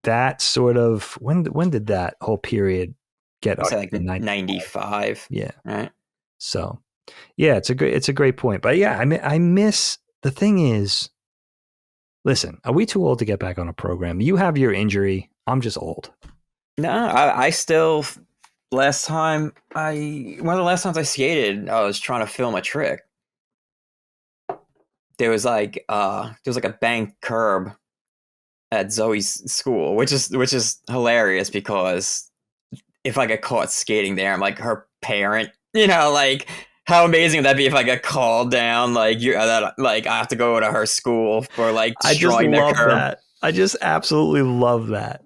that sort of, when did that whole period get up? Like 95. Yeah. Right. So yeah, it's a great point. But yeah, I miss, the thing is, listen, are we too old to get back on a program? You have your injury. I'm just old. No, I still, one of the last times I skated, I was trying to film a trick. there was like a bank curb at Zoe's school, which is hilarious because if I get caught skating there, I'm like her parent. Like how amazing would that be if I get called down? Like like I have to go to her school for like I just destroying their love curb. that. I just absolutely love that.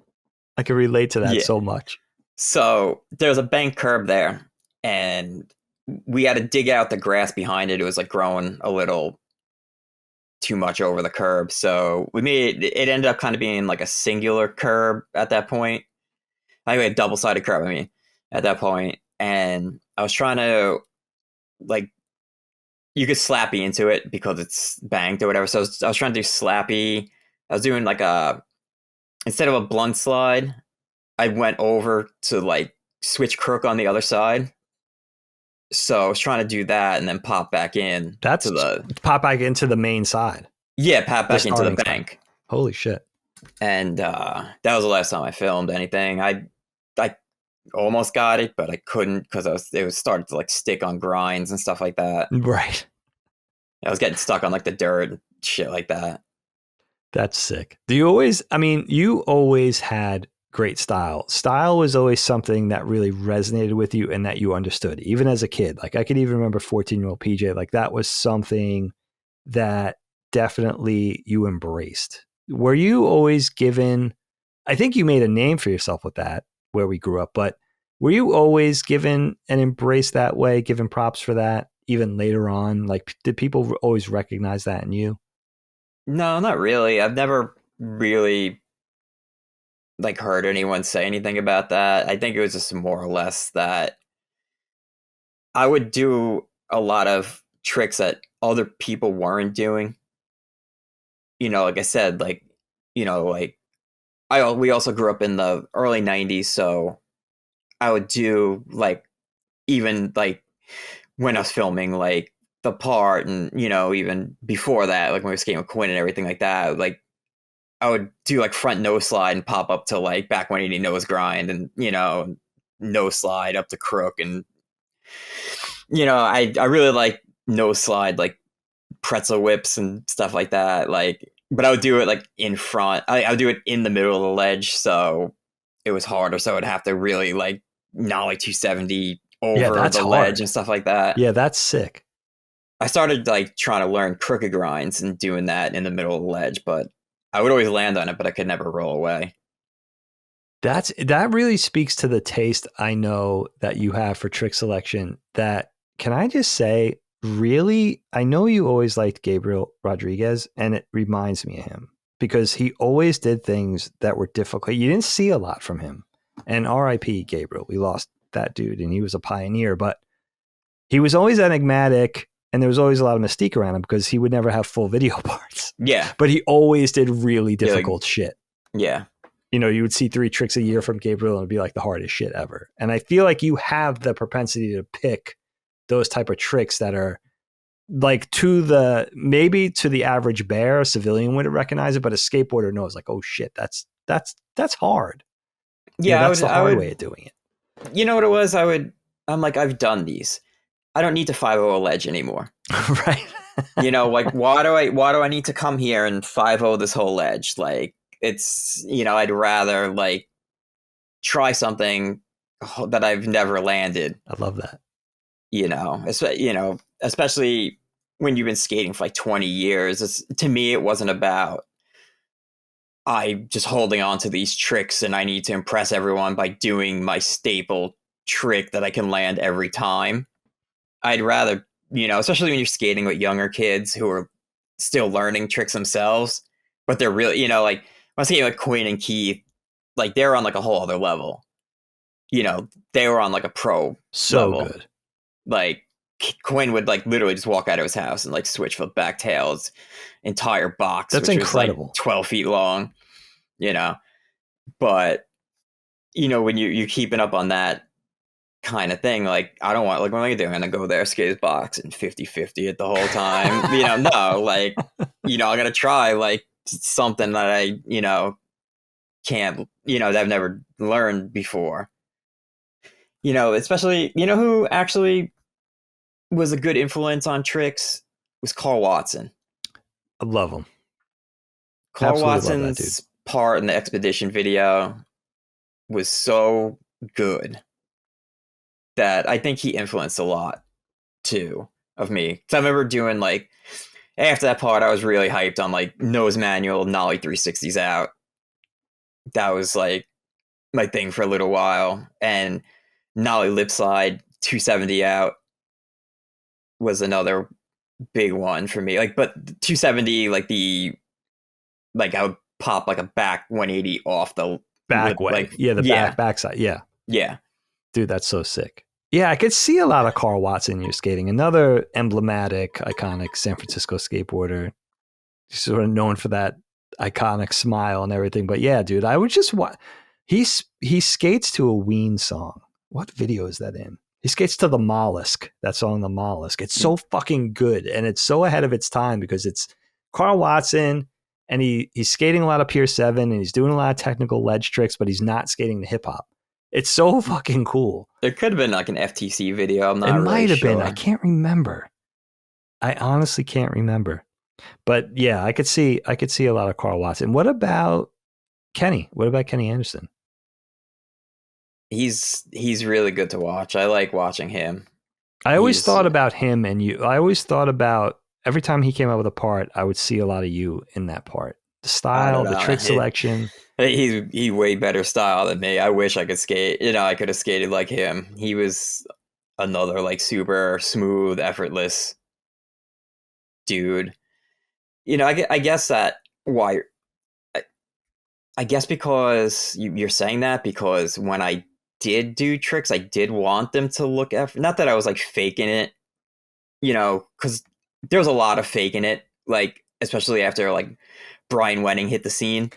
I can relate to that Yeah. so much. So there's a bank curb there, and we had to dig out the grass behind it. It was like growing a little too much over the curb. So we made it ended up kind of being like a singular curb at that point. Like a double-sided curb, at that point. And I was trying to, like, you could slappy into it because it's banked or whatever. So I was trying to do slappy. I was doing like instead of a blunt slide, I went over to like switch crook on the other side. So I was trying to do that and then pop back in. Pop back into the main side. Yeah, pop back into the bank. Side. Holy shit. And that was the last time I filmed anything. I almost got it, but I couldn't because it was started to like stick on grinds and stuff like that. Right. I was getting stuck on like the dirt and shit like that. That's sick. You always had great style. Style was always something that really resonated with you and that you understood, even as a kid. Like I could even remember 14-year-old PJ, like that was something that definitely you embraced. Were you always given, I think you made a name for yourself with that where we grew up, but were you always given and embraced that way, given props for that even later on? Like did people always recognize that in you? No, not really. I've never really like heard anyone say anything about that. I think it was just more or less that I would do a lot of tricks that other people weren't doing. Like I said, like, like we also grew up in the early 90s, so I would do like even like when I was filming like the part and even before that, like when we were skating with Quinn and everything like that, like I would do like front nose slide and pop up to like back 180 nose grind and nose slide up to crook and I really like nose slide like pretzel whips and stuff like that, like, but I would do it like in front. I would do it in the middle of the ledge, so it was harder. So I'd have to really like nollie 270 over the hard. ledge and stuff like that. Yeah, that's sick. I started like trying to learn crooked grinds and doing that in the middle of the ledge, but I would always land on it, but I could never roll away. That really speaks to the taste I know that you have for trick selection. That, can I just say, really, I know you always liked Gabriel Rodriguez, and it reminds me of him because he always did things that were difficult. You didn't see a lot from him. And RIP Gabriel, we lost that dude, and he was a pioneer, but he was always enigmatic, and there was always a lot of mystique around him because he would never have full video parts. Yeah. But he always did really difficult shit. Yeah. You would see 3 tricks a year from Gabriel and it'd be like the hardest shit ever. And I feel like you have the propensity to pick those type of tricks that are like maybe to the average bear, a civilian wouldn't recognize it, but a skateboarder knows like, oh shit, that's hard. Yeah. That's the hard way of doing it. You know what it was? I'm like, I've done these. I don't need to 5-0 a ledge anymore. Right. Like why do I need to come here and 5-0 this whole ledge? Like it's, I'd rather like try something that I've never landed. I love that. Especially when you've been skating for like 20 years. To me, it wasn't about I just holding on to these tricks and I need to impress everyone by doing my staple trick that I can land every time. I'd rather, especially when you're skating with younger kids who are still learning tricks themselves, but they're really, like when I was skating with Quinn and Keith, like they're on like a whole other level. They were on like a pro level. Good. Like Quinn would like literally just walk out of his house and like switch flip back tails entire box. That's which incredible. Was like 12 feet long, but when you're keeping up on that kind of thing, like I don't want, like, what am I doing? I'm gonna go there, skate his box and 50-50 it the whole time. No, like, I'm gonna try like something that I, can't, that I've never learned before. Especially, who actually was a good influence on tricks was Carl Watson. I love him. Carl Absolutely love that dude. Watson's part in the Expedition video was so good that I think he influenced a lot too of me. Because I remember doing like after that part, I was really hyped on like nose manual, nollie 360s out. That was like my thing for a little while, and nollie lip slide 270 out was another big one for me. Like, but 270, like I would pop like a back 180 off the Back way. like backside. Yeah. Yeah. Dude, that's so sick. Yeah, I could see a lot of Carl Watson in your skating. Another emblematic, iconic San Francisco skateboarder. Sort of known for that iconic smile and everything. But yeah, dude, I would just watch. He skates to a Ween song. What video is that in? He skates to The Mollusk, that song, The Mollusk. It's so fucking good. And it's so ahead of its time because it's Carl Watson and he's skating a lot of Pier 7 and he's doing a lot of technical ledge tricks, but he's not skating the hip hop. It's so fucking cool. There could have been like an FTC video. I'm not It really might have sure. been. I can't remember. I honestly can't remember. But yeah, I could see a lot of Carl Watson. What about Kenny? What about Kenny Anderson? He's really good to watch. I like watching him. I always thought about him and you. I always thought about every time he came out with a part, I would see a lot of you in that part. The style, the trick selection. He way better style than me. I wish I could skate. I could have skated like him. He was another like super smooth, effortless dude. I guess that why. I guess because you're saying that because when I did do tricks, I did want them to look not that I was like faking it, because there was a lot of faking it, like especially after like Brian Wenning hit the scene.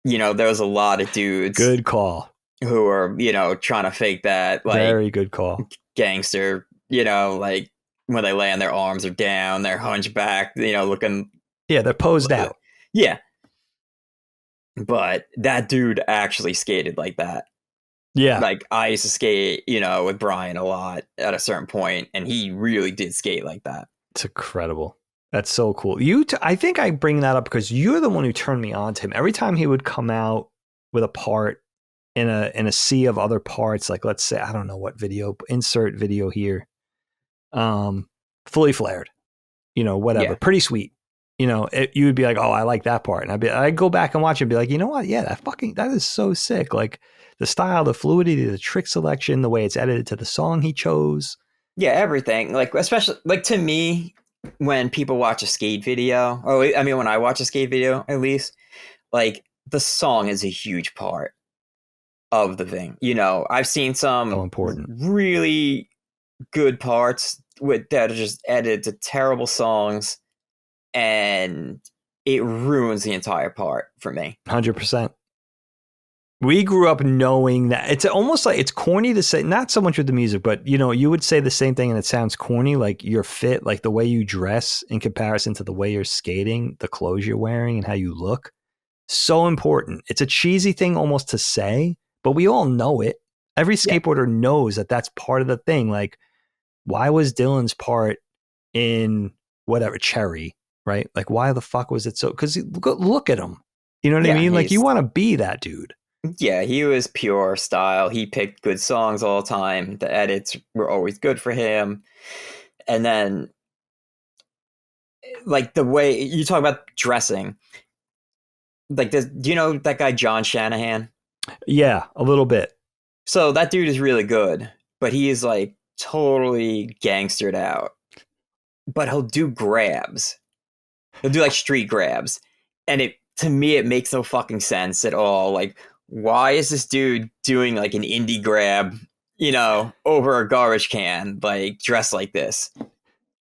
There was a lot of dudes. Good call. Who are, trying to fake that. Like, very good call. Gangster, like when they land, their arms are down, they're hunchback, looking. Yeah, they're posed out. Yeah. But that dude actually skated like that. Yeah. Like I used to skate, with Brian a lot at a certain point, and he really did skate like that. It's incredible. That's so cool. I think I bring that up because you're the one who turned me on to him. Every time he would come out with a part in a sea of other parts, like let's say, I don't know what video, insert video here, fully flared, whatever, Yeah. Pretty sweet. You would be like, oh, I like that part. And I'd go back and watch it and be like, you know what? Yeah, that is so sick. Like the style, the fluidity, the trick selection, the way it's edited to the song he chose. Yeah, everything. Like, especially like to me, when people watch a skate video, when I watch a skate video, at least, like the song is a huge part of the thing. I've seen some really good parts that are just edited to terrible songs, and it ruins the entire part for me. 100%. We grew up knowing that it's almost like it's corny to say, not so much with the music, but you would say the same thing and it sounds corny, like your fit, like the way you dress in comparison to the way you're skating, the clothes you're wearing and how you look. So important. It's a cheesy thing almost to say, but we all know it. Every skateboarder knows that that's part of the thing. Like, why was Dylan's part in whatever, Cherry, right? Like, why the fuck was it so? Because look at him. You know what I mean? Like, you want to be that dude. Yeah, he was pure style. He picked good songs all the time. The edits were always good for him. And then, like, the way you talk about dressing, like, do you know that guy John Shanahan? Yeah, a little bit. So that dude is really good, but he is like totally gangstered out. But he'll do grabs. He'll do like street grabs. And to me, it makes no fucking sense at all. Like, why is this dude doing like an indie grab, over a garbage can, like dressed like this?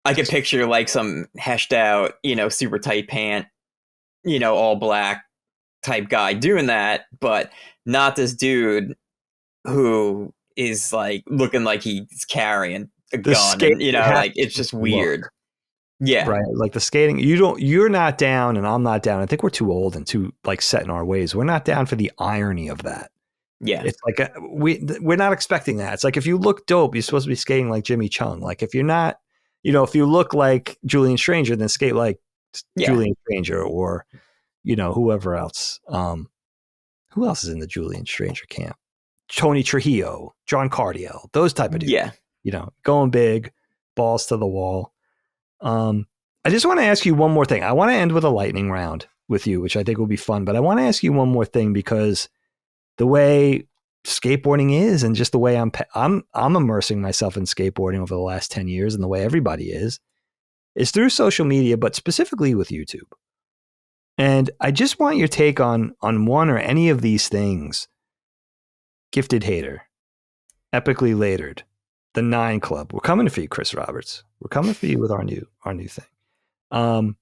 I could picture like some heshed out, super tight pant, all black type guy doing that, but not this dude who is like looking like he's carrying a gun. And, like it's just weird. Look. Yeah. Right. Like the skating, you're not down and I'm not down. I think we're too old and too like set in our ways. We're not down for the irony of that. Yeah. It's like we're not expecting that. It's like if you look dope, you're supposed to be skating like Jimmy Chung. Like if you're not, if you look like Julian Stranger, then skate like Yeah. Julian Stranger or, whoever else. Who else is in the Julian Stranger camp? Tony Trujillo, John Cardiel, those type of dudes. Yeah. Going big, balls to the wall. I just want to ask you one more thing. I want to end with a lightning round with you, which I think will be fun. But I want to ask you one more thing because the way skateboarding is, and just the way I'm immersing myself in skateboarding over the last 10 years, and the way everybody is through social media, but specifically with YouTube. And I just want your take on one or any of these things. Gifted Hater, Epically Latered, the 9 Club. We're coming for you, Chris Roberts. We're coming for you with our new thing. And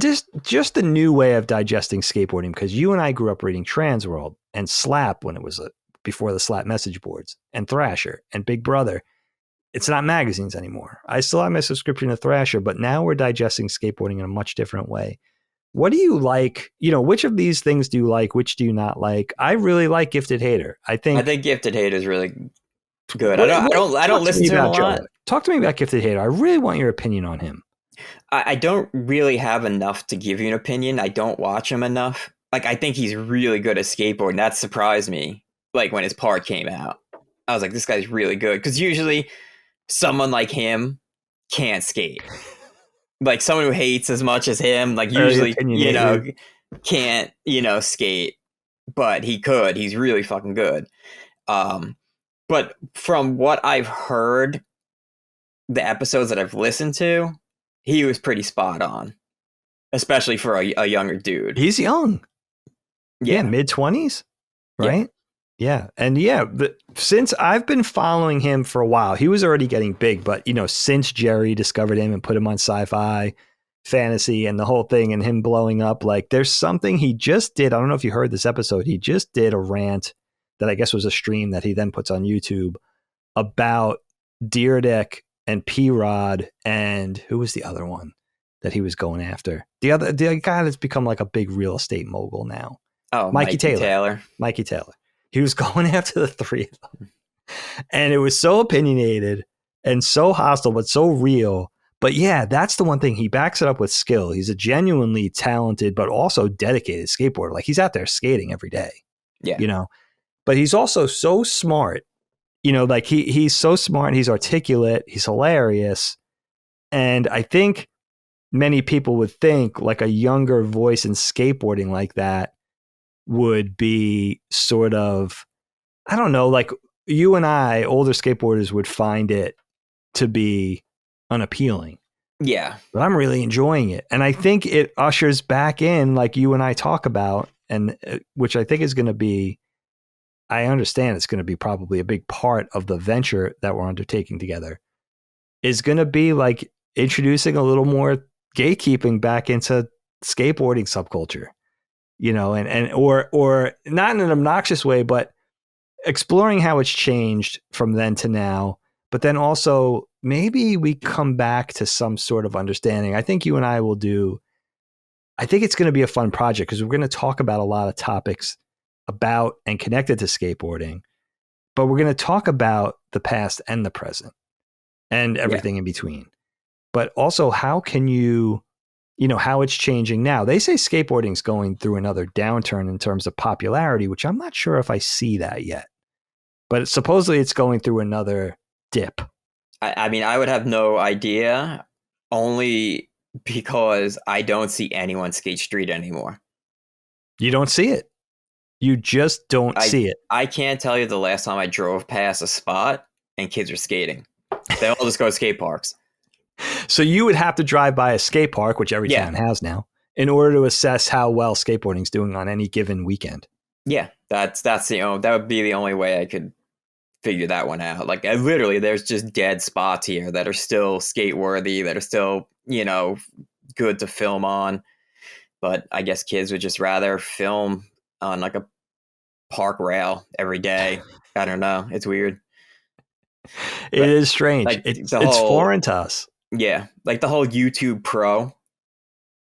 just the new way of digesting skateboarding, because you and I grew up reading Transworld and Slap when it was before the Slap message boards, and Thrasher and Big Brother. It's not magazines anymore. I still have my subscription to Thrasher, but now we're digesting skateboarding in a much different way. What do you like? Which of these things do you like? Which do you not like? I really like Gifted Hater. I think Gifted Hater is really good. I don't listen to him a lot. Talk to me about Gifted Hater. I really want your opinion on him. I don't really have enough to give you an opinion. I don't watch him enough. Like, I think he's really good at skateboarding. That surprised me. Like, when his part came out, I was like, this guy's really good. Because usually someone like him can't skate. Like, someone who hates as much as him, like, usually, can't, skate. But he could. He's really fucking good. But from what I've heard, the episodes that I've listened to, he was pretty spot on, especially for a younger dude. He's young. Yeah, mid-20s, right? Yeah. And since I've been following him for a while, he was already getting big, but since Jerry discovered him and put him on Sci-Fi Fantasy and the whole thing and him blowing up, like, there's something he just did. I don't know if you heard this episode. He just did a rant that I guess was a stream that he then puts on YouTube about Deerdeck and P-Rod, and who was the other one that he was going after? The guy that's become like a big real estate mogul now. Oh, Mikey Taylor. Mikey Taylor. He was going after the three of them. And it was so opinionated and so hostile, but so real. But yeah, that's the one thing. He backs it up with skill. He's a genuinely talented, but also dedicated skateboarder. Like, he's out there skating every day. Yeah. But he's also so smart. Like he's so smart, he's articulate, he's hilarious. And I think many people would think like a younger voice in skateboarding like that would be sort of, I don't know, like you and I, older skateboarders, would find it to be unappealing. Yeah. But I'm really enjoying it. And I think it ushers back in, like you and I talk about, and which I think is going to be, I understand it's going to be probably a big part of the venture that we're undertaking together, is going to be like introducing a little more gatekeeping back into skateboarding subculture, or not in an obnoxious way, but exploring how it's changed from then to now. But then also maybe we come back to some sort of understanding. I think you and I will do. I think it's going to be a fun project because we're going to talk about a lot of topics about and connected to skateboarding, but we're going to talk about the past and the present and everything in between. But also, how can how it's changing now? They say skateboarding is going through another downturn in terms of popularity, which I'm not sure if I see that yet. But supposedly it's going through another dip. I mean, I would have no idea, only because I don't see anyone skate street anymore. You don't see it. You just don't see it. I can't tell you the last time I drove past a spot and kids are skating. They all just go to skate parks. So you would have to drive by a skate park, which every town has now, in order to assess how well skateboarding is doing on any given weekend. Yeah, that would be the only way I could figure that one out. Like, there's just dead spots here that are still skate worthy, that are still, good to film on. But I guess kids would just rather film on like a park rail every day. I don't know. It's weird. It is strange. Like, it's foreign to us. Yeah. Like the whole YouTube Pro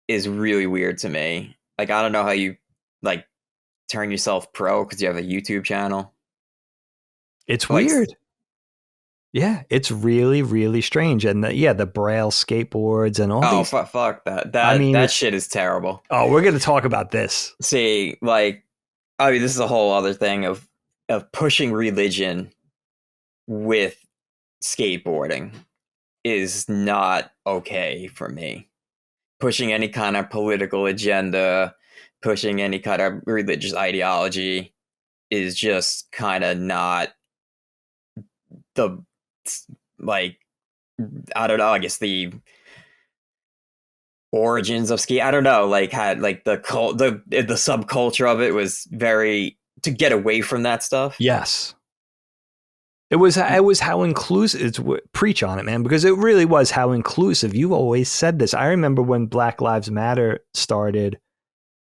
is really weird to me. Like, I don't know how you like turn yourself pro because you have a YouTube channel. It's weird. Yeah, it's really, really strange. And the Braille skateboards and all Oh, these. fuck that. I mean, That shit is terrible. Oh, we're going to talk about this. See, like, I mean, this is a whole other thing of pushing religion with skateboarding is not okay for me. Pushing any kind of political agenda, pushing any kind of religious ideology is just kind of not the, like, I don't know, I guess the origins of ski. I don't know, like, had like the subculture of it was very to get away from that stuff. Yes. It was how inclusive. Preach on it, man, because it really was how inclusive. You've always said this. I remember when Black Lives Matter started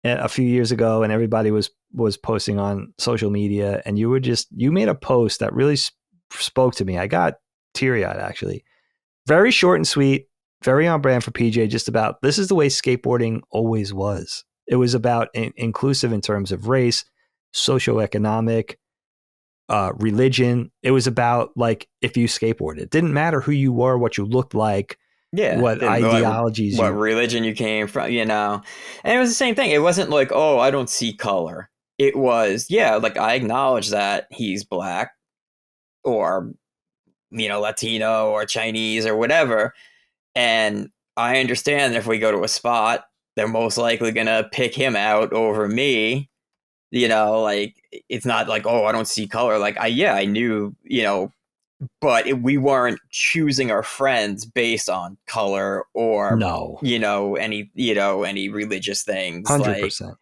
a few years ago, and everybody was posting on social media, and you made a post that really spoke to me. I got teary-eyed, actually. Very short and sweet, very on brand for PJ. Just about this is the way skateboarding always was. It was about inclusive in terms of race, socioeconomic. Religion. It was about, like, if you skateboarded, it didn't matter who you were, what you looked like, what ideologies, what religion you came from, you know. And it was the same thing. It wasn't like, oh, I don't see color. It was, yeah, like, I acknowledge that he's black or, you know, Latino or Chinese or whatever. And I understand that if we go to a spot, they're most likely going to pick him out over me. You know, like, it's not like, oh, I don't see color. Like, I knew, you know, but we weren't choosing our friends based on color or, no, you know, any religious things. 100%. Like,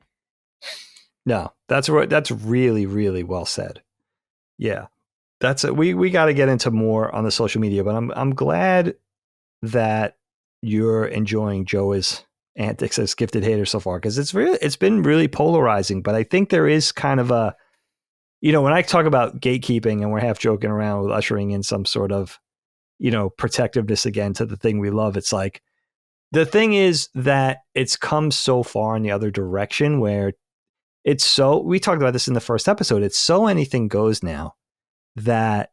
no, that's really, really well said. Yeah, that's it. We got to get into more on the social media, but I'm glad that you're enjoying Joe's antics as Gifted Hater so far, because it's been really polarizing. But I think there is kind of a, you know, when I talk about gatekeeping and we're half joking around with ushering in some sort of, you know, protectiveness again to the thing we love, it's like, the thing is that it's come so far in the other direction where it's so, we talked about this in the first episode, it's so anything goes now that,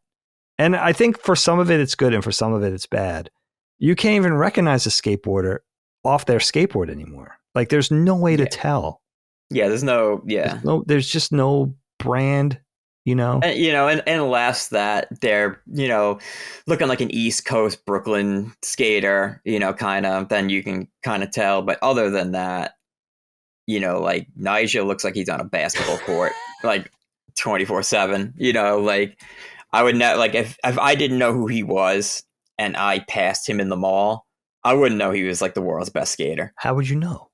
and I think for some of it it's good and for some of it it's bad. You can't even recognize a skateboarder off their skateboard anymore. Like, there's no way to tell. Yeah, there's just no brand, you know. And, you know, and unless that they're, you know, looking like an East Coast Brooklyn skater, you know, kind of, then you can kind of tell. But other than that, you know, like, Nigel looks like he's on a basketball court, like 24/7. You know, like, I would not, like, if I didn't know who he was and I passed him in the mall, I wouldn't know he was, like, the world's best skater. How would you know?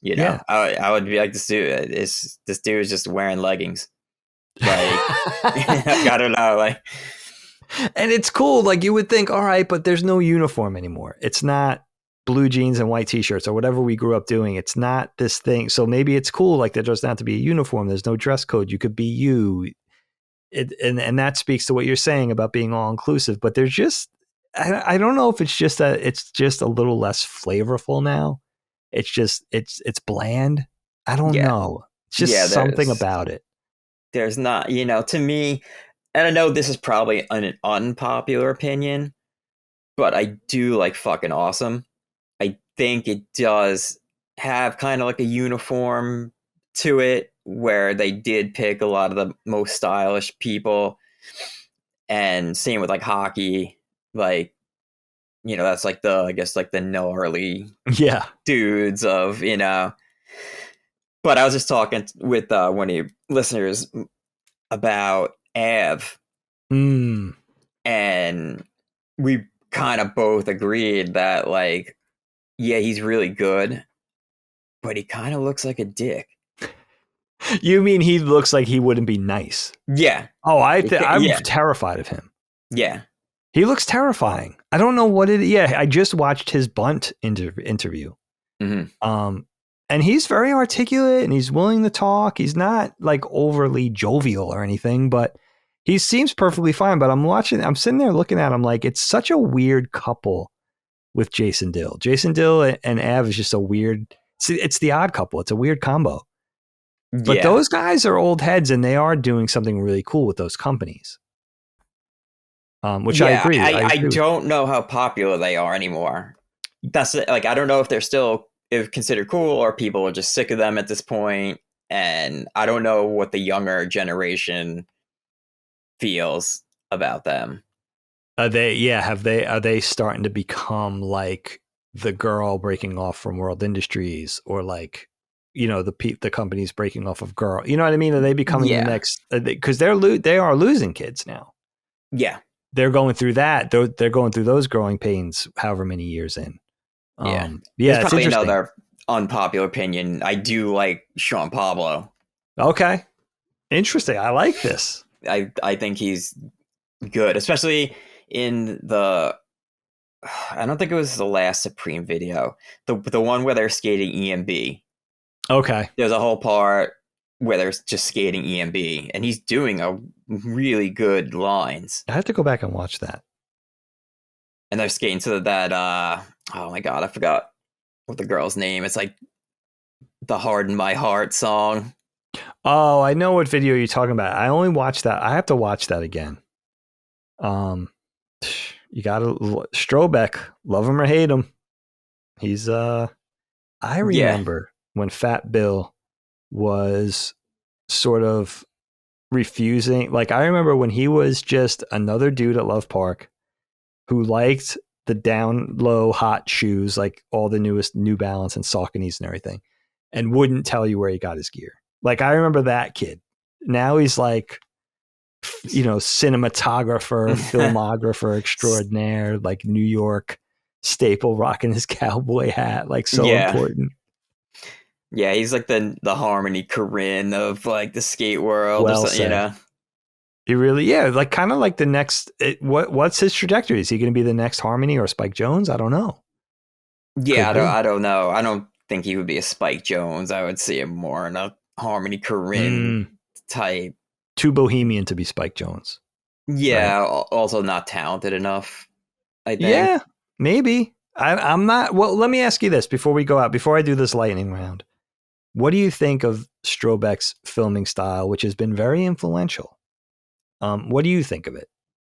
You know, yeah. I would be like, this dude is just wearing leggings. Like, I don't know, like, and it's cool. Like, you would think, all right, but there's no uniform anymore. It's not blue jeans and white t-shirts or whatever we grew up doing. It's not this thing. So maybe it's cool. Like, there doesn't have to be a uniform. There's no dress code. You could be you. And that speaks to what you're saying about being all inclusive. But there's just, I don't know if it's just a little less flavorful now. It's just, it's bland. I don't know. It's just something about it. There's not, you know, to me, and I know this is probably an unpopular opinion, but I do like fucking awesome. I think it does have kind of like a uniform to it where they did pick a lot of the most stylish people. And same with, like, hockey, like, you know, that's like I guess like the gnarly dudes of, you know. But I was just talking with one of your listeners about Av. And we kind of both agreed that, like, yeah, he's really good, but he kind of looks like a dick. You mean he looks like he wouldn't be nice? Yeah. Oh, I'm terrified of him. Yeah. He looks terrifying. I don't know what it is. Yeah, I just watched his Bunt interview. Mm-hmm. And he's very articulate and he's willing to talk. He's not, like, overly jovial or anything, but he seems perfectly fine. But I'm sitting there looking at him like, it's such a weird couple with Jason Dill. Jason Dill and Av is just a weird, it's the odd couple. It's a weird combo. But those guys are old heads and they are doing something really cool with those companies. which I agree. I agree with. don't know how popular they are anymore. That's like, I don't know if they're still considered cool or people are just sick of them at this point. And I don't know what the younger generation feels about them. Are they starting to become like the girl breaking off from World Industries, or like, the companies breaking off of girl? You know what I mean? Are they becoming the next? Because they are losing kids now. Yeah, they're going through that. They're going through those growing pains. However many years in. There's it's probably interesting. another unpopular opinion. I do like Sean Pablo. Okay, interesting. I like this. I think he's good, especially in the. I don't think it was the last Supreme video, the one where they're skating EMB. Okay, there's a whole part where they're just skating EMB, and he's doing a really good lines. I have to go back and watch that. And they're skating to that. Oh my god, I forgot what the girl's name. It's like the "Harden My Heart" song. Oh, I know what video you're talking about. I only watched that. I have to watch that again. You gotta Strobeck, love him or hate him. He's I remember when Fat Bill was sort of refusing. Like, I remember when he was just another dude at Love Park who liked the down low hot shoes, like all the newest New Balance and Sauconys and everything, and wouldn't tell you where he got his gear. Like, I remember that kid. Now he's like, cinematographer, filmographer extraordinaire, like New York staple, rocking his cowboy hat, like so important. Yeah, he's like the Harmony Korine of like the skate world. Well said. He really, like kind of like the next. What's his trajectory? Is he going to be the next Harmony or Spike Jonze? I don't know. Yeah, I don't know. I don't think he would be a Spike Jonze. I would see him more in a Harmony Korine type. Too bohemian to be Spike Jonze. Yeah, right? Also not talented enough, I think. Yeah, maybe. I'm not. Well, let me ask you this before we go out, before I do this lightning round. What do you think of Strobeck's filming style, which has been very influential? What do you think of it?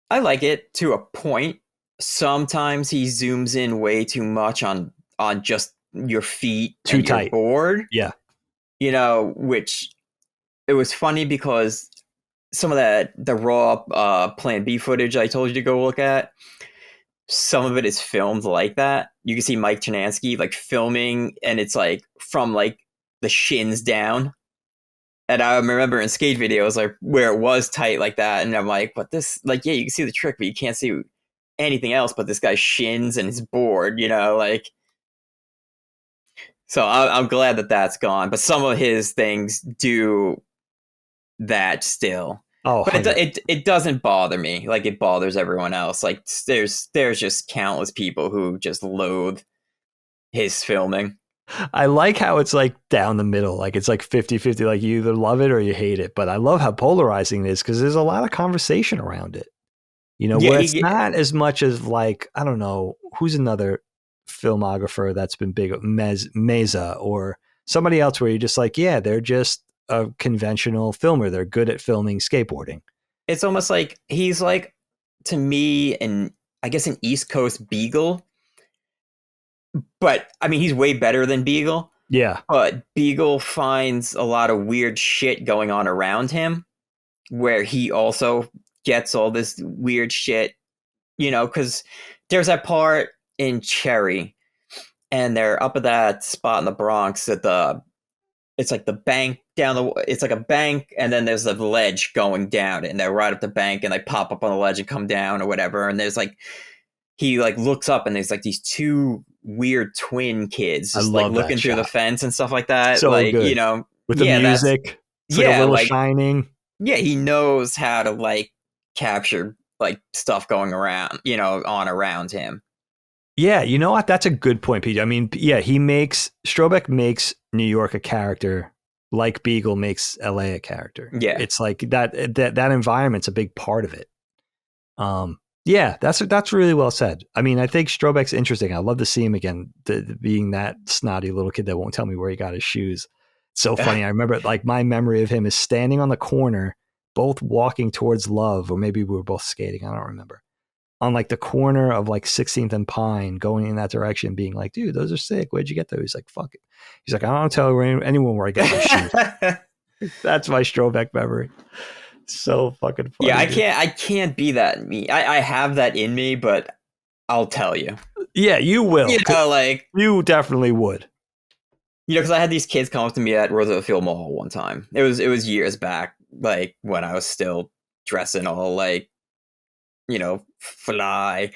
I like it to a point. Sometimes he zooms in way too much on just your feet too and tight. Your board. Yeah. Which it was funny because some of the raw Plan B footage I told you to go look at, some of it is filmed like that. You can see Mike Chinansky like filming, and it's like from like the shins down. And I remember in skate videos like where it was tight like that, and I'm like, but this, like, yeah, you can see the trick, but you can't see anything else but this guy's shins and his board, like. So I'm glad that that's gone, but some of his things do that still. Oh, but it doesn't bother me like it bothers everyone else. Like there's just countless people who just loathe his filming. I like how it's like down the middle, like it's like 50-50, like you either love it or you hate it. But I love how polarizing it is because there's a lot of conversation around it. Where it's not as much as like, I don't know, who's another filmographer that's been big, Meza or somebody else where you're just like, yeah, they're just a conventional filmer. They're good at filming skateboarding. It's almost like he's like, to me, and I guess an East Coast Beagle. But I mean, he's way better than Beagle. Yeah. But Beagle finds a lot of weird shit going on around him where he also gets all this weird shit, because there's that part in Cherry and they're up at that spot in the Bronx at it's like the bank it's like a bank, and then there's a ledge going down, and they ride up the bank and they pop up on the ledge and come down or whatever. And there's like, he like looks up and there's like these two weird twin kids just like looking through the fence and stuff like that. So like, good. With the music. It's like a little Shining. Yeah, he knows how to like capture like stuff going around, on around him. Yeah, you know what? That's a good point, Pete. I mean, yeah, Strobeck makes New York a character like Beagle makes LA a character. Yeah. It's like that environment's a big part of it. Yeah, that's really well said. I mean, I think Strobeck's interesting. I'd love to see him again, being that snotty little kid that won't tell me where he got his shoes. It's so funny. I remember like my memory of him is standing on the corner, both walking towards Love, or maybe we were both skating. I don't remember. on like the corner of like 16th and Pine going in that direction, being like, dude, those are sick. Where'd you get those? He's like, fuck it. He's like, I don't tell anyone where I get my shoes. That's my Strobeck memory. So fucking funny. Yeah, dude. I can't be that me. I have that in me, but I'll tell you. Yeah, you will. You know, like you definitely would. You know, because I had these kids come up to me at Roosevelt Field Mall one time. It was years back, like when I was still dressing all like, you know, fly,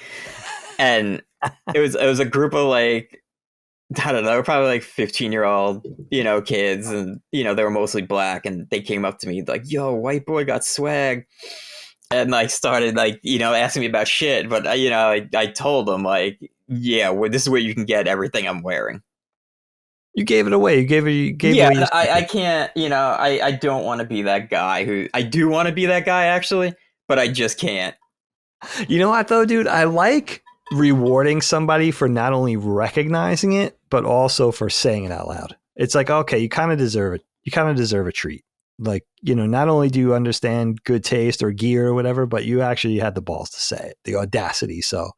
and it was a group of like, I don't know, probably like 15-year-old, you know, kids, and you know they were mostly black, and they came up to me like, "Yo, white boy got swag," and like started like, you know, asking me about shit. But you know, I told them like, "Yeah, well, this is where you can get everything I'm wearing." You gave it away. You gave yeah, away. I can't, you know, I don't want to be that guy who, I do want to be that guy actually, but I just can't. You know what though, dude? I like rewarding somebody for not only recognizing it, but also for saying it out loud. It's like, okay, you kind of deserve it. You kind of deserve a treat. Like, you know, not only do you understand good taste or gear or whatever, but you actually had the balls to say it, the audacity. So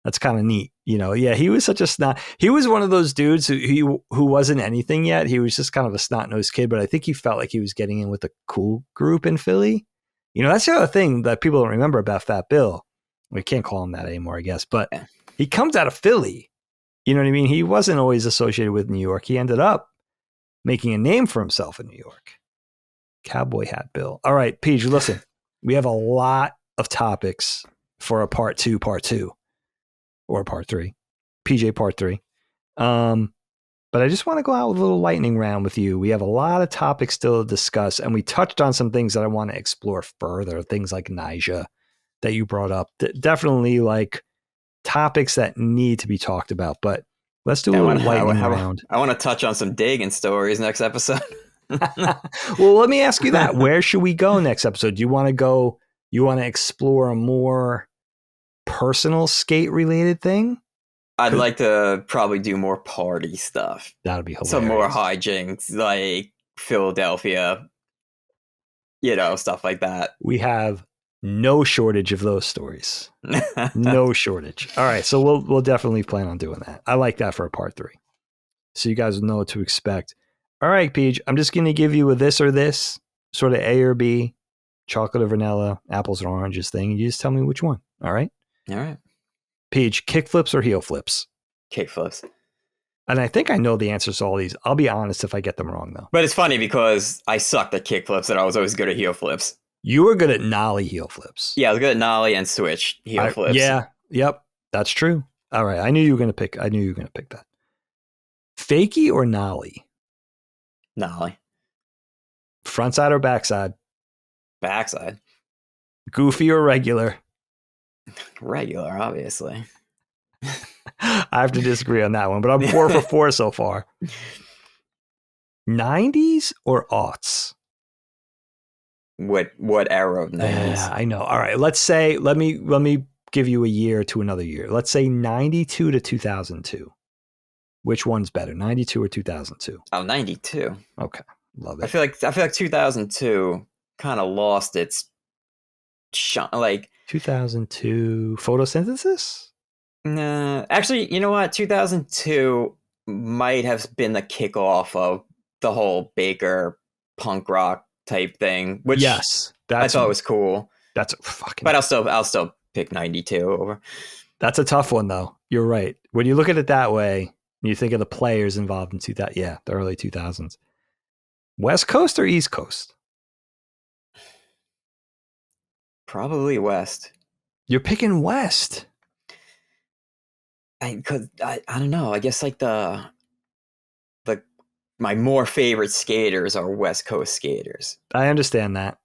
that's kind of neat. You know, yeah, he was such a snot. He was one of those dudes who wasn't anything yet. He was just kind of a snot-nosed kid, but I think he felt like he was getting in with the cool group in Philly. You know, that's the other thing that people don't remember about Fat Bill. We can't call him that anymore, I guess, but he comes out of Philly. You know what I mean? He wasn't always associated with New York. He ended up making a name for himself in New York. Cowboy Hat Bill. All right, Peach, listen, we have a lot of topics for a part two. Or part 3, PJ part 3. But I just want to go out with a little lightning round with you. We have a lot of topics still to discuss, and we touched on some things that I want to explore further. Things like Nyjah that you brought up. Definitely like topics that need to be talked about. But let's do a little lightning round. I want to touch on some Dagan stories next episode. Well, let me ask you that. Where should we go next episode? Do you want to go? You want to explore a more personal skate related thing? I'd like to probably do more party stuff. That'd be hilarious. Some more hijinks like Philadelphia, you know, stuff like that. We have no shortage of those stories. No shortage. All right, so we'll definitely plan on doing that. I like that for a part 3. So you guys know what to expect. All right, Peach, I'm just going to give you a this or this, sort of A or B, chocolate or vanilla, apples or oranges thing. You just tell me which one. All right? All right. Peach, kickflips or heel flips? Kickflips. And I think I know the answers to all these. I'll be honest if I get them wrong, though. But it's funny because I sucked at kickflips and I was always good at heel flips. You were good at nollie heel flips. Yeah, I was good at nollie and switch heel flips. Yeah, yep, that's true. All right, I knew you were going to pick that. Fakie or nollie? Nollie. Frontside or backside? Backside. Goofy or regular? Regular, obviously. I have to disagree on that one, but I'm 4 for 4 so far. 90s or aughts? What era of 90s? Yeah, I know. All right, let's say let me give you a year to another year. Let's say 92 to 2002. Which one's better, 92 or 2002? Oh, 92. Okay, love it. I feel like 2002 kind of lost its like 2002 photosynthesis? Nah, actually, you know what? 2002 might have been the kickoff of the whole Baker punk rock type thing, which yes, I thought was cool. That's fucking. But I'll still pick 92 over. That's a tough one, though. You're right. When you look at it that way, you think of the players involved in the early 2000s. West Coast or East Coast? Probably West. You're picking West. I don't know. I guess like my more favorite skaters are West Coast skaters. I understand that.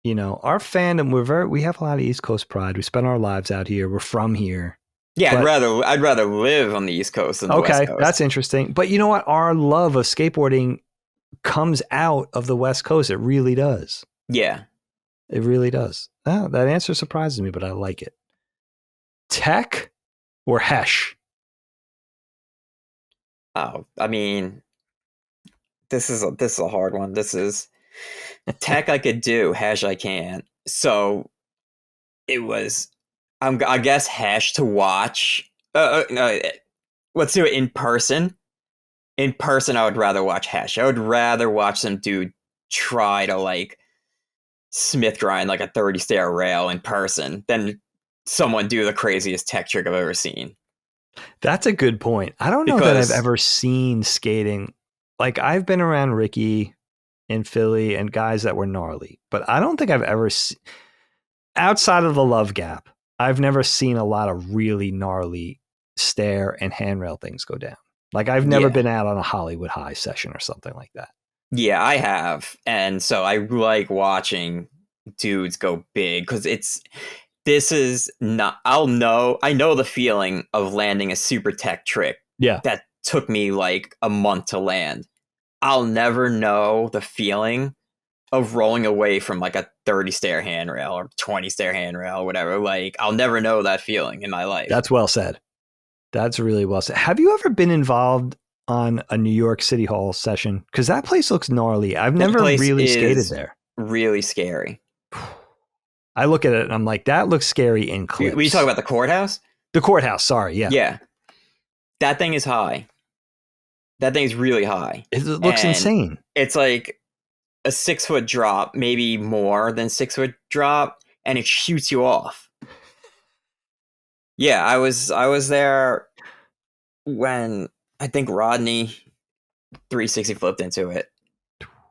You know, our fandom, we have a lot of East Coast pride. We spend our lives out here. We're from here. Yeah, I'd rather live on the East Coast than the West Coast. That's interesting. But you know what? Our love of skateboarding comes out of the West Coast. It really does. Yeah. It really does. Oh, that answer surprises me, but I like it. Tech or Hesh? Oh, I mean, this is a hard one. This is Tech I could do, Hesh I can't. So it was I guess Hash to watch. No, let's do it in person. In person, I would rather watch Hash. I would rather watch some dude try to like Smith grind like a 30-stair rail in person than someone do the craziest tech trick I've ever seen. That's a good point. I don't know that I've ever seen skating. Like, I've been around Ricky in Philly and guys that were gnarly, but I don't think I've ever outside of the Love Gap, I've never seen a lot of really gnarly stair and handrail things go down. Like, I've never been out on a Hollywood High session or something like that. Yeah, I have. And so I like watching dudes go big because this is not, I know the feeling of landing a super tech trick. Yeah. That took me like a month to land. I'll never know the feeling of rolling away from like a 30-stair handrail or 20-stair handrail or whatever. Like, I'll never know that feeling in my life. That's well said. That's really well said. Have you ever been involved on a New York City Hall session? Because that place looks gnarly. I've never really skated there. Really scary. I look at it and I'm like, that looks scary in clips. We talk about the courthouse? The courthouse, sorry, yeah. Yeah. That thing is high. That thing is really high. It looks insane. It's like a 6-foot drop, maybe more than 6-foot drop, and it shoots you off. Yeah, I was there when I think Rodney 360 flipped into it.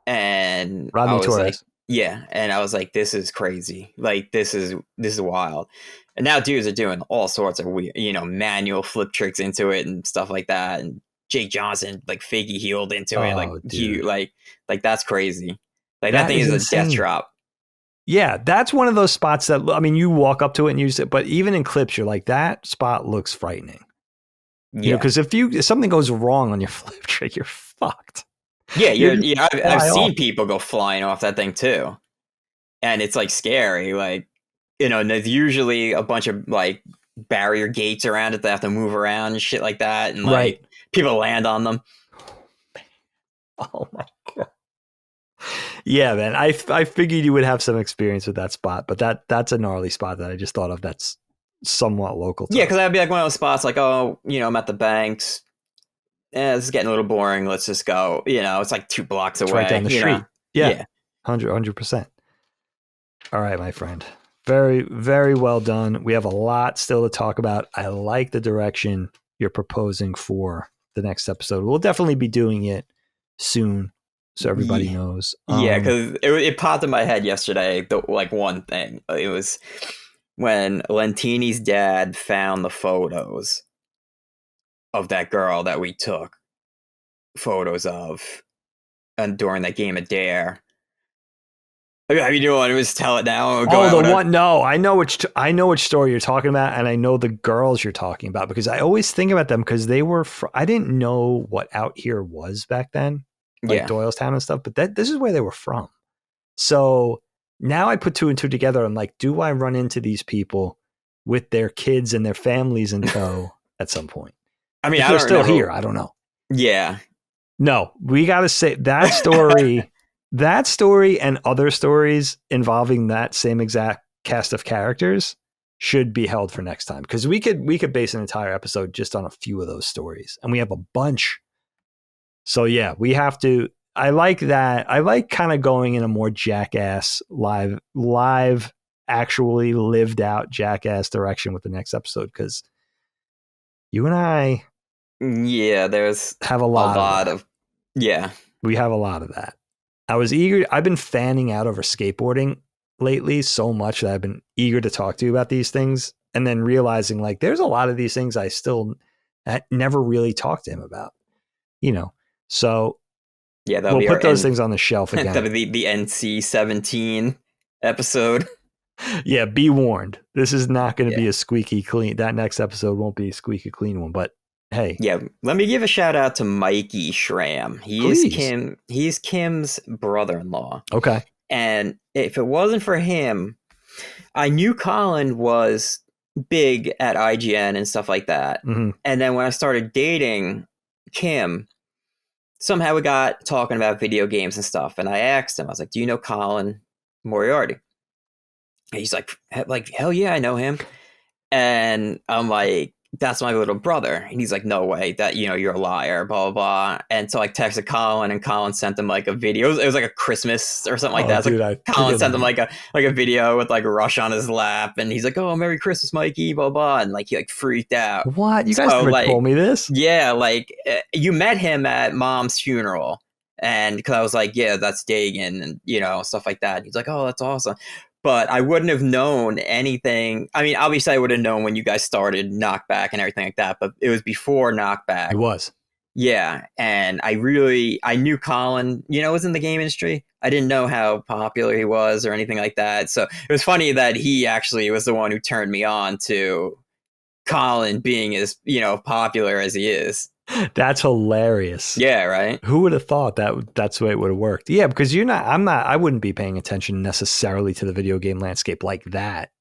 And Rodney I was Torres. like, yeah, and I was like, this is crazy. Like, this is wild. And now dudes are doing all sorts of weird, manual flip tricks into it and stuff like that. And Jake Johnson like fakey heeled into it. Like that's crazy. Like that thing is insane. A death drop. Yeah, that's one of those spots that, I mean, you walk up to it and use it, but even in clips, you're like, that spot looks frightening. Yeah, because if something goes wrong on your flip trick, you're fucked. Yeah, I've seen people go flying off that thing too, and it's like scary. Like, and there's usually a bunch of like barrier gates around it that have to move around and shit like that, and like people land on them. Oh my god. Yeah, man. I figured you would have some experience with that spot, but that's a gnarly spot that I just thought of. That's somewhat local. Yeah, because that'd be like one of those spots like, oh, I'm at the Banks. This is getting a little boring. Let's just go. It's like 2 blocks away. Right down the street. Yeah. 100%. All right, my friend. Very, very well done. We have a lot still to talk about. I like the direction you're proposing for the next episode. We'll definitely be doing it soon, so everybody knows. Yeah, because it popped in my head yesterday. One thing. It was when Lentini's dad found the photos of that girl that we took photos of, and during that game of Dare. Have you doing? Just tell it now. No, I know which story you're talking about, and I know the girls you're talking about because I always think about them because they were. I didn't know what Out Here was back then, like Doylestown and stuff. But this is where they were from. So now I put 2 and 2 together. I'm like, do I run into these people with their kids and their families in tow at some point? I mean, they're still here. I don't know. Yeah. No, we got to say that story. That story and other stories involving that same exact cast of characters should be held for next time because we could base an entire episode just on a few of those stories, and we have a bunch. So yeah, we have to. I like that. I like kind of going in a more Jackass live, actually lived out Jackass direction with the next episode because you and I, have a lot of we have a lot of that. I was eager. I've been fanning out over skateboarding lately so much that I've been eager to talk to you about these things. And then realizing like, there's a lot of these things I still never really talked to him about, so we'll put those things on the shelf again. That'll be the NC-17 episode. Yeah. Be warned. This is not going to be a squeaky clean. That next episode won't be a squeaky clean one, but hey. Yeah, let me give a shout out to Mikey Schramm. He's Kim's brother-in-law. Okay. And if it wasn't for him, I knew Colin was big at IGN and stuff like that. Mm-hmm. And then when I started dating Kim, somehow we got talking about video games and stuff. And I asked him, I was like, do you know Colin Moriarty? And he's like, hell yeah, I know him. And I'm like, that's my little brother. And he's like, no way, that, you're a liar, blah, blah, blah. And so I texted Colin, and Colin sent him like a video. It was like a Christmas or something like that. Dude, like Colin sent him like a video with like Rush on his lap. And he's like, oh, Merry Christmas, Mikey, blah, blah. And like, he like freaked out. What? You guys never told me this? Yeah. Like you met him at Mom's funeral. And because I was like, yeah, that's Dagan, and, stuff like that. He's like, oh, that's awesome. But I wouldn't have known anything. I mean, obviously, I would have known when you guys started Knockback and everything like that, but it was before Knockback. It was. Yeah. And I knew Colin, was in the game industry. I didn't know how popular he was or anything like that. So it was funny that he actually was the one who turned me on to Colin being as, popular as he is. That's hilarious. Yeah, right. Who would have thought that's the way it would have worked? Yeah, because I wouldn't be paying attention necessarily to the video game landscape like that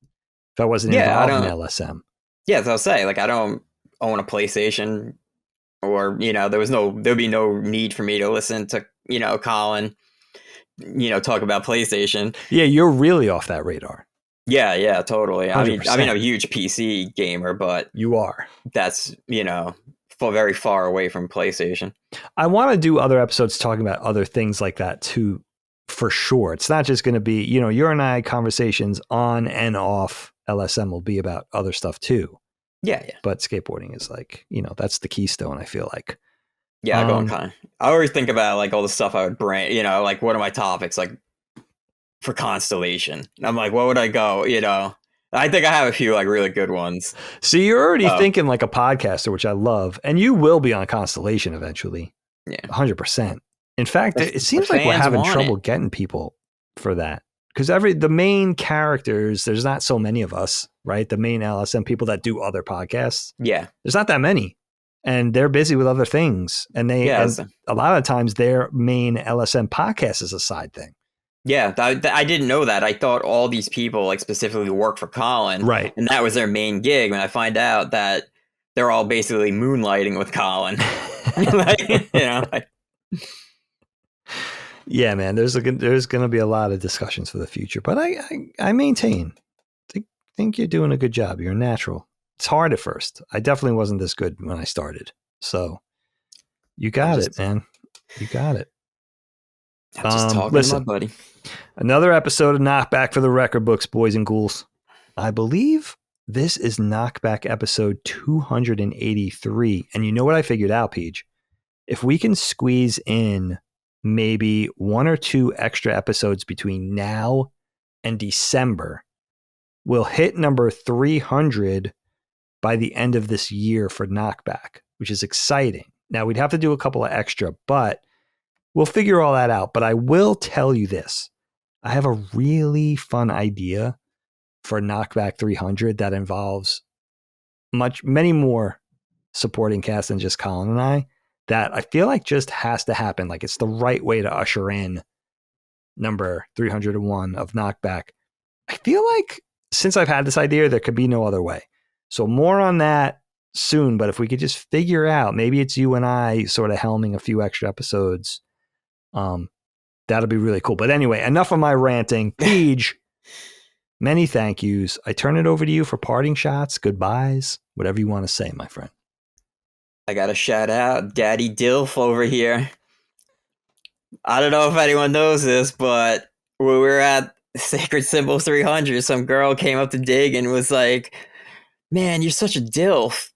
if I wasn't involved in LSM. Yeah, so I'll say, like, I don't own a PlayStation, or, there'd be no need for me to listen to, Colin, talk about PlayStation. Yeah, you're really off that radar. Yeah, totally. 100%. I mean, I'm a huge PC gamer, but you are. That's, very far away from PlayStation. I want to do other episodes talking about other things like that too, for sure. It's not just going to be, your and I conversations on and off LSM will be about other stuff too. Yeah. But skateboarding is like, that's the keystone, I feel like. Yeah, I always think about like all the stuff I would bring, like what are my topics like for Constellation? And I'm like, what would I go, I think I have a few like really good ones. So you're already thinking like a podcaster, which I love, and you will be on Constellation eventually. Yeah, 100%. In fact, it seems like we're having trouble getting people for that, because the main characters, there's not so many of us, right? The main LSM people that do other podcasts. Yeah, there's not that many, and they're busy with other things, and and a lot of times their main LSM podcast is a side thing. Yeah, I didn't know that. I thought all these people like specifically work for Colin, right? And that was their main gig. When I find out that they're all basically moonlighting with Colin, Yeah, man. There's going to be a lot of discussions for the future, but I maintain, think you're doing a good job. You're natural. It's hard at first. I definitely wasn't this good when I started, so you got it, man. You got it. I'm just talking to my buddy. Another episode of Knockback for the record books, boys and ghouls. I believe this is Knockback episode 283. And you know what I figured out, Peach? If we can squeeze in maybe one or two extra episodes between now and December, we'll hit number 300 by the end of this year for Knockback, which is exciting. Now, we'd have to do a couple of extra, but we'll figure all that out. But I will tell you this. I have a really fun idea for Knockback 300 that involves many more supporting cast than just Colin and I, that I feel like just has to happen. Like, it's the right way to usher in number 301 of Knockback. I feel like since I've had this idea, there could be no other way. So more on that soon. But if we could just figure out, maybe it's you and I sort of helming a few extra episodes, that'll be really cool. But anyway, enough of my ranting. Paige, many thank yous. I turn it over to you for parting shots, goodbyes, whatever you want to say, my friend. I got to shout out Daddy Dilf over here. I don't know if anyone knows this, but when we were at Sacred Symbol 300, some girl came up to Dig and was like, man, you're such a Dilf.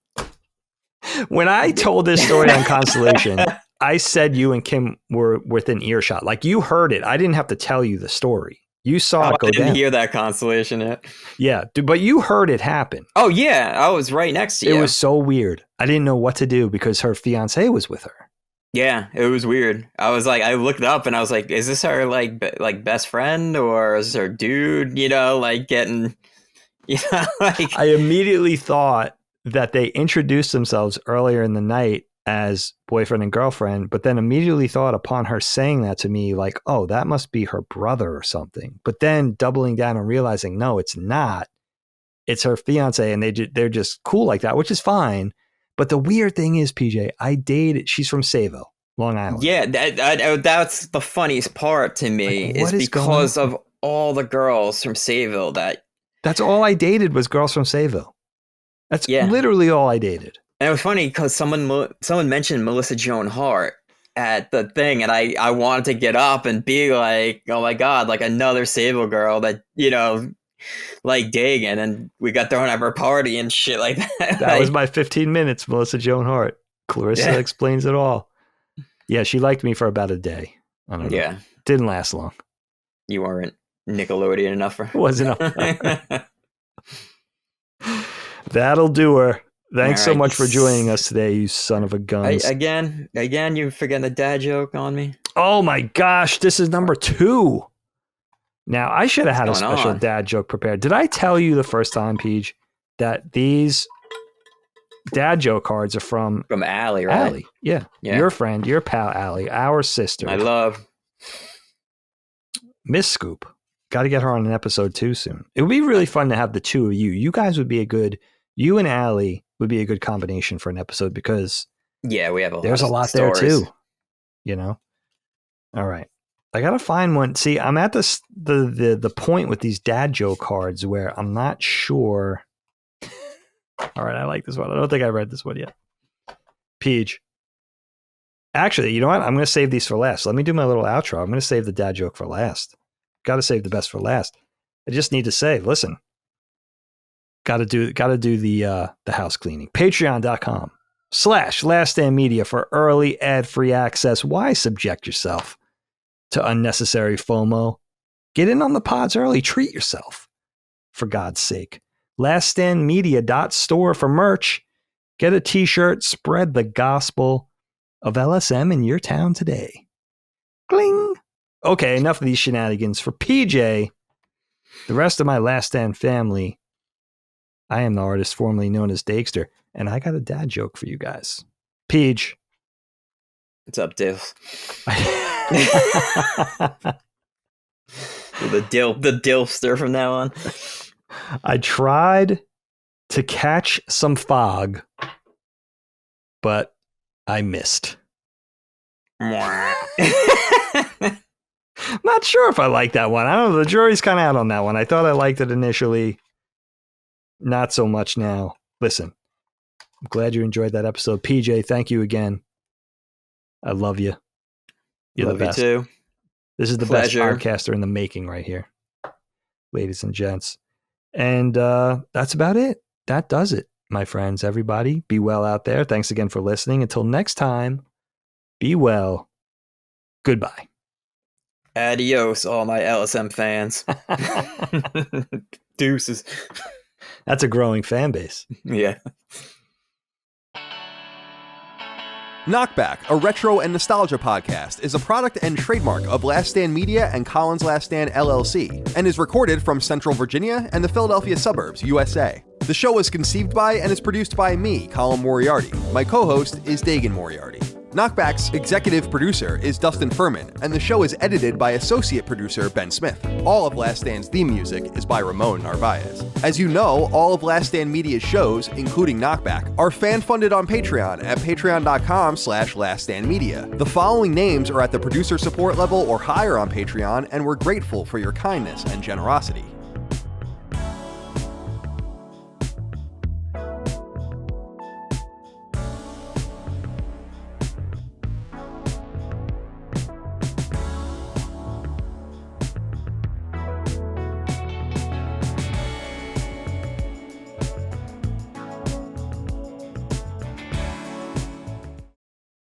When I told this story on Constellation, I said you and Kim were within earshot. Like, you heard it. I didn't have to tell you the story. You saw it go down. I didn't hear that Constellation yet. Yeah, but you heard it happen. Oh, yeah. I was right next to you. It was so weird. I didn't know what to do because her fiance was with her. Yeah, it was weird. I was like, I looked up and I was like, is this her like best friend, or is this her dude, like getting, like. I immediately thought that they introduced themselves earlier in the night as boyfriend and girlfriend, but then immediately thought upon her saying that to me, like, oh, that must be her brother or something. But then doubling down and realizing, no, it's not. It's her fiance, and they're just cool like that, which is fine. But the weird thing is, PJ, I dated, she's from Sayville, Long Island. Yeah, that's the funniest part to me, like, is because of all the girls from Sayville. That's all I dated was girls from Sayville. That's literally all I dated. And it was funny because someone mentioned Melissa Joan Hart at the thing, and I wanted to get up and be like, oh my God, like another Sable girl that, like Dagan, and we got thrown out of our party and shit like that. That was my 15 minutes, Melissa Joan Hart. Clarissa explains it all. Yeah, she liked me for about a day. I don't know. Yeah. Didn't last long. You weren't Nickelodeon enough for her. Wasn't enough. That'll do her. Thanks so much for joining us today, you son of a gun. Again, you forgetting the dad joke on me? Oh my gosh, this is number 2. Now, I should have had a special dad joke prepared. Did I tell you the first time, Peach, that these dad joke cards are from Allie, right? Allie, yeah. Your friend, your pal Allie, our sister. My love. Miss Scoop. Got to get her on an episode 2 soon. It would be really fun to have the two of you. You guys would be you and Allie would be a good combination for an episode because we have there's a lot there too. All right. I got to find one. See, I'm at the point with these dad joke cards where I'm not sure. All right. I like this one. I don't think I read this one yet. Peach. Actually, you know what? I'm going to save these for last. Let me do my little outro. I'm going to save the dad joke for last. Got to save the best for last. I just need to say, listen, got to do the house cleaning. Patreon.com/laststandmedia for early ad-free access. Why subject yourself to unnecessary FOMO? Get in on the pods early. Treat yourself, for God's sake. Laststandmedia.store for merch. Get a t-shirt. Spread the gospel of LSM in your town today. Gling. Okay, enough of these shenanigans. For PJ, the rest of my Last Stand family, I am the artist formerly known as Dakester, and I got a dad joke for you guys. Peach. What's up, Dale? The Dilfster from now on. I tried to catch some fog, but I missed. Not sure if I like that one. I don't know. The jury's kind of out on that one. I thought I liked it initially. Not so much now. Listen, I'm glad you enjoyed that episode. PJ, thank you again. I love you. You're love the best. You too. This is the best podcaster in the making right here, ladies and gents. And that's about it. That does it, my friends. Everybody, be well out there. Thanks again for listening. Until next time, be well. Goodbye. Adios, all my LSM fans. Deuces. That's a growing fan base. Yeah. Knockback, a retro and nostalgia podcast, is a product and trademark of Last Stand Media and Collins Last Stand LLC, and is recorded from Central Virginia and the Philadelphia suburbs, USA. The show was conceived by and is produced by me, Colin Moriarty. My co-host is Dagan Moriarty. Knockback's executive producer is Dustin Furman, and the show is edited by associate producer Ben Smith. All of Last Stand's theme music is by Ramon Narvaez. As you know, all of Last Stand Media's shows, including Knockback, are fan-funded on Patreon at patreon.com/laststandmedia. The following names are at the producer support level or higher on Patreon, and we're grateful for your kindness and generosity.